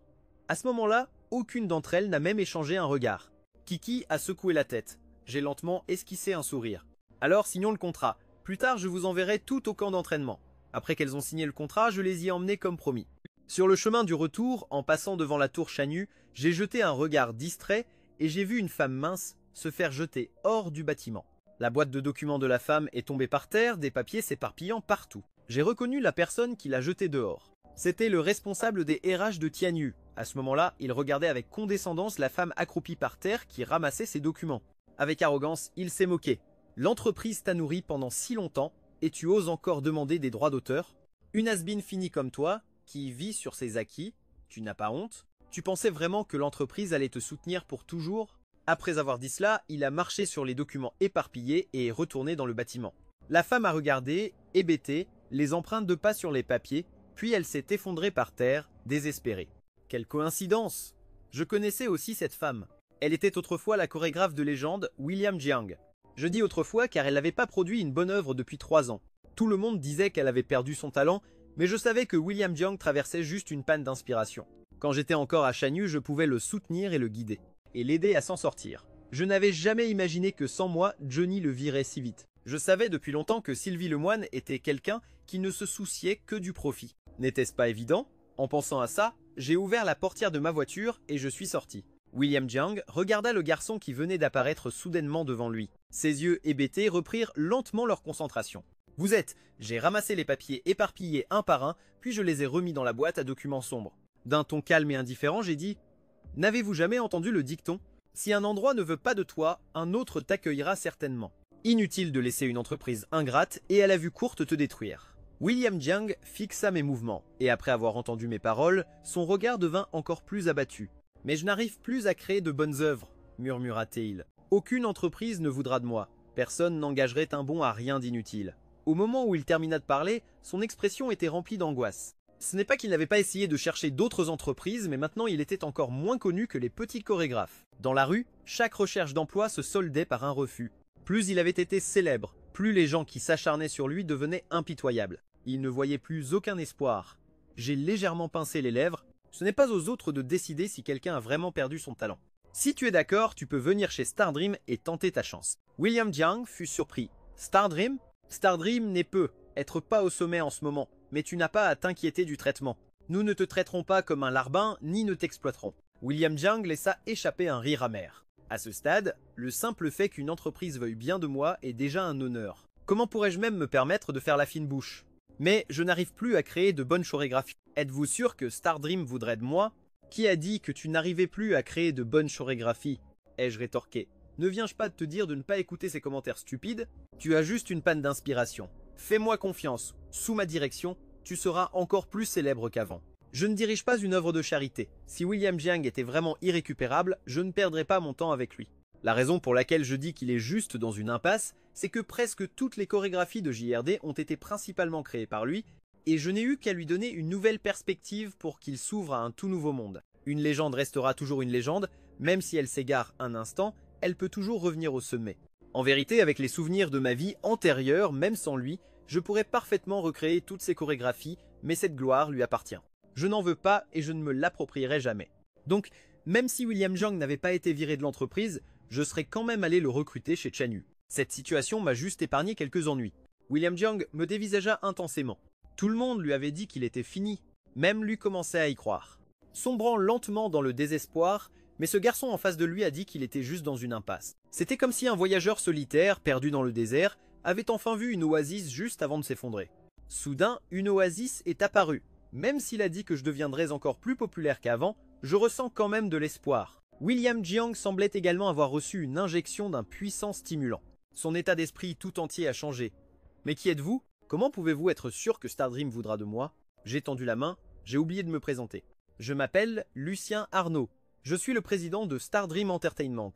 À ce moment-là, aucune d'entre elles n'a même échangé un regard. Kiki a secoué la tête. J'ai lentement esquissé un sourire. Alors signons le contrat. Plus tard, je vous enverrai tout au camp d'entraînement. Après qu'elles ont signé le contrat, je les y ai emmenées comme promis. Sur le chemin du retour, en passant devant la tour Chanyu, j'ai jeté un regard distrait et j'ai vu une femme mince se faire jeter hors du bâtiment. La boîte de documents de la femme est tombée par terre, des papiers s'éparpillant partout. J'ai reconnu la personne qui l'a jetée dehors. C'était le responsable des RH de Tianyu. À ce moment-là, il regardait avec condescendance la femme accroupie par terre qui ramassait ses documents. Avec arrogance, il s'est moqué. L'entreprise t'a nourri pendant si longtemps et tu oses encore demander des droits d'auteur? Une has-been finie comme toi, qui vit sur ses acquis, tu n'as pas honte? Tu pensais vraiment que l'entreprise allait te soutenir pour toujours? Après avoir dit cela, il a marché sur les documents éparpillés et est retourné dans le bâtiment. La femme a regardé, hébétée, les empreintes de pas sur les papiers, puis elle s'est effondrée par terre, désespérée. Quelle coïncidence! Je connaissais aussi cette femme. Elle était autrefois la chorégraphe de légende William Jiang. Je dis autrefois car elle n'avait pas produit une bonne œuvre depuis 3 ans. Tout le monde disait qu'elle avait perdu son talent, mais je savais que William Jiang traversait juste une panne d'inspiration. Quand j'étais encore à Chanyu, je pouvais le soutenir et le guider, et l'aider à s'en sortir. Je n'avais jamais imaginé que sans moi, Johnny le virait si vite. Je savais depuis longtemps que Sylvie Lemoine était quelqu'un qui ne se souciait que du profit. N'était-ce pas évident? En pensant à ça, j'ai ouvert la portière de ma voiture et je suis sorti. William Jiang regarda le garçon qui venait d'apparaître soudainement devant lui. Ses yeux hébétés reprirent lentement leur concentration. « Vous êtes » J'ai ramassé les papiers éparpillés un par un, puis je les ai remis dans la boîte à documents sombres. D'un ton calme et indifférent, j'ai dit « N'avez-vous jamais entendu le dicton? Si un endroit ne veut pas de toi, un autre t'accueillera certainement. Inutile de laisser une entreprise ingrate et à la vue courte te détruire. » William Jiang fixa mes mouvements, et après avoir entendu mes paroles, son regard devint encore plus abattu. « Mais je n'arrive plus à créer de bonnes œuvres, murmura-t-il. Aucune entreprise ne voudra de moi. Personne n'engagerait un bon à rien d'inutile. » Au moment où il termina de parler, son expression était remplie d'angoisse. Ce n'est pas qu'il n'avait pas essayé de chercher d'autres entreprises, mais maintenant il était encore moins connu que les petits chorégraphes. Dans la rue, chaque recherche d'emploi se soldait par un refus. Plus il avait été célèbre, plus les gens qui s'acharnaient sur lui devenaient impitoyables. Il ne voyait plus aucun espoir. J'ai légèrement pincé les lèvres. Ce n'est pas aux autres de décider si quelqu'un a vraiment perdu son talent. Si tu es d'accord, tu peux venir chez Stardream et tenter ta chance. William Jiang fut surpris. Stardream? Stardream n'est peu, être pas au sommet en ce moment, mais tu n'as pas à t'inquiéter du traitement. Nous ne te traiterons pas comme un larbin, ni ne t'exploiterons. William Jiang laissa échapper un rire amer. À ce stade, le simple fait qu'une entreprise veuille bien de moi est déjà un honneur. Comment pourrais-je même me permettre de faire la fine bouche? Mais je n'arrive plus à créer de bonnes chorégraphies. Êtes-vous sûr que Stardream voudrait de moi? Qui a dit que tu n'arrivais plus à créer de bonnes chorégraphies? Ai-je rétorqué. Ne viens-je pas de te dire de ne pas écouter ces commentaires stupides? Tu as juste une panne d'inspiration. Fais-moi confiance. Sous ma direction, tu seras encore plus célèbre qu'avant. Je ne dirige pas une œuvre de charité. Si William Jiang était vraiment irrécupérable, je ne perdrais pas mon temps avec lui. La raison pour laquelle je dis qu'il est juste dans une impasse, c'est que presque toutes les chorégraphies de JRD ont été principalement créées par lui, et je n'ai eu qu'à lui donner une nouvelle perspective pour qu'il s'ouvre à un tout nouveau monde. Une légende restera toujours une légende, même si elle s'égare un instant, elle peut toujours revenir au sommet. En vérité, avec les souvenirs de ma vie antérieure, même sans lui, je pourrais parfaitement recréer toutes ces chorégraphies, mais cette gloire lui appartient. Je n'en veux pas et je ne me l'approprierai jamais. Donc, même si William Jiang n'avait pas été viré de l'entreprise, je serais quand même allé le recruter chez Chanyu. Cette situation m'a juste épargné quelques ennuis. William Jiang me dévisagea intensément. Tout le monde lui avait dit qu'il était fini. Même lui commençait à y croire. Sombrant lentement dans le désespoir, mais ce garçon en face de lui a dit qu'il était juste dans une impasse. C'était comme si un voyageur solitaire, perdu dans le désert, avait enfin vu une oasis juste avant de s'effondrer. Soudain, une oasis est apparue. Même s'il a dit que je deviendrais encore plus populaire qu'avant, je ressens quand même de l'espoir. William Jiang semblait également avoir reçu une injection d'un puissant stimulant. Son état d'esprit tout entier a changé. « Mais qui êtes-vous? Comment pouvez-vous être sûr que Stardream voudra de moi ?» J'ai tendu la main, j'ai oublié de me présenter. Je m'appelle Lucien Arnaud. Je suis le président de Stardream Entertainment.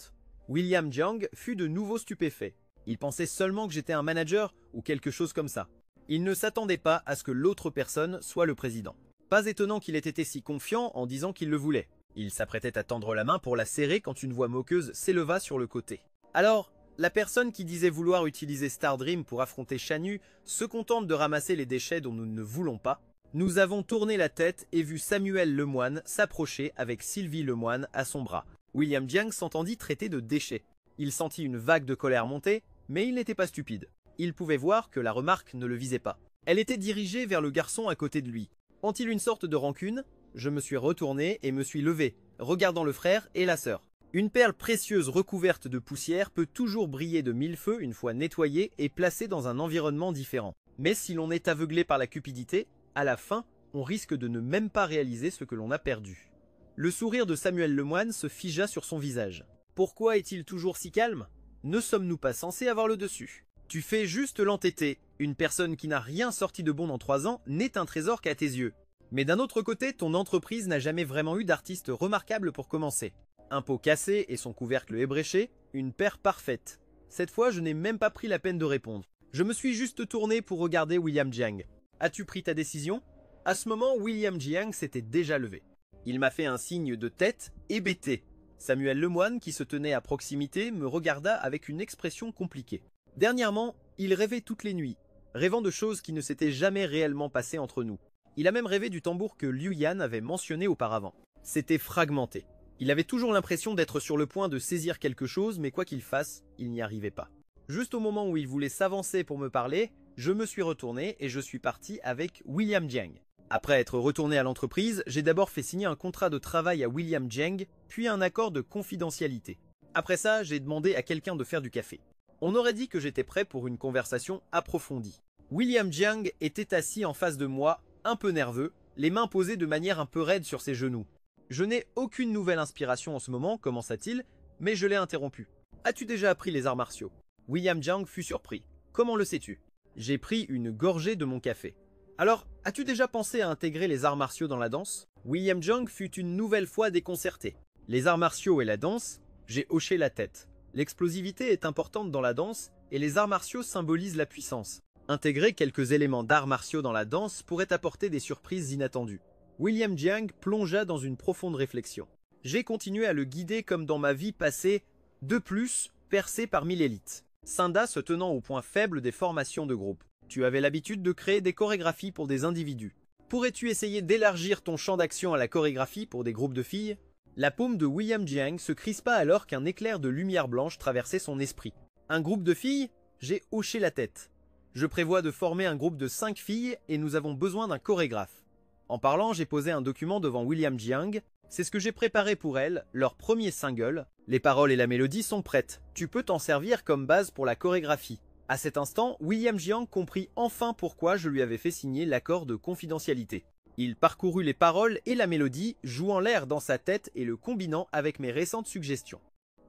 William Jiang fut de nouveau stupéfait. Il pensait seulement que j'étais un manager ou quelque chose comme ça. Il ne s'attendait pas à ce que l'autre personne soit le président. Pas étonnant qu'il ait été si confiant en disant qu'il le voulait. Il s'apprêtait à tendre la main pour la serrer quand une voix moqueuse s'éleva sur le côté. Alors, la personne qui disait vouloir utiliser Stardream pour affronter Chanyu se contente de ramasser les déchets dont nous ne voulons pas. Nous avons tourné la tête et vu Samuel Lemoine s'approcher avec Sylvie Lemoine à son bras. William Jiang s'entendit traiter de déchet. Il sentit une vague de colère monter, mais il n'était pas stupide. Il pouvait voir que la remarque ne le visait pas. Elle était dirigée vers le garçon à côté de lui. Ont-ils une sorte de rancune? Je me suis retourné et me suis levé, regardant le frère et la sœur. Une perle précieuse recouverte de poussière peut toujours briller de mille feux une fois nettoyée et placée dans un environnement différent. Mais si l'on est aveuglé par la cupidité, à la fin, on risque de ne même pas réaliser ce que l'on a perdu. Le sourire de Samuel Lemoine se figea sur son visage. Pourquoi est-il toujours si calme? Ne sommes-nous pas censés avoir le dessus? Tu fais juste l'entêté. Une personne qui n'a rien sorti de bon dans 3 ans n'est un trésor qu'à tes yeux. Mais d'un autre côté, ton entreprise n'a jamais vraiment eu d'artiste remarquable pour commencer. Un pot cassé et son couvercle ébréché, une paire parfaite. Cette fois, je n'ai même pas pris la peine de répondre. Je me suis juste tourné pour regarder William Jiang. As-tu pris ta décision? À ce moment, William Jiang s'était déjà levé. Il m'a fait un signe de tête hébété. Samuel Lemoine, qui se tenait à proximité, me regarda avec une expression compliquée. Dernièrement, il rêvait toutes les nuits, rêvant de choses qui ne s'étaient jamais réellement passées entre nous. Il a même rêvé du tambour que Liu Yan avait mentionné auparavant. C'était fragmenté. Il avait toujours l'impression d'être sur le point de saisir quelque chose, mais quoi qu'il fasse, il n'y arrivait pas. Juste au moment où il voulait s'avancer pour me parler, je me suis retourné et je suis parti avec William Jiang. Après être retourné à l'entreprise, j'ai d'abord fait signer un contrat de travail à William Jiang, puis un accord de confidentialité. Après ça, j'ai demandé à quelqu'un de faire du café. On aurait dit que j'étais prêt pour une conversation approfondie. William Jiang était assis en face de moi, un peu nerveux, les mains posées de manière un peu raide sur ses genoux. Je n'ai aucune nouvelle inspiration en ce moment, commença-t-il, mais je l'ai interrompu. As-tu déjà appris les arts martiaux? William Jiang fut surpris. Comment le sais-tu? J'ai pris une gorgée de mon café. Alors, as-tu déjà pensé à intégrer les arts martiaux dans la danse? William Jiang fut une nouvelle fois déconcerté. Les arts martiaux et la danse? J'ai hoché la tête. L'explosivité est importante dans la danse et les arts martiaux symbolisent la puissance. Intégrer quelques éléments d'arts martiaux dans la danse pourrait apporter des surprises inattendues. William Jiang plongea dans une profonde réflexion. J'ai continué à le guider comme dans ma vie passée, de plus, percé parmi l'élite. Cinda se tenant au point faible des formations de groupe. Tu avais l'habitude de créer des chorégraphies pour des individus. Pourrais-tu essayer d'élargir ton champ d'action à la chorégraphie pour des groupes de filles? La paume de William Jiang se crispa alors qu'un éclair de lumière blanche traversait son esprit. Un groupe de filles? J'ai hoché la tête. Je prévois de former un groupe de 5 filles et nous avons besoin d'un chorégraphe. En parlant, j'ai posé un document devant William Jiang. C'est ce que j'ai préparé pour elles, leur premier single. Les paroles et la mélodie sont prêtes. Tu peux t'en servir comme base pour la chorégraphie. À cet instant, William Jiang comprit enfin pourquoi je lui avais fait signer l'accord de confidentialité. Il parcourut les paroles et la mélodie, jouant l'air dans sa tête et le combinant avec mes récentes suggestions.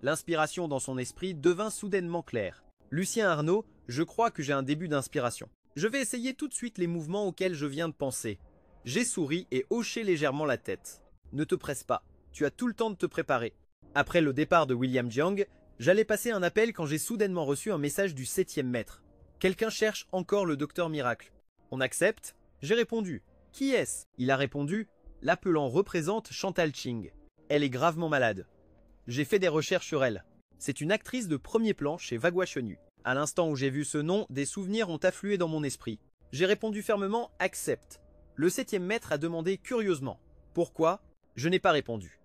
L'inspiration dans son esprit devint soudainement claire. Lucien Arnaud, je crois que j'ai un début d'inspiration. Je vais essayer tout de suite les mouvements auxquels je viens de penser. J'ai souri et hoché légèrement la tête. Ne te presse pas, tu as tout le temps de te préparer. Après le départ de William Jiang, j'allais passer un appel quand j'ai soudainement reçu un message du 7e maître. Quelqu'un cherche encore le docteur Miracle. On accepte? J'ai répondu. Qui est-ce? Il a répondu. L'appelant représente Chantal Ching. Elle est gravement malade. J'ai fait des recherches sur elle. C'est une actrice de premier plan chez Vagua Chenu. À l'instant où j'ai vu ce nom, des souvenirs ont afflué dans mon esprit. J'ai répondu fermement accepte. Le 7e maître a demandé curieusement. Pourquoi? Je n'ai pas répondu.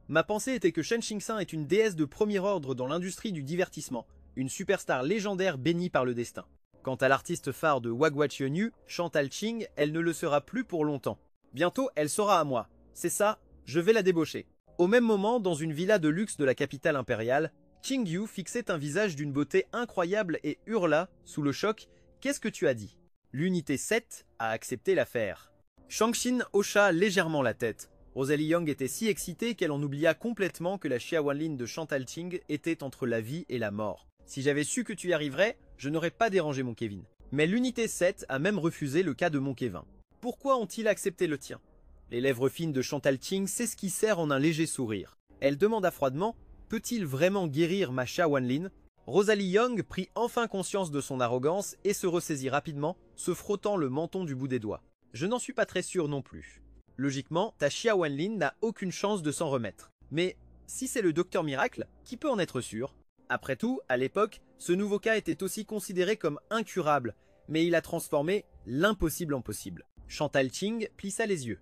Ma pensée était que Shen Xingsan est une déesse de premier ordre dans l'industrie du divertissement, une superstar légendaire bénie par le destin. Quant à l'artiste phare de Wagua Chenu, Chantal Ching, elle ne le sera plus pour longtemps. Bientôt, elle sera à moi. C'est ça, je vais la débaucher. Au même moment, dans une villa de luxe de la capitale impériale, Qing Yu fixait un visage d'une beauté incroyable et hurla, sous le choc, « Qu'est-ce que tu as dit ?» L'unité 7 a accepté l'affaire. Shang-Xin hocha légèrement la tête. Rosalie Young était si excitée qu'elle en oublia complètement que la Xia Wanlin de Chantal Ching était entre la vie et la mort. Si j'avais su que tu y arriverais, je n'aurais pas dérangé mon Kevin. Mais l'unité 7 a même refusé le cas de mon Kevin. Pourquoi ont-ils accepté le tien? Les lèvres fines de Chantal Ching s'esquissèrent en un léger sourire. Elle demanda froidement, peut-il vraiment guérir ma Xia Wanlin? Rosalie Young prit enfin conscience de son arrogance et se ressaisit rapidement, se frottant le menton du bout des doigts. Je n'en suis pas très sûr non plus. Logiquement, ta Xia Wanlin n'a aucune chance de s'en remettre. Mais si c'est le docteur Miracle, qui peut en être sûr? Après tout, à l'époque, ce nouveau cas était aussi considéré comme incurable, mais il a transformé l'impossible en possible. Chantal Ching plissa les yeux.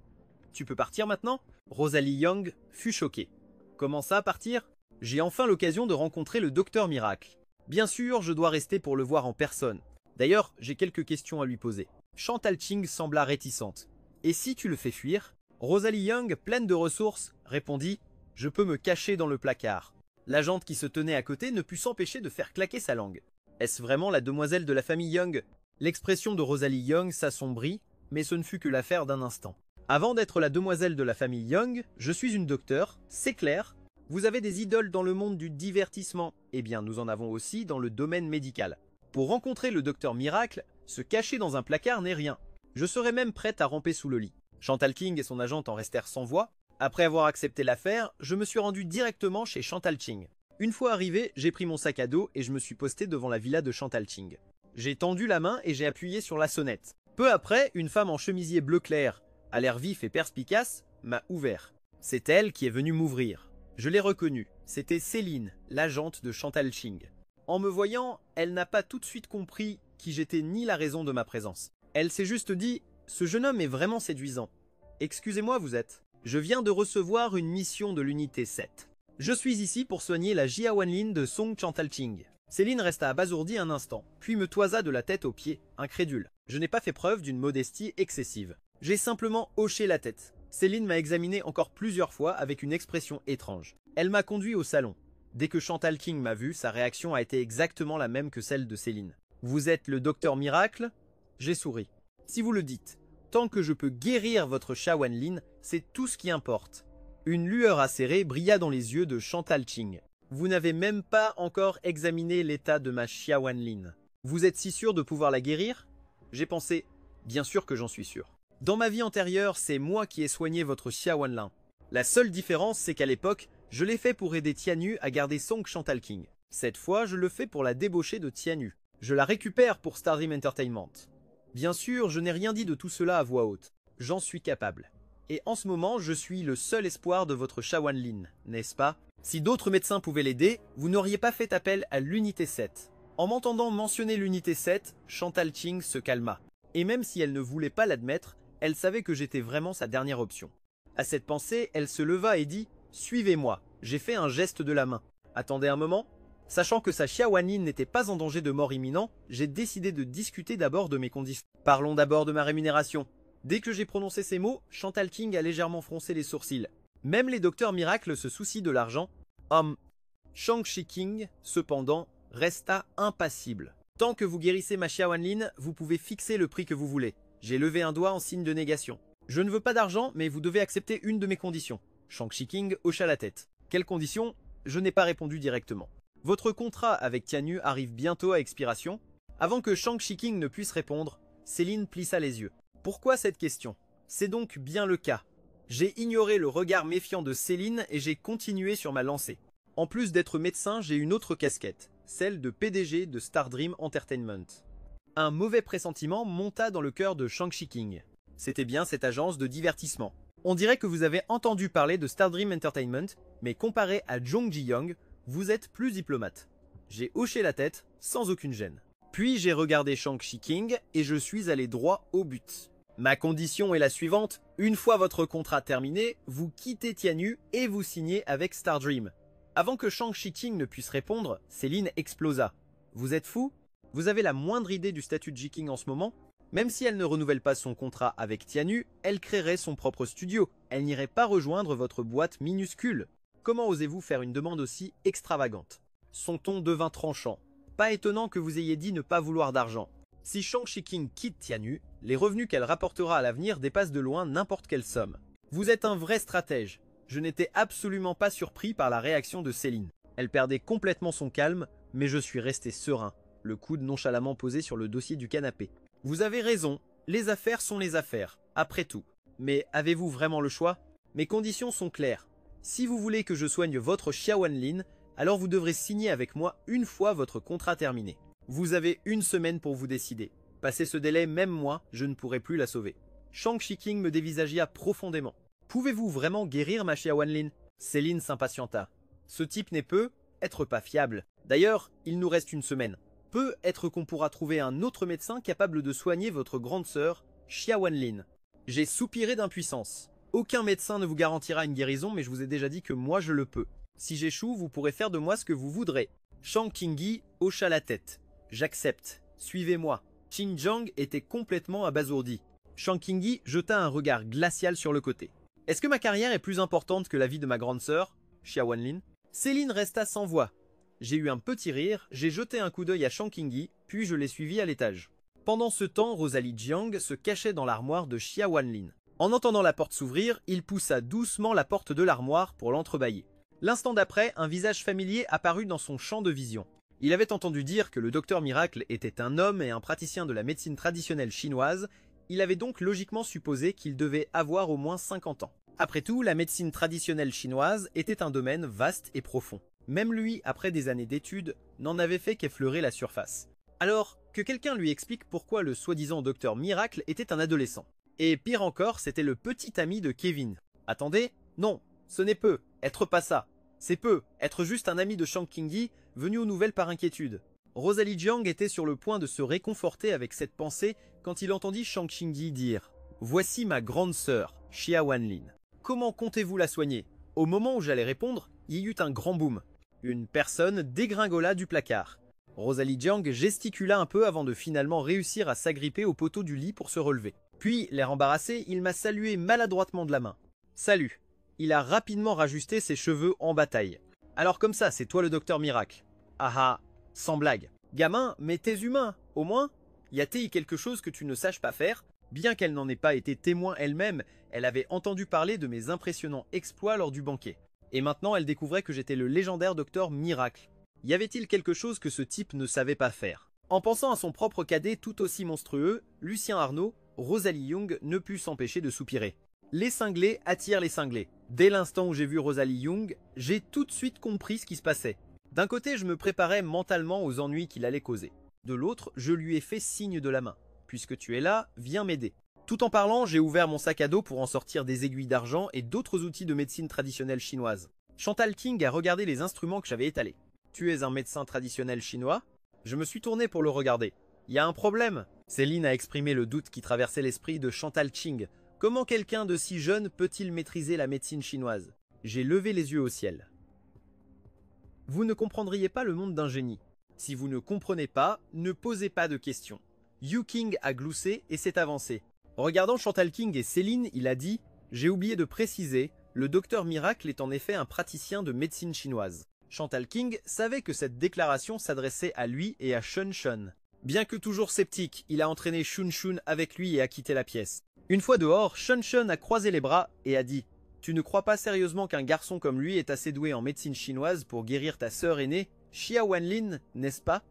Tu peux partir maintenant? Rosalie Young fut choquée. Comment ça, partir? J'ai enfin l'occasion de rencontrer le docteur Miracle. Bien sûr, je dois rester pour le voir en personne. D'ailleurs, j'ai quelques questions à lui poser. Chantal Ching sembla réticente. Et si tu le fais fuir? Rosalie Young, pleine de ressources, répondit « Je peux me cacher dans le placard ». L'agente qui se tenait à côté ne put s'empêcher de faire claquer sa langue. Est-ce vraiment la demoiselle de la famille Young? L'expression de Rosalie Young s'assombrit, mais ce ne fut que l'affaire d'un instant. Avant d'être la demoiselle de la famille Young, je suis une docteure, c'est clair. Vous avez des idoles dans le monde du divertissement, eh bien nous en avons aussi dans le domaine médical. Pour rencontrer le docteur Miracle, se cacher dans un placard n'est rien. Je serais même prête à ramper sous le lit. Chantal Ching et son agente en restèrent sans voix. Après avoir accepté l'affaire, je me suis rendu directement chez Chantal Ching. Une fois arrivé, j'ai pris mon sac à dos et je me suis posté devant la villa de Chantal Ching. J'ai tendu la main et j'ai appuyé sur la sonnette. Peu après, une femme en chemisier bleu clair, à l'air vif et perspicace, m'a ouvert. C'est elle qui est venue m'ouvrir. Je l'ai reconnue, c'était Céline, l'agente de Chantal Ching. En me voyant, elle n'a pas tout de suite compris qui j'étais ni la raison de ma présence. Elle s'est juste dit « Ce jeune homme est vraiment séduisant. Excusez-moi, vous êtes. Je viens de recevoir une mission de l'unité 7. Je suis ici pour soigner la Jia Wanlin de Song Chantal Ching. » Céline resta abasourdie un instant, puis me toisa de la tête aux pieds, incrédule. Je n'ai pas fait preuve d'une modestie excessive. J'ai simplement hoché la tête. Céline m'a examiné encore plusieurs fois avec une expression étrange. Elle m'a conduit au salon. Dès que Chantal Ching m'a vu, sa réaction a été exactement la même que celle de Céline. « Vous êtes le docteur Miracle ?» J'ai souri. « Si vous le dites, tant que je peux guérir votre Jia Wanlin, c'est tout ce qui importe. » Une lueur acérée brilla dans les yeux de Chantal Ching. « Vous n'avez même pas encore examiné l'état de ma Jia Wanlin. Vous êtes si sûr de pouvoir la guérir ?» J'ai pensé « Bien sûr que j'en suis sûr. Dans ma vie antérieure, c'est moi qui ai soigné votre Jia Wanlin. La seule différence, c'est qu'à l'époque, je l'ai fait pour aider Tianyu à garder Song Chantal Ching. Cette fois, je le fais pour la débaucher de Tianyu. Je la récupère pour Stardream Entertainment. Bien sûr, je n'ai rien dit de tout cela à voix haute. J'en suis capable. Et en ce moment, je suis le seul espoir de votre Jia Wanlin, n'est-ce pas? Si d'autres médecins pouvaient l'aider, vous n'auriez pas fait appel à l'unité 7. En m'entendant mentionner l'unité 7, Chantal Ching se calma. Et même si elle ne voulait pas l'admettre, elle savait que j'étais vraiment sa dernière option. À cette pensée, elle se leva et dit « Suivez-moi ». J'ai fait un geste de la main. Attendez un moment. Sachant que sa Jia Wanlin n'était pas en danger de mort imminent, j'ai décidé de discuter d'abord de mes conditions. Parlons d'abord de ma rémunération. Dès que j'ai prononcé ces mots, Chantal Ching a légèrement froncé les sourcils. Même les docteurs miracles se soucient de l'argent. Shang Shiking, cependant, resta impassible. Tant que vous guérissez ma Jia Wanlin, vous pouvez fixer le prix que vous voulez. J'ai levé un doigt en signe de négation. Je ne veux pas d'argent, mais vous devez accepter une de mes conditions. Shang Shiking hocha la tête. Quelles conditions? Je n'ai pas répondu directement. Votre contrat avec Tianyu arrive bientôt à expiration. Avant que Shang Shiking ne puisse répondre, Céline plissa les yeux. Pourquoi cette question? C'est donc bien le cas. J'ai ignoré le regard méfiant de Céline et j'ai continué sur ma lancée. En plus d'être médecin, j'ai une autre casquette, celle de PDG de Stardream Entertainment. Un mauvais pressentiment monta dans le cœur de Shang Shiking. C'était bien cette agence de divertissement. On dirait que vous avez entendu parler de Stardream Entertainment, mais comparé à Jong Ji-young, vous êtes plus diplomate. J'ai hoché la tête, sans aucune gêne. Puis j'ai regardé Shang Shiking et je suis allé droit au but. Ma condition est la suivante, une fois votre contrat terminé, vous quittez Tianyu et vous signez avec Stardream. Avant que Shang Shiking ne puisse répondre, Céline explosa. Vous êtes fou? Vous avez la moindre idée du statut de Ji-king en ce moment? Même si elle ne renouvelle pas son contrat avec Tianyu, elle créerait son propre studio. Elle n'irait pas rejoindre votre boîte minuscule. Comment osez-vous faire une demande aussi extravagante? Son ton devint tranchant. Pas étonnant que vous ayez dit ne pas vouloir d'argent. Si Shang Shiking quitte Tianyu, les revenus qu'elle rapportera à l'avenir dépassent de loin n'importe quelle somme. Vous êtes un vrai stratège. Je n'étais absolument pas surpris par la réaction de Céline. Elle perdait complètement son calme, mais je suis resté serein, le coude nonchalamment posé sur le dossier du canapé. Vous avez raison, les affaires sont les affaires, après tout. Mais avez-vous vraiment le choix? Mes conditions sont claires. Si vous voulez que je soigne votre Jia Wanlin, alors vous devrez signer avec moi une fois votre contrat terminé. Vous avez une semaine pour vous décider. Passé ce délai, même moi, je ne pourrai plus la sauver. Shang Shiking me dévisagia profondément. Pouvez-vous vraiment guérir ma Jia Wanlin? Céline s'impatienta. Ce type n'est peu être pas fiable. D'ailleurs, il nous reste une semaine. Peut être qu'on pourra trouver un autre médecin capable de soigner votre grande sœur, Jia Wanlin. J'ai soupiré d'impuissance. Aucun médecin ne vous garantira une guérison, mais je vous ai déjà dit que moi je le peux. Si j'échoue, vous pourrez faire de moi ce que vous voudrez. Shang Qingyi hocha la tête. J'accepte. Suivez-moi. Qin Zhang était complètement abasourdi. Shang Qingyi jeta un regard glacial sur le côté. Est-ce que ma carrière est plus importante que la vie de ma grande sœur, Xia Wanlin? Céline resta sans voix. J'ai eu un petit rire, j'ai jeté un coup d'œil à Shang Qingyi, puis je l'ai suivi à l'étage. Pendant ce temps, Rosalie Jiang se cachait dans l'armoire de Xia Wanlin. En entendant la porte s'ouvrir, il poussa doucement la porte de l'armoire pour l'entrebâiller. L'instant d'après, un visage familier apparut dans son champ de vision. Il avait entendu dire que le docteur Miracle était un homme et un praticien de la médecine traditionnelle chinoise. Il avait donc logiquement supposé qu'il devait avoir au moins 50 ans. Après tout, la médecine traditionnelle chinoise était un domaine vaste et profond. Même lui, après des années d'études, n'en avait fait qu'effleurer la surface. Alors, que quelqu'un lui explique pourquoi le soi-disant docteur Miracle était un adolescent. Et pire encore, c'était le petit ami de Kevin. Attendez, non, ce n'est peu, être pas ça. C'est peu, être juste un ami de Shang Qingyi, venu aux nouvelles par inquiétude. Rosalie Jiang était sur le point de se réconforter avec cette pensée quand il entendit Shang Qingyi dire « Voici ma grande sœur, Xia Wanlin. Comment comptez-vous la soigner ?» Au moment où j'allais répondre, il y eut un grand boom. Une personne dégringola du placard. Rosalie Jiang gesticula un peu avant de finalement réussir à s'agripper au poteau du lit pour se relever. Puis, l'air embarrassé, il m'a salué maladroitement de la main. « Salut !» Il a rapidement rajusté ses cheveux en bataille. « Alors comme ça, c'est toi le docteur Miracle. » Ah ah, sans blague. Gamin, mais t'es humain, au moins. Y a-t-il quelque chose que tu ne saches pas faire? Bien qu'elle n'en ait pas été témoin elle-même, elle avait entendu parler de mes impressionnants exploits lors du banquet. Et maintenant, elle découvrait que j'étais le légendaire docteur Miracle. Y avait-il quelque chose que ce type ne savait pas faire? En pensant à son propre cadet tout aussi monstrueux, Lucien Arnaud, Rosalie Young ne put s'empêcher de soupirer. Les cinglés attirent les cinglés. Dès l'instant où j'ai vu Rosalie Young, j'ai tout de suite compris ce qui se passait. D'un côté, je me préparais mentalement aux ennuis qu'il allait causer. De l'autre, je lui ai fait signe de la main. Puisque tu es là, viens m'aider. Tout en parlant, j'ai ouvert mon sac à dos pour en sortir des aiguilles d'argent et d'autres outils de médecine traditionnelle chinoise. Chantal King a regardé les instruments que j'avais étalés. Tu es un médecin traditionnel chinois? Je me suis tourné pour le regarder. Y a un problème? Céline a exprimé le doute qui traversait l'esprit de Chantal King. Comment quelqu'un de si jeune peut-il maîtriser la médecine chinoise? J'ai levé les yeux au ciel. Vous ne comprendriez pas le monde d'un génie. Si vous ne comprenez pas, ne posez pas de questions. Yu King a gloussé et s'est avancé. Regardant Chantal King et Céline, il a dit « J'ai oublié de préciser, le docteur Miracle est en effet un praticien de médecine chinoise. » Chantal King savait que cette déclaration s'adressait à lui et à Shun Shun. Bien que toujours sceptique, il a entraîné Shun Shun avec lui et a quitté la pièce. Une fois dehors, Shun Shun a croisé les bras et a dit « Tu ne crois pas sérieusement qu'un garçon comme lui est assez doué en médecine chinoise pour guérir ta sœur aînée, Xia Wanlin, n'est-ce pas ?»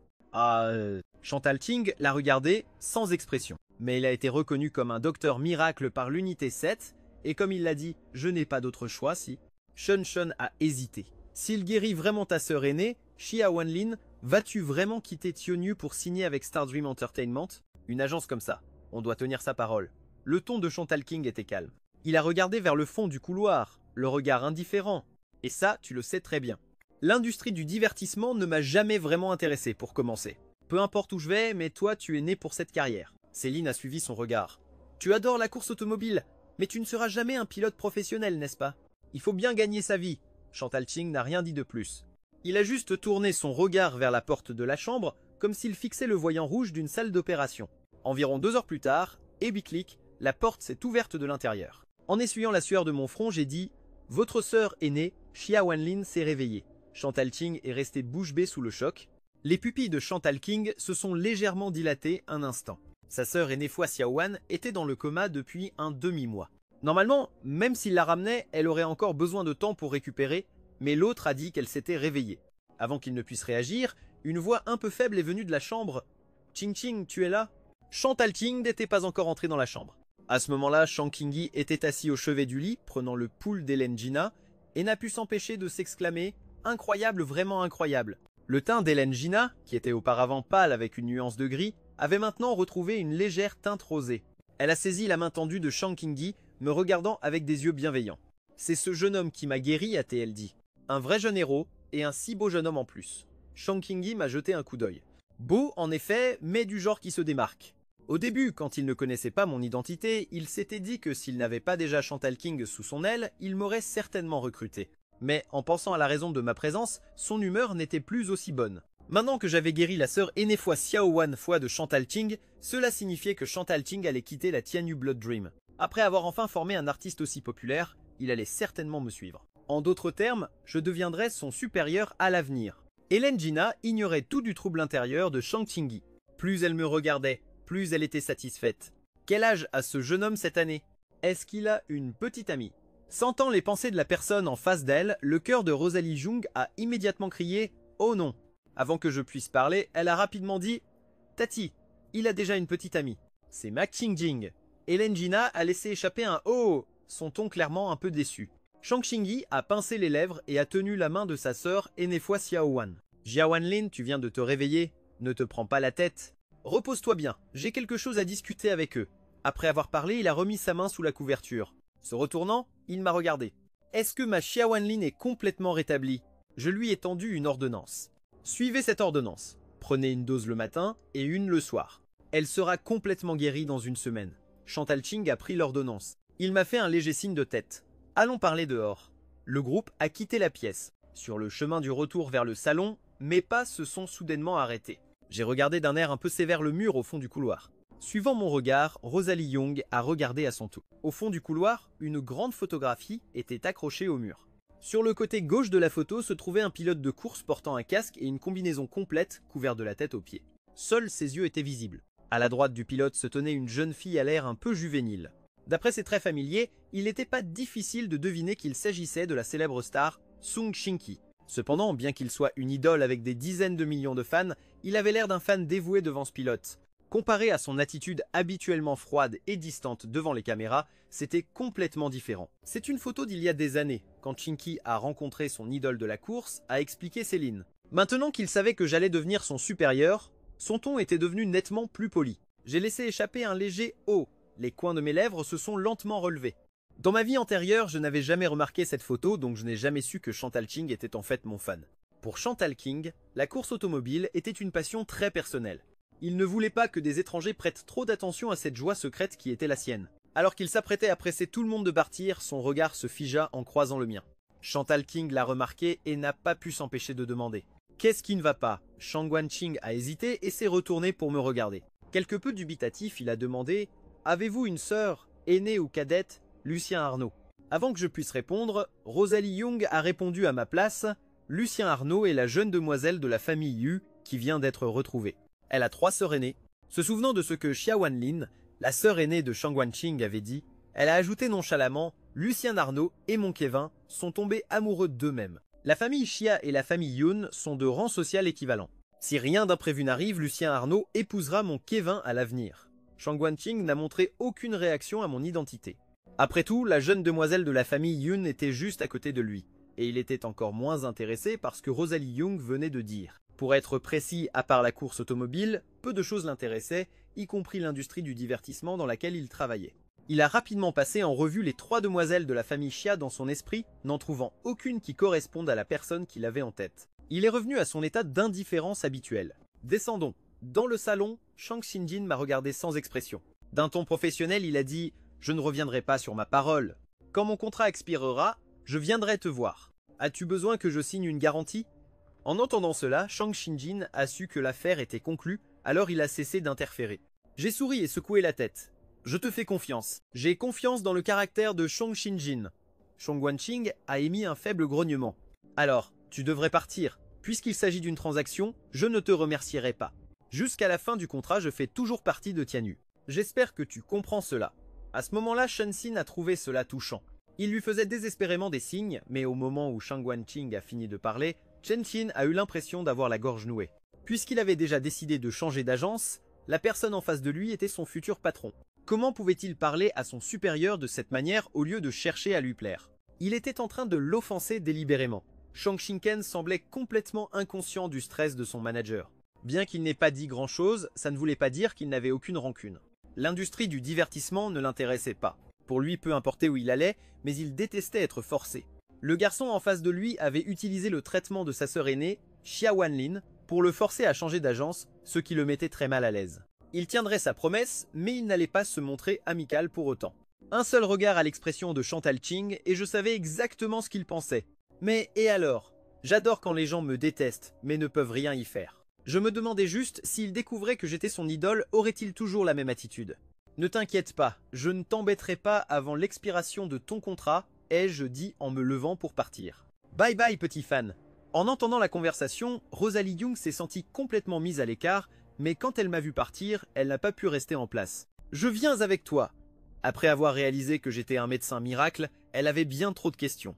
Chantal King l'a regardé sans expression. Mais il a été reconnu comme un docteur miracle par l'unité 7, et comme il l'a dit, je n'ai pas d'autre choix si... Shun Shun a hésité. S'il guérit vraiment ta sœur aînée, Xia Wanlin, vas-tu vraiment quitter Tianyu pour signer avec Stardream Entertainment? Une agence comme ça, on doit tenir sa parole. Le ton de Chantal King était calme. Il a regardé vers le fond du couloir, le regard indifférent. Et ça, tu le sais très bien. L'industrie du divertissement ne m'a jamais vraiment intéressé pour commencer. Peu importe où je vais, mais toi, tu es né pour cette carrière. Céline a suivi son regard. Tu adores la course automobile, mais tu ne seras jamais un pilote professionnel, n'est-ce pas? Il faut bien gagner sa vie. Chantal King n'a rien dit de plus. Il a juste tourné son regard vers la porte de la chambre, comme s'il fixait le voyant rouge d'une salle d'opération. Environ 2 heures plus tard, et biclic, la porte s'est ouverte de l'intérieur. En essuyant la sueur de mon front, j'ai dit « Votre sœur aînée, Xia Wanlin, s'est réveillée. » Chantal King est restée bouche bée sous le choc. Les pupilles de Chantal King se sont légèrement dilatées un instant. Sa sœur aînée Fua Xiaowan était dans le coma depuis un demi-mois. Normalement, même s'il la ramenait, elle aurait encore besoin de temps pour récupérer, mais l'autre a dit qu'elle s'était réveillée. Avant qu'il ne puisse réagir, une voix un peu faible est venue de la chambre. « Ching Ching, tu es là ?» Chantal King n'était pas encore entrée dans la chambre. À ce moment-là, Shang Qingyi était assis au chevet du lit, prenant le pouls d'Hélène Gina, et n'a pu s'empêcher de s'exclamer « Incroyable, vraiment incroyable !» Le teint d'Hélène Gina, qui était auparavant pâle avec une nuance de gris, avait maintenant retrouvé une légère teinte rosée. Elle a saisi la main tendue de Shang Qingyi, me regardant avec des yeux bienveillants. « C'est ce jeune homme qui m'a guéri, a-t-elle dit. Un vrai jeune héros, et un si beau jeune homme en plus. » Shang Qingyi m'a jeté un coup d'œil. Beau, en effet, mais du genre qui se démarque. Au début, quand il ne connaissait pas mon identité, il s'était dit que s'il n'avait pas déjà Chantal King sous son aile, il m'aurait certainement recruté. Mais en pensant à la raison de ma présence, son humeur n'était plus aussi bonne. Maintenant que j'avais guéri la sœur aînée fois Xiao Wan fois de Chantal King, cela signifiait que Chantal King allait quitter la Tianyu Blood Dream. Après avoir enfin formé un artiste aussi populaire, il allait certainement me suivre. En d'autres termes, je deviendrais son supérieur à l'avenir. Hélène Gina ignorait tout du trouble intérieur de Shang Qingyi. Plus elle me regardait, plus elle était satisfaite. Quel âge a ce jeune homme cette année? Est-ce qu'il a une petite amie? Sentant les pensées de la personne en face d'elle, le cœur de Rosalie Jung a immédiatement crié « Oh non !» Avant que je puisse parler, elle a rapidement dit « Tati, il a déjà une petite amie. C'est Ma Qingjing. » Hélène Gina a laissé échapper un « Oh !» son ton clairement un peu déçu. Shang Qingyi a pincé les lèvres et a tenu la main de sa sœur aînée fois Xiao Wan. « Jiawanlin, tu viens de te réveiller. Ne te prends pas la tête. Repose-toi bien, j'ai quelque chose à discuter avec eux. » Après avoir parlé, il a remis sa main sous la couverture. Se retournant, il m'a regardé. « Est-ce que ma Xiawanlin est complètement rétablie ?» Je lui ai tendu une ordonnance. Suivez cette ordonnance. Prenez une dose le matin et une le soir. Elle sera complètement guérie dans une semaine. Chantal King a pris l'ordonnance. Il m'a fait un léger signe de tête. Allons parler dehors. Le groupe a quitté la pièce. Sur le chemin du retour vers le salon, mes pas se sont soudainement arrêtés. J'ai regardé d'un air un peu sévère le mur au fond du couloir. Suivant mon regard, Rosalie Young a regardé à son tour. Au fond du couloir, une grande photographie était accrochée au mur. Sur le côté gauche de la photo se trouvait un pilote de course portant un casque et une combinaison complète couvert de la tête aux pieds. Seuls ses yeux étaient visibles. À la droite du pilote se tenait une jeune fille à l'air un peu juvénile. D'après ses traits familiers, il n'était pas difficile de deviner qu'il s'agissait de la célèbre star Sung Shin-ki. Cependant, bien qu'il soit une idole avec des dizaines de millions de fans, il avait l'air d'un fan dévoué devant ce pilote. Comparé à son attitude habituellement froide et distante devant les caméras, c'était complètement différent. C'est une photo d'il y a des années, quand Shinki a rencontré son idole de la course, a expliqué Céline. Maintenant qu'il savait que j'allais devenir son supérieur, son ton était devenu nettement plus poli. J'ai laissé échapper un léger « oh ». Les coins de mes lèvres se sont lentement relevés. Dans ma vie antérieure, je n'avais jamais remarqué cette photo, donc je n'ai jamais su que Chantal King était en fait mon fan. Pour Chantal King, la course automobile était une passion très personnelle. Il ne voulait pas que des étrangers prêtent trop d'attention à cette joie secrète qui était la sienne. Alors qu'il s'apprêtait à presser tout le monde de partir, son regard se figea en croisant le mien. Chantal King l'a remarqué et n'a pas pu s'empêcher de demander « Qu'est-ce qui ne va pas ?» Shang Guanqing a hésité et s'est retourné pour me regarder. Quelque peu dubitatif, il a demandé « Avez-vous une sœur, aînée ou cadette, Lucien Arnaud ?» Avant que je puisse répondre, Rosalie Young a répondu à ma place « Lucien Arnaud est la jeune demoiselle de la famille Yu qui vient d'être retrouvée. Elle a 3 sœurs aînées. » Se souvenant de ce que Xiawanlin, la sœur aînée de Shang Guanqing, avait dit, elle a ajouté nonchalamment « Lucien Arnaud et mon Kevin sont tombés amoureux d'eux-mêmes. La famille Xia et la famille Yun sont de rang social équivalent. Si rien d'imprévu n'arrive, Lucien Arnaud épousera mon Kevin à l'avenir. » Shang Guanqing n'a montré aucune réaction à mon identité. Après tout, la jeune demoiselle de la famille Yun était juste à côté de lui, et il était encore moins intéressé par ce que Rosalie Young venait de dire. Pour être précis, à part la course automobile, peu de choses l'intéressaient, y compris l'industrie du divertissement dans laquelle il travaillait. Il a rapidement passé en revue les 3 demoiselles de la famille Xia dans son esprit, n'en trouvant aucune qui corresponde à la personne qu'il avait en tête. Il est revenu à son état d'indifférence habituel. Descendons. Dans le salon, Shang Xinjin m'a regardé sans expression. D'un ton professionnel, il a dit « Je ne reviendrai pas sur ma parole. Quand mon contrat expirera, je viendrai te voir. As-tu besoin que je signe une garantie ?» En entendant cela, Shang Xinjin a su que l'affaire était conclue, alors il a cessé d'interférer. J'ai souri et secoué la tête. Je te fais confiance. J'ai confiance dans le caractère de Shang Xinjin. Shang Guanqing a émis un faible grognement. Alors, tu devrais partir. Puisqu'il s'agit d'une transaction, je ne te remercierai pas. Jusqu'à la fin du contrat, je fais toujours partie de Tianyu. J'espère que tu comprends cela. À ce moment-là, Shen Xin a trouvé cela touchant. Il lui faisait désespérément des signes, mais au moment où Shang Guanqing a fini de parler, Chen Xin a eu l'impression d'avoir la gorge nouée. Puisqu'il avait déjà décidé de changer d'agence, la personne en face de lui était son futur patron. Comment pouvait-il parler à son supérieur de cette manière au lieu de chercher à lui plaire? Il était en train de l'offenser délibérément. Shang Xinken semblait complètement inconscient du stress de son manager. Bien qu'il n'ait pas dit grand-chose, ça ne voulait pas dire qu'il n'avait aucune rancune. L'industrie du divertissement ne l'intéressait pas. Pour lui, peu importait où il allait, mais il détestait être forcé. Le garçon en face de lui avait utilisé le traitement de sa sœur aînée, Xiawanlin, pour le forcer à changer d'agence, ce qui le mettait très mal à l'aise. Il tiendrait sa promesse, mais il n'allait pas se montrer amical pour autant. Un seul regard à l'expression de Chantal Ching et je savais exactement ce qu'il pensait. Mais et alors? J'adore quand les gens me détestent, mais ne peuvent rien y faire. Je me demandais juste, s'il découvrait que j'étais son idole, aurait-il toujours la même attitude? Ne t'inquiète pas, je ne t'embêterai pas avant l'expiration de ton contrat, ai-je dit en me levant pour partir. Bye bye petit fan. En entendant la conversation, Rosalie Young s'est sentie complètement mise à l'écart, mais quand elle m'a vu partir, elle n'a pas pu rester en place. Je viens avec toi. Après avoir réalisé que j'étais un médecin miracle, elle avait bien trop de questions.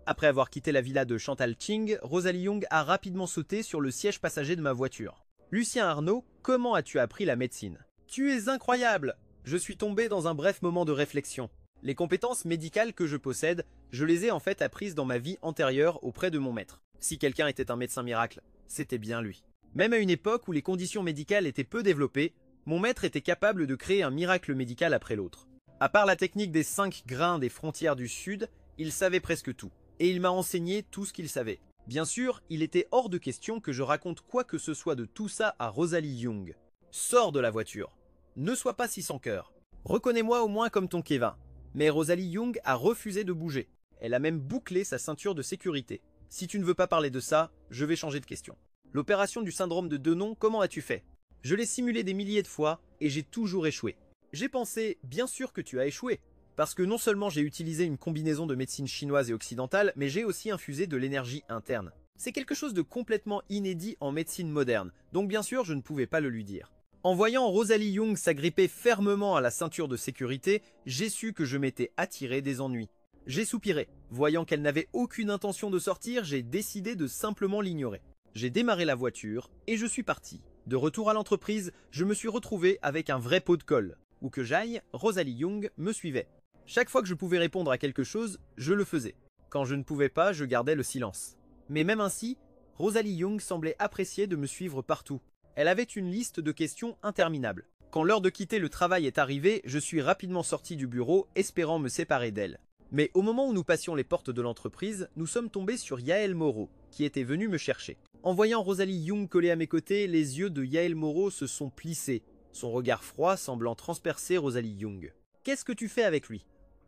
Après avoir quitté la villa de Chantal Ching, Rosalie Young a rapidement sauté sur le siège passager de ma voiture. Lucien Arnaud, comment as-tu appris la médecine? Tu es incroyable! Je suis tombé dans un bref moment de réflexion. Les compétences médicales que je possède, je les ai en fait apprises dans ma vie antérieure auprès de mon maître. Si quelqu'un était un médecin miracle, c'était bien lui. Même à une époque où les conditions médicales étaient peu développées, mon maître était capable de créer un miracle médical après l'autre. À part la technique des 5 grains des frontières du Sud, il savait presque tout. Et il m'a enseigné tout ce qu'il savait. Bien sûr, il était hors de question que je raconte quoi que ce soit de tout ça à Rosalie Young. Sors de la voiture. Ne sois pas si sans cœur. Reconnais-moi au moins comme ton Kevin. Mais Rosalie Young a refusé de bouger. Elle a même bouclé sa ceinture de sécurité. Si tu ne veux pas parler de ça, je vais changer de question. L'opération du syndrome de Denon, comment as-tu fait? Je l'ai simulé des milliers de fois et j'ai toujours échoué. J'ai pensé, bien sûr que tu as échoué. Parce que non seulement j'ai utilisé une combinaison de médecine chinoise et occidentale, mais j'ai aussi infusé de l'énergie interne. C'est quelque chose de complètement inédit en médecine moderne, donc bien sûr je ne pouvais pas le lui dire. En voyant Rosalie Young s'agripper fermement à la ceinture de sécurité, j'ai su que je m'étais attiré des ennuis. J'ai soupiré. Voyant qu'elle n'avait aucune intention de sortir, j'ai décidé de simplement l'ignorer. J'ai démarré la voiture et je suis parti. De retour à l'entreprise, je me suis retrouvé avec un vrai pot de colle. Où que j'aille, Rosalie Young me suivait. Chaque fois que je pouvais répondre à quelque chose, je le faisais. Quand je ne pouvais pas, je gardais le silence. Mais même ainsi, Rosalie Young semblait apprécier de me suivre partout. Elle avait une liste de questions interminables. Quand l'heure de quitter le travail est arrivée, je suis rapidement sorti du bureau, espérant me séparer d'elle. Mais au moment où nous passions les portes de l'entreprise, nous sommes tombés sur Yael Moreau, qui était venue me chercher. En voyant Rosalie Young collée à mes côtés, les yeux de Yael Moreau se sont plissés, son regard froid semblant transpercer Rosalie Young. « Qu'est-ce que tu fais avec lui ?»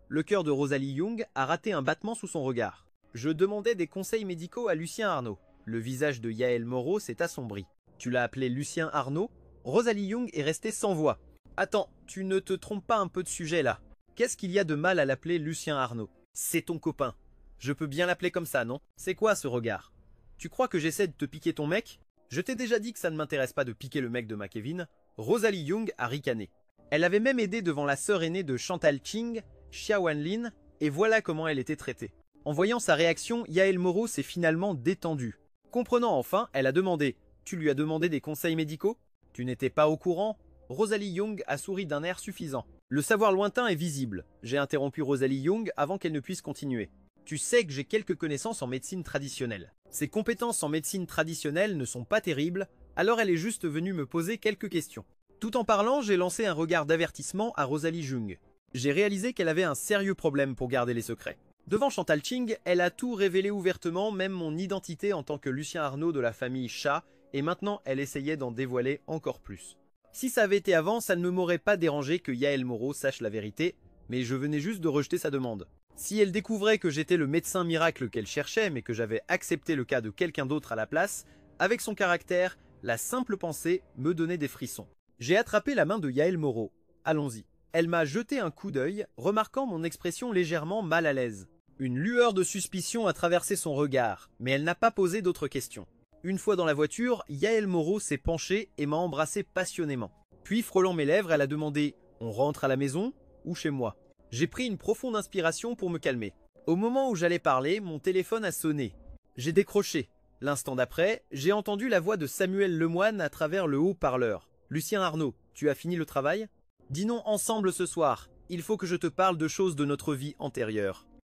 Le cœur de Rosalie Young a raté un battement sous son regard. Je demandais des conseils médicaux à Lucien Arnaud. Le visage de Yael Moreau s'est assombri. Tu l'as appelé Lucien Arnaud? Rosalie Young est restée sans voix. Attends, tu ne te trompes pas un peu de sujet là. Qu'est-ce qu'il y a de mal à l'appeler Lucien Arnaud? C'est ton copain. Je peux bien l'appeler comme ça, non? C'est quoi ce regard? Tu crois que j'essaie de te piquer ton mec? Je t'ai déjà dit que ça ne m'intéresse pas de piquer le mec de ma Kevin. Rosalie Young a ricané. Elle avait même aidé devant la sœur aînée de Chantal Ching, Xia Wanlin, et voilà comment elle était traitée. En voyant sa réaction, Yael Moreau s'est finalement détendue. Comprenant enfin, elle a demandé « Tu lui as demandé des conseils médicaux? Tu n'étais pas au courant ?» Rosalie Young a souri d'un air suffisant. Le savoir lointain est visible. J'ai interrompu Rosalie Young avant qu'elle ne puisse continuer. Tu sais que j'ai quelques connaissances en médecine traditionnelle. Ses compétences en médecine traditionnelle ne sont pas terribles, alors elle est juste venue me poser quelques questions. Tout en parlant, j'ai lancé un regard d'avertissement à Rosalie Young. J'ai réalisé qu'elle avait un sérieux problème pour garder les secrets. Devant Chantal Ching, elle a tout révélé ouvertement, même mon identité en tant que Lucien Arnaud de la famille Cha, et maintenant elle essayait d'en dévoiler encore plus. Si ça avait été avant, ça ne m'aurait pas dérangé que Yael Moreau sache la vérité, mais je venais juste de rejeter sa demande. Si elle découvrait que j'étais le médecin miracle qu'elle cherchait, mais que j'avais accepté le cas de quelqu'un d'autre à la place, avec son caractère, la simple pensée me donnait des frissons. J'ai attrapé la main de Yael Moreau. Allons-y. Elle m'a jeté un coup d'œil, remarquant mon expression légèrement mal à l'aise. Une lueur de suspicion a traversé son regard, mais elle n'a pas posé d'autres questions. Une fois dans la voiture, Yael Moreau s'est penchée et m'a embrassé passionnément. Puis, frôlant mes lèvres, elle a demandé « On rentre à la maison ou chez moi ?» J'ai pris une profonde inspiration pour me calmer. Au moment où j'allais parler, mon téléphone a sonné. J'ai décroché. L'instant d'après, j'ai entendu la voix de Samuel Lemoine à travers le haut-parleur. « Lucien Arnaud, tu as fini le travail ? Dînons ensemble ce soir. Il faut que je te parle de choses de notre vie antérieure. »